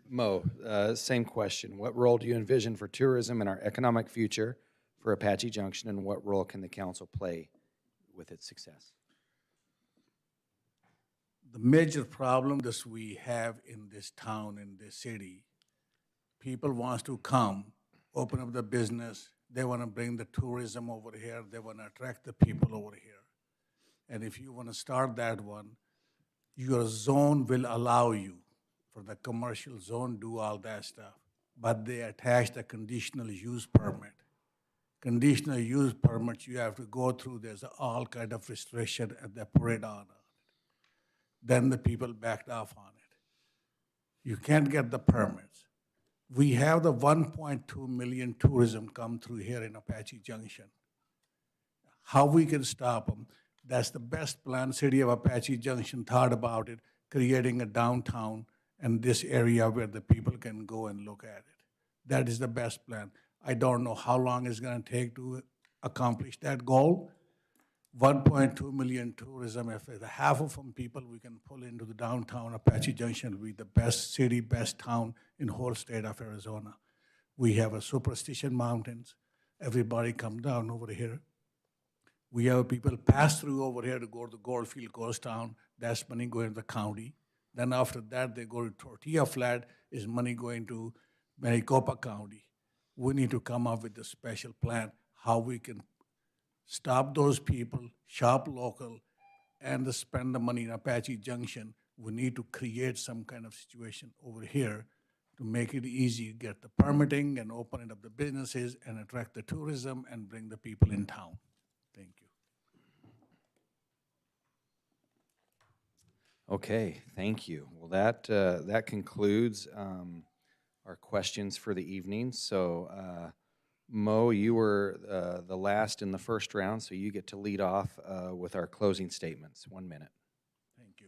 Mo, same question. What role do you envision for tourism in our economic future for Apache Junction, and what role can the council play with its success? The major problem that we have in this town, in this city, people want to come, open up the business, they want to bring the tourism over here, they want to attract the people over here. And if you want to start that one, your zone will allow you, for the commercial zone, do all that stuff. But they attach the conditional use permit. Conditional use permit you have to go through, there's all kind of restriction and they put it on. Then the people backed off on it. You can't get the permits. We have the 1.2 million tourism come through here in Apache Junction. How we can stop them, that's the best plan. City of Apache Junction thought about it, creating a downtown and this area where the people can go and look at it. That is the best plan. I don't know how long it's going to take to accomplish that goal. 1.2 million tourism, if half of them people we can pull into the downtown Apache Junction will be the best city, best town in whole state of Arizona. We have a Superstition Mountains. Everybody come down over here. We have people pass through over here to go to the Goldfield Ghost Town. That's money going to the county. Then after that, they go to Tortilla Flat, is money going to Maricopa County. We need to come up with a special plan how we can stop those people, shop local, and spend the money in Apache Junction. We need to create some kind of situation over here to make it easy to get the permitting and open it up the businesses and attract the tourism and bring the people in town. Thank you. Okay, thank you. Well, that concludes our questions for the evening. So, Mo, you were the last in the first round, so you get to lead off with our closing statements. 1 minute. Thank you.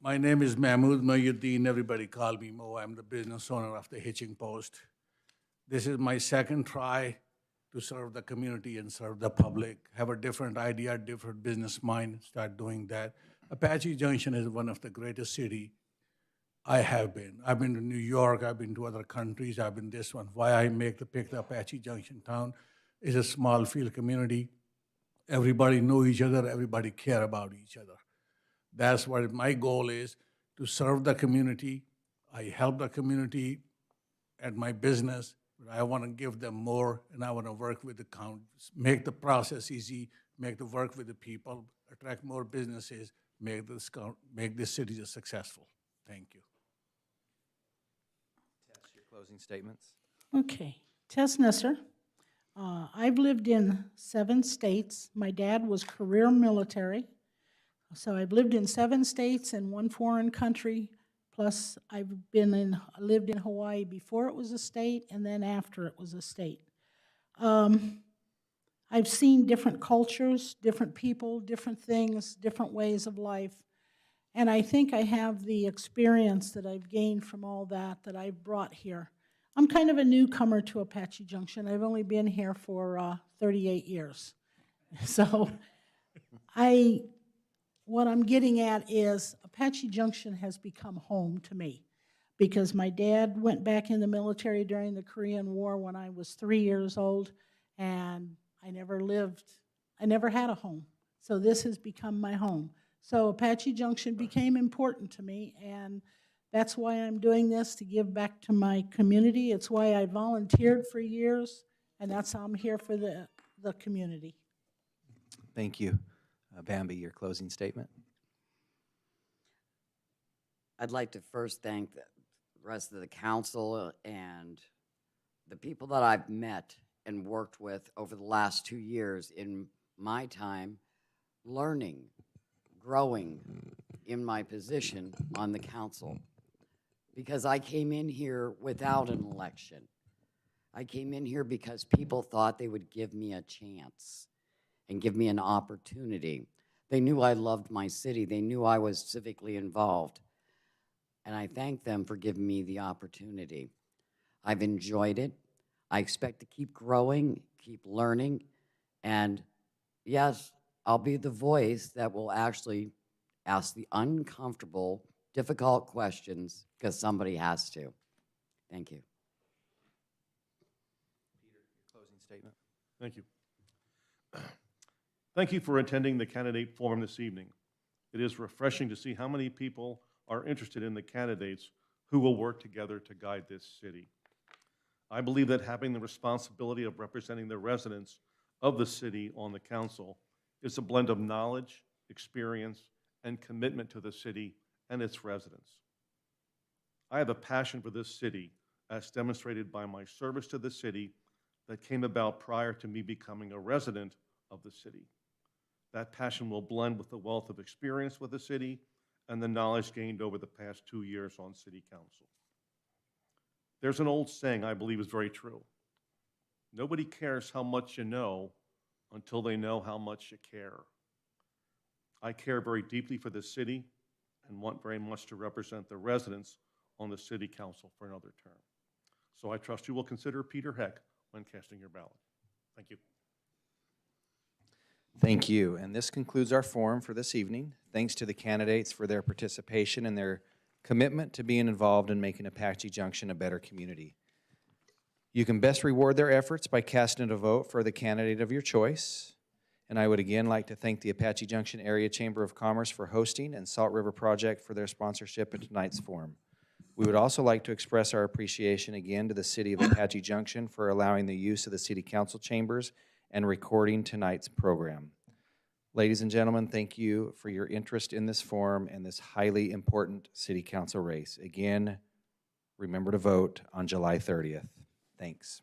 My name is Mahmood Mohyuddin. Everybody call me Mo. I'm the business owner of the Hitching Post. This is my second try to serve the community and serve the public. Have a different idea, different business mind, start doing that. Apache Junction is one of the greatest city I have been. I've been to New York, I've been to other countries, I've been this one. Why I pick the Apache Junction town is a small field community. Everybody know each other, everybody care about each other. That's what my goal is, to serve the community. I help the community at my business, but I want to give them more, and I want to work with the county, make the process easy, make the work with the people, attract more businesses, make this city successful. Thank you. Tess, your closing statements. Okay, Tess Nesser. I've lived in 7 states. My dad was career military. So I've lived in 7 states and 1 foreign country. Plus, I've lived in Hawaii before it was a state and then after it was a state. I've seen different cultures, different people, different things, different ways of life. And I think I have the experience that I've gained from all that I've brought here. I'm kind of a newcomer to Apache Junction. I've only been here for 38 years. So what I'm getting at is Apache Junction has become home to me because my dad went back in the military during the Korean War when I was 3 years old, and I never had a home. So this has become my home. So Apache Junction became important to me, and that's why I'm doing this, to give back to my community. It's why I volunteered for years, and that's how I'm here for the community. Thank you. Bambi, your closing statement. I'd like to first thank the rest of the council and the people that I've met and worked with over the last 2 years in my time learning, growing in my position on the council. Because I came in here without an election. I came in here because people thought they would give me a chance and give me an opportunity. They knew I loved my city. They knew I was civically involved. And I thank them for giving me the opportunity. I've enjoyed it. I expect to keep growing, keep learning, and yes, I'll be the voice that will actually ask the uncomfortable, difficult questions because somebody has to. Thank you. Peter, your closing statement. Thank you. Thank you for attending the candidate forum this evening. It is refreshing to see how many people are interested in the candidates who will work together to guide this city. I believe that having the responsibility of representing the residents of the city on the council is a blend of knowledge, experience, and commitment to the city and its residents. I have a passion for this city, as demonstrated by my service to the city that came about prior to me becoming a resident of the city. That passion will blend with the wealth of experience with the city and the knowledge gained over the past 2 years on city council. There's an old saying I believe is very true. Nobody cares how much you know until they know how much you care. I care very deeply for this city and want very much to represent the residents on the city council for another term. So I trust you will consider Peter Heck when casting your ballot. Thank you. Thank you. And this concludes our forum for this evening. Thanks to the candidates for their participation and their commitment to being involved in making Apache Junction a better community. You can best reward their efforts by casting a vote for the candidate of your choice. And I would again like to thank the Apache Junction Area Chamber of Commerce for hosting and Salt River Project for their sponsorship in tonight's forum. We would also like to express our appreciation again to the City of Apache Junction for allowing the use of the City Council chambers and recording tonight's program. Ladies and gentlemen, thank you for your interest in this forum and this highly important City Council race. Again, remember to vote on July 30th. Thanks.